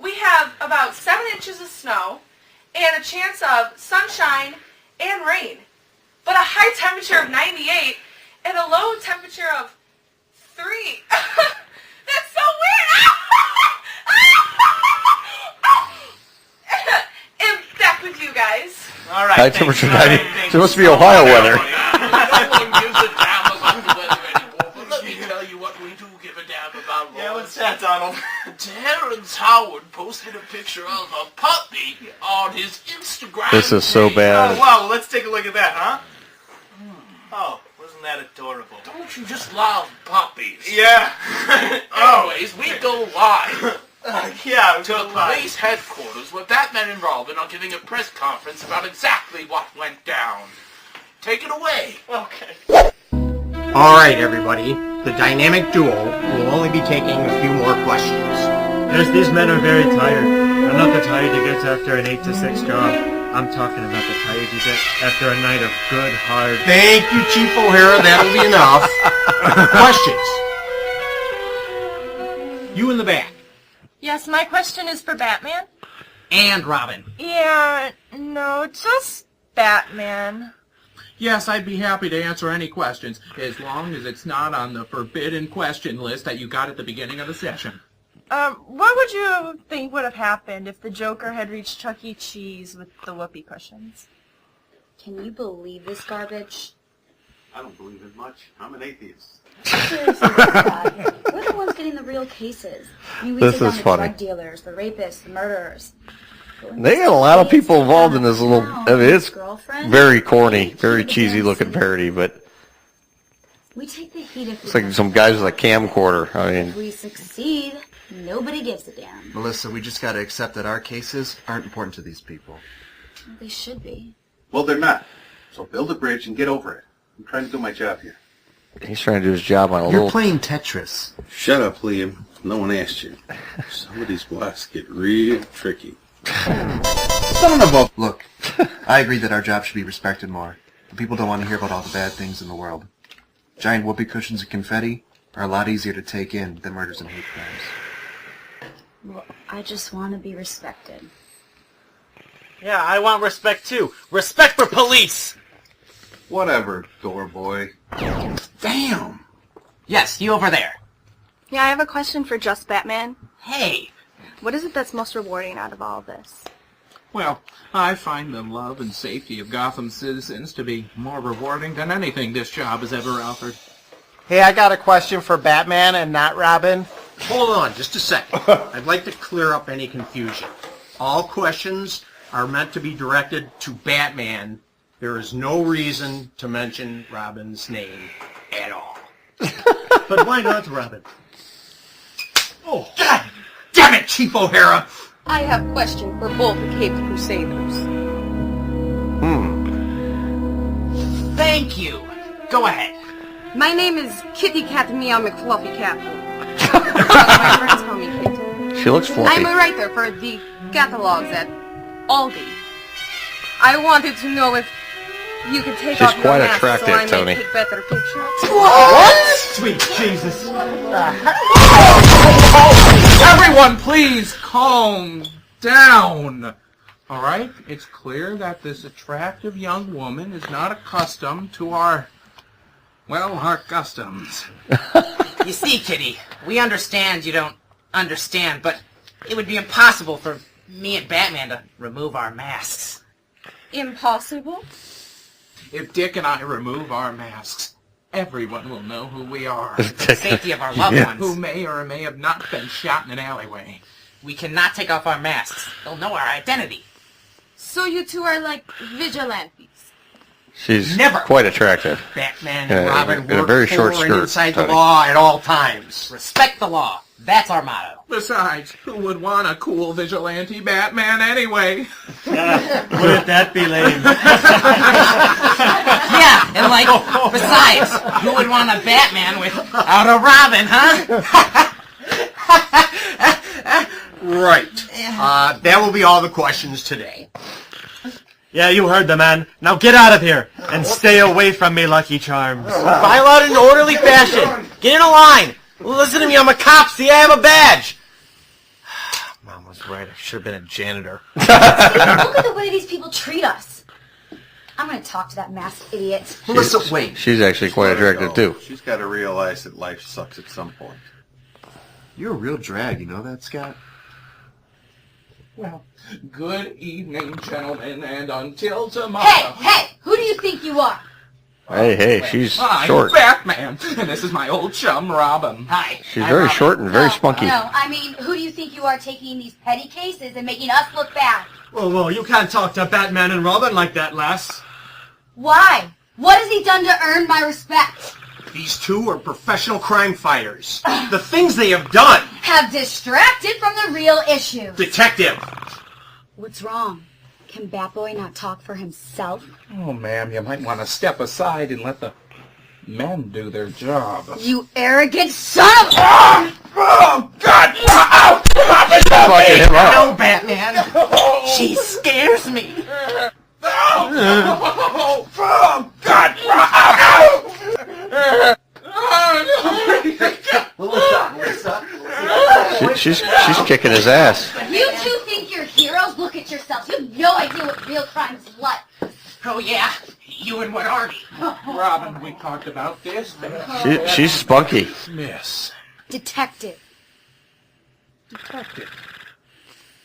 we have about 7 inches of snow and a chance of sunshine and rain. But a high temperature of 98 and a low temperature of 3. That's so weird! And back with you guys. All right. High temperature 90. It's supposed to be Ohio weather. No one gives a damn about the weather anymore. But let me tell you what we do give a damn about. Yeah, what's that, Donald? Terrence Howard posted a picture of a puppy on his Instagram. This is so bad. Oh, wow, let's take a look at that, huh? Oh, wasn't that adorable? Don't you just love puppies? Yeah. Anyways, we go live. Yeah, to police headquarters where Batman and Robin are giving a press conference about exactly what went down. Take it away. Okay. All right, everybody. The dynamic duo will only be taking a few more questions. These men are very tired. I'm not the tired you get after an 8 to 6 job. I'm talking about the tired you get after a night of good, hard... Thank you, Chief O'Hara. That'll be enough. Questions? You in the back. Yes, my question is for Batman. And Robin. Yeah, no, just Batman. Yes, I'd be happy to answer any questions, as long as it's not on the forbidden question list that you got at the beginning of the session. What would you think would have happened if the Joker had reached Chuck E. Cheese with the whoopee cushions? Can you believe this garbage? I don't believe in much. I'm an atheist. Seriously, God, we're the ones getting the real cases. I mean, we This take on is the funny. drug dealers, the rapists, the murderers. They got a lot of people involved in this little... I mean, it's very corny, very cheesy looking parody, but We take the heat if it's like some guys with a camcorder. I if mean, we succeed, nobody gives a damn. Melissa, we just gotta accept that our cases aren't important to these people. They should be. Well, they're not. So build a bridge and get over it. I'm trying to do my job here. he's trying to do his job on a You're little... playing Tetris. Shut up, Liam. No one asked you. Some of these blocks get real tricky. Son of a... Look, I agree that our job should be respected more. But people don't want to hear about all the bad things in the world. Giant whoopee cushions and confetti are a lot easier to take in than murders and hate crimes. Well, I just want to be respected. Yeah, I want respect too. Respect for police! Whatever, door boy. Damn! Yes, you over there. Yeah, I have a question for Just Batman. Hey! What is it that's most rewarding out of all of this? Well, I find the love and safety of Gotham's citizens to be more rewarding than anything this job has ever offered. Hey, I got a question for Batman and not Robin. Hold on just a second. I'd like to clear up any confusion. All questions are meant to be directed to Batman. There is no reason to mention Robin's name at all. But why not, Robin? Oh, God damn it, Chief O'Hara! I have a question for both the Caped Crusaders. Thank you. Go ahead. My name is Kitty Cat Meow McFluffy Cat. My friends call me Kit. She looks fluffy. I'm a writer for the catalogs at Aldi. I wanted to know if you could take She's off your quite mask attractive, so I Tony. may take better pictures. What? Sweet Jesus. Everyone, please calm down. All right? It's clear that this attractive young woman is not accustomed to our customs. You see, Kitty, we understand you don't understand, but it would be impossible for me and Batman to remove our masks. Impossible? If Dick and I remove our masks, everyone will know who we are. The safety of our loved ones. Who may or may have not been shot in an alleyway. We cannot take off our masks. They'll know our identity. So you two are like vigilantes. She's Never. quite attractive. Batman Yeah, and Robin in a work very for short and skirt, inside the Tony. law at all times. Respect the law. That's our motto. Besides, who would want a cool vigilante Batman anyway? Wouldn't that be lame? Yeah, and like, besides, who would want a Batman without a Robin, huh? Right. That will be all the questions today. Yeah, you heard the man. Now get out of here and stay away from me, Lucky Charms. File out in an orderly fashion. Get in a line. Listen to me, I'm a cop. See, I have a badge. Mom was right. I should have been a janitor. Look at the way these people treat us. I'm going to talk to that masked idiot. Melissa, wait. She's actually quite attractive, too. She's got to realize that life sucks at some point. You're a real drag, you know that, Scott? Well, good evening, gentlemen, and until tomorrow. Hey, who do you think you are? Hey, she's I'm short. Batman, and this is my old chum, Robin. Hi. She's very short and very spunky. No, I mean, who do you think you are taking these petty cases and making us look bad? Whoa, you can't talk to Batman and Robin like that, lass. Why? What has he done to earn my respect? These two are professional crime fighters. The things they have done. Have distracted from the real issue. Detective. What's wrong? Can Batboy not talk for himself? Oh, ma'am, you might want to step aside and let the men do their job. You arrogant son of... Oh, God! Fucking him up. No, Batman. She scares me. Oh, God! She's kicking his ass. You two think you're heroes? Look at yourselves. You have no idea what real crime is like. Oh, yeah? You and what army? Robin, we talked about this. She's spunky. Miss. Detective.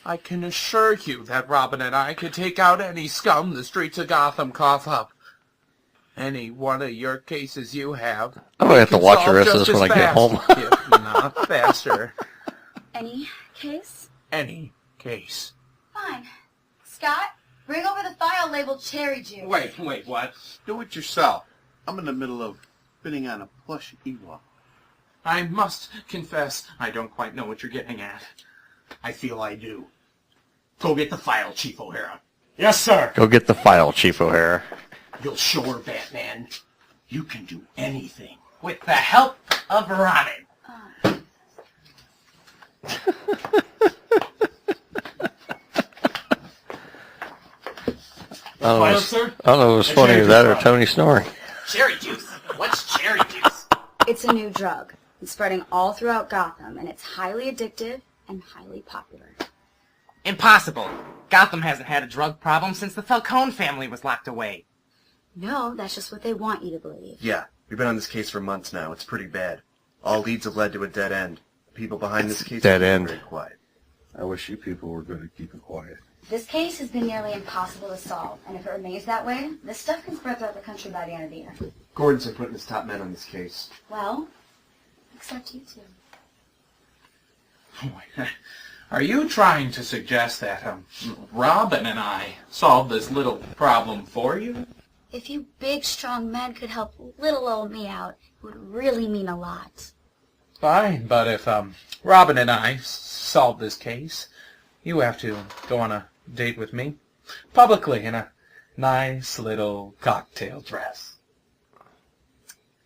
I can assure you that Robin and I could take out any scum the streets of Gotham cough up. Any one of your cases you have. I'm going to have to watch the rest of this just when I get as home. fast, if not faster. Any case? Any case. Fine. Scott, bring over the file labeled cherry juice. Wait, what? Do it yourself. I'm in the middle of spinning on a plush Ewok. I must confess, I don't quite know what you're getting at. I feel I do. Go get the file, Chief O'Hara. Yes, sir. Go get the file, Chief O'Hara. You'll show her, Batman, you can do anything. With the help of Robin. I don't know if it was funny or that or Tony snoring. Cherry juice. What's cherry juice? It's a new drug. It's spreading all throughout Gotham, and it's highly addictive and highly popular. Impossible. Gotham hasn't had a drug problem since the Falcone family was locked away. No, that's just what they want you to believe. Yeah, we've been on this case for months now. It's pretty bad. All leads have led to a dead end. The people behind this case dead are end. very quiet. I wish you people were going to keep it quiet. This case has been nearly impossible to solve, and if it remains that way, this stuff can spread throughout the country by the end of the year. Gordon's been putting his top men on this case. Well, except you two. Are you trying to suggest that Robin and I solved this little problem for you? If you big, strong men could help little old me out, it would really mean a lot. Fine, but if Robin and I solve this case, you have to go on a date with me, publicly in a nice little cocktail dress.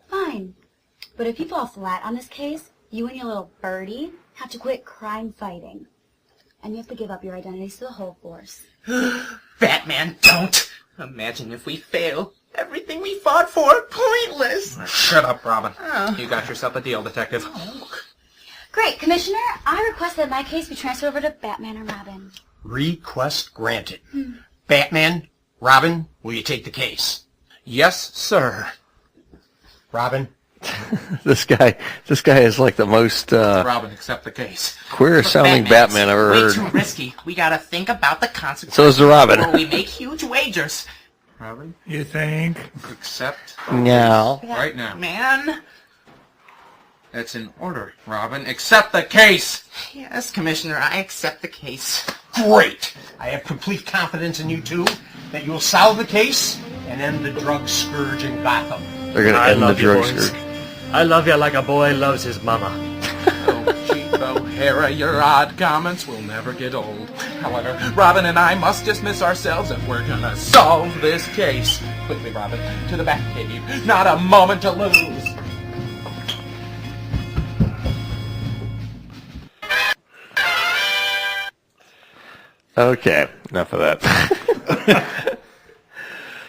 Fine. But if you fall flat on this case, you and your little birdie have to quit crime fighting. And you have to give up your identities to the whole force. Batman, don't! Imagine if we fail. Everything we fought for, pointless! Shut up, Robin. Oh. You got yourself a deal, Detective. Great, Commissioner. I request that my case be transferred over to Batman and Robin. Request granted. Batman, Robin, will you take the case? Yes, sir. Robin? This guy is like the most Robin, accept the case. queer-sounding Batman I've ever Way heard. too risky. We gotta think about the consequences. So is the Robin. Before we make huge wagers. Robin? You think? Accept. No. Right now. Man. That's in order, Robin. Accept the case! Yes, Commissioner, I accept the case. Great! I have complete confidence in you two that you'll solve the case and end the drug scourge in Gotham. They're going to end the drug scourge. I love you like a boy loves his mama. Oh, Chief O'Hara, your odd comments will never get old. However, Robin and I must dismiss ourselves if we're gonna solve this case. Quickly, Robin, to the Batcave. Not a moment to lose. Okay, enough of that.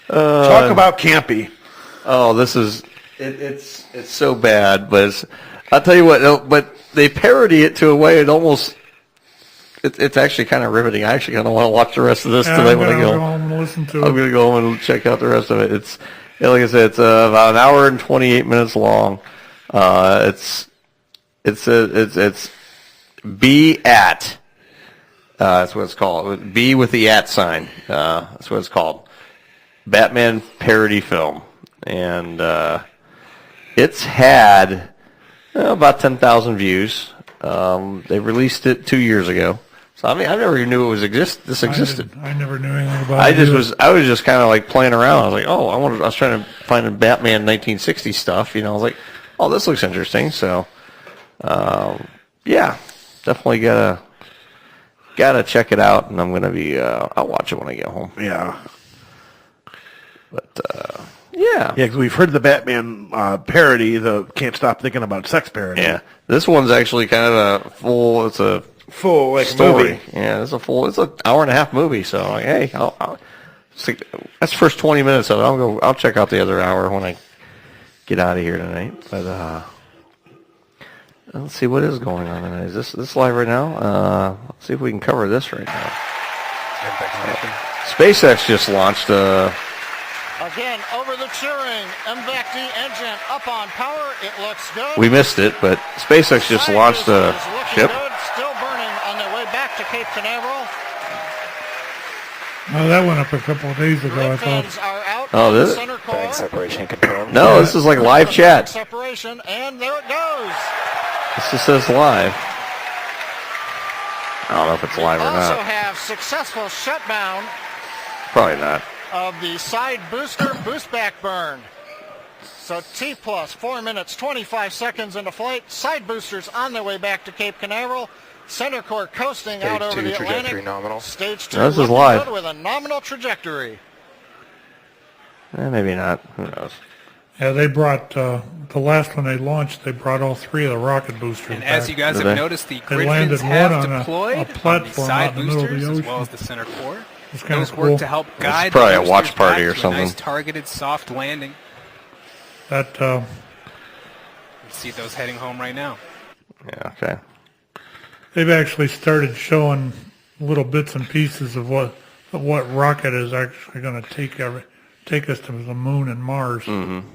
Talk about campy. Oh, this is it's so bad, but I'll tell you what. But they parody it to a way it almost it's actually kind of riveting. I actually kind of want to watch the rest of this Yeah, today I'm when I gonna go. go home and listen to it. I'm gonna go home and check out the rest of it. It's like I said, it's about an hour and 28 minutes long. It's Be At. That's what it's called. Be with the at sign. That's what it's called. Batman parody film, and it's had about 10,000 views. They released it 2 years ago. So I mean, I never even knew this existed. I never knew anything about it. I was just kind of like playing around. I was like, oh, I was trying to find a Batman 1960 stuff. I was like, oh, this looks interesting. So, yeah, definitely gotta check it out. And I'm gonna be I'll watch it when I get home. Yeah. But yeah, because we've heard the Batman parody, the Can't Stop Thinking About Sex parody. Yeah, this one's actually kind of a full. It's a full like story. movie. Yeah, it's an hour and a half movie. So like, hey, that's the first 20 minutes of it. I'll check out the other hour when I get out of here tonight. But let's see what is going on tonight. Is this live right now? Let's see if we can cover this right now. SpaceX just launched. Again, over the cheering, MVAC-D engine up on power. It looks good. We missed it, but SpaceX just launched a ship. Good. Still burning on their way back to Cape Canaveral. Oh, that went up a couple of days ago, I thought. Oh, did it? Drag separation confirmed. No, this is like live chat. Separation, and there it goes. This just says live. I don't know if it's live or Also not. have successful shutdown Probably not. of the side booster boost back burn. So T plus 4 minutes 25 seconds into flight. Side boosters on their way back to Cape Canaveral. Center core coasting out over the Atlantic. Nominal. Stage 2 No, this is looking live. good with a nominal trajectory. Maybe not. Who knows? Yeah, they brought, the last one they launched, they brought all three of the rocket boosters And back. as you guys have noticed, the They grid landed fins one have on deployed a platform on the out side in the middle of the boosters as ocean. well as the center core. It's kind Those of work cool. to help It's guide probably the a watch boosters party back or to something. A nice targeted soft landing. That, You see those heading home right now. Yeah, okay. they've actually started showing little bits and pieces of what rocket is actually going to take us to the moon and Mars. Mm-hmm.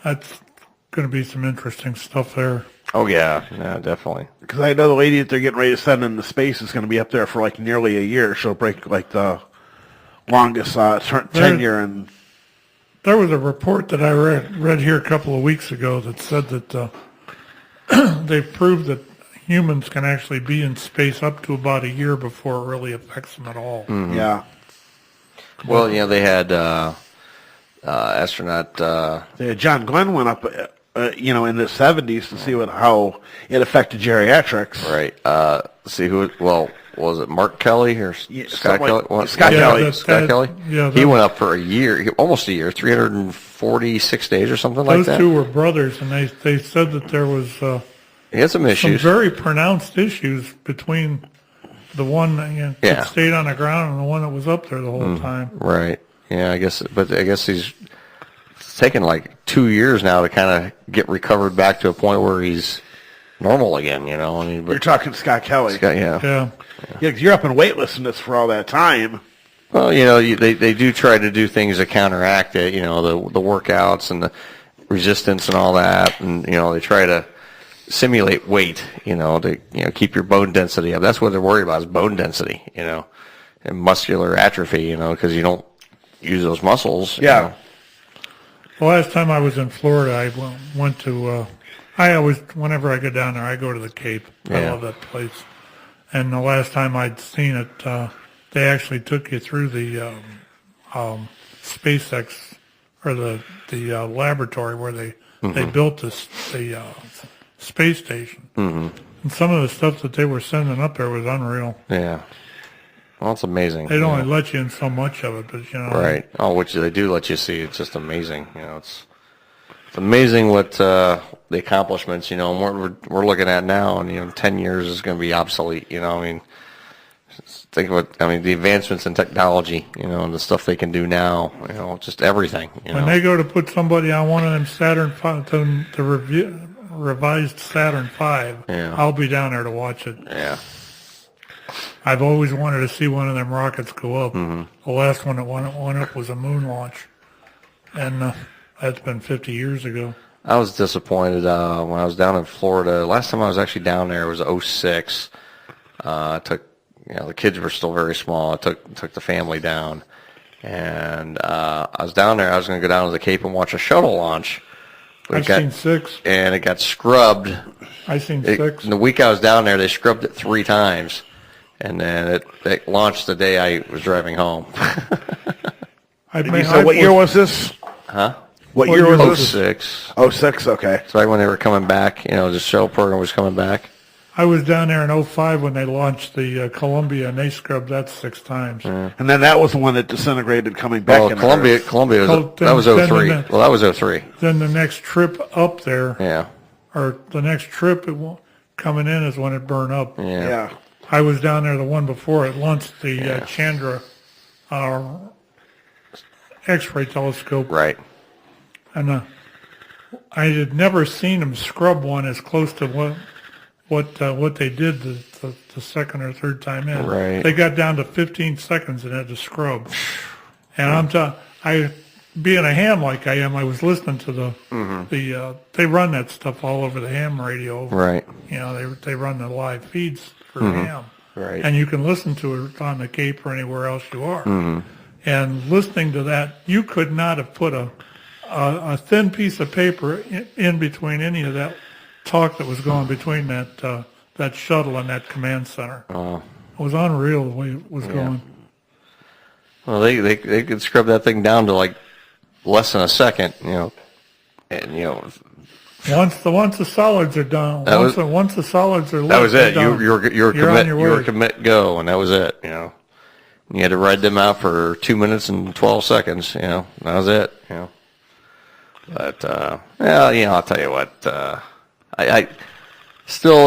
That's going to be some interesting stuff there. Oh, yeah, definitely. Because I know the lady that they're getting ready to send into space is going to be up there for like nearly a year. She'll break like the longest tenure. And there was a report that I read here a couple of weeks ago that said that they've proved that humans can actually be in space up to about a year before it really affects them at all. Mhm. Yeah. Well, they had astronaut. John Glenn went up, in the 70s to see how it affected geriatrics. Right. See who? Well, was it Mark Kelly or Scott Kelly? Scott Kelly. Scott Kelly. Yeah, he went up for a year, almost a year, 346 days or something like Those that. two were brothers, and they said that there was He had some issues. some very pronounced issues between the one that stayed on the ground and the one that was up there the whole time. Right. Yeah, I guess he's it's taken like 2 years now to kind of get recovered back to a point where he's normal again, but You're talking Scott Kelly. Yeah, 'cause you're up in weightlessness for all that time. Well, they do try to do things to counteract it, the workouts and the resistance and all that, and they try to simulate weight, to keep your bone density up. That's what they're worried about is bone density, and muscular atrophy, because you don't use those muscles. Yeah. The last time I was in Florida, I went to. I always, whenever I go down there, I go to the Cape. I Yeah. love that place. And the last time I'd seen it, they actually took you through the SpaceX or the laboratory where they built the space station. Mm-hmm. And some of the stuff that they were sending up there was unreal. Yeah. Well, it's amazing. They'd only let you in so much of it, but Right. Oh, which they do let you see. It's just amazing. It's amazing what the accomplishments, and what we're looking at now, and 10 years is going to be obsolete. Think about, the advancements in technology, and the stuff they can do now. Just everything. When they go to put somebody on one of them Saturn V, the revised Saturn V, Yeah. I'll be down there to watch it. Yeah. I've always wanted to see one of them rockets go up. The last one that went up was a moon launch, and that's been 50 years ago. I was disappointed when I was down in Florida. Last time I was actually down there was 06. I took, the kids were still very small. I took the family down, and I was down there. I was going to go down to the Cape and watch a shuttle launch. I've seen 6. And it got scrubbed. I've seen 6. The week I was down there, they scrubbed it 3 times. And then it launched the day I was driving home. So what year was this? Huh? What year was this? 06. 06, okay. So right when they were coming back, the shuttle program was coming back. I was down there in 05 when they launched the Columbia, and they scrubbed that 6 times. And then that was the one that disintegrated coming back. Oh, Columbia that was 03. Well, that was 03. Then the next trip up there, yeah, or the next trip coming in is when it burned up. Yeah. I was down there the one before it launched the Chandra X-ray telescope. Right. And I had never seen them scrub one as close to what they did the second or third time in. Right. They got down to 15 seconds and had to scrub. And I being a ham like I am, I was listening to they run that stuff all over the ham radio. Right. They run the live feeds for ham. Right. And you can listen to it on the Cape or anywhere else you are. And listening to that, you could not have put a thin piece of paper in between any of that talk that was going between that shuttle and that command center. It was unreal the way it was going. Well, they could scrub that thing down to like less than a second, and once the solids are done, once the solids are lit, that was it. Done, You were commit go, and that was it. You had to ride them out for 2 minutes and 12 seconds. That was it. But I'll tell you what. I still,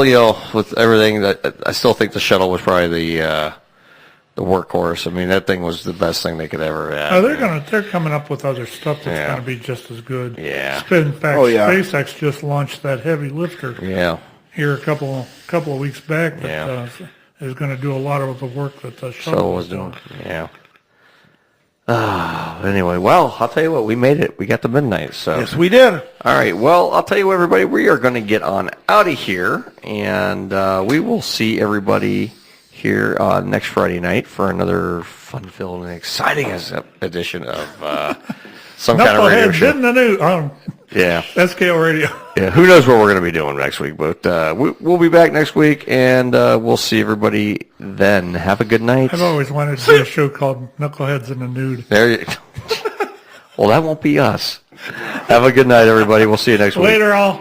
with everything I still think the shuttle was probably the workhorse. I mean, that thing was the best thing they could ever have. They're coming up with other stuff that's going to be just as good. Yeah. In fact, SpaceX just launched that heavy lifter. Yeah. Here a couple of weeks back that is going to do a lot of the work that the shuttle was doing. Yeah. Anyway, well, I'll tell you what, we made it. We got to midnight. So yes, we did. All right. Well, I'll tell you what, everybody, we are going to get on out of here, and we will see everybody here next Friday night for another fun-filled and exciting edition of some kind of radio show. In the news. Yeah. SKO Radio. Yeah, who knows what we're going to be doing next week, but we'll be back next week, and we'll see everybody then. Have a good night. I've always wanted to do a show called Knuckleheads in the Nude. There you Well, that won't be us. Have a good night, everybody. We'll see you next week. Later, all.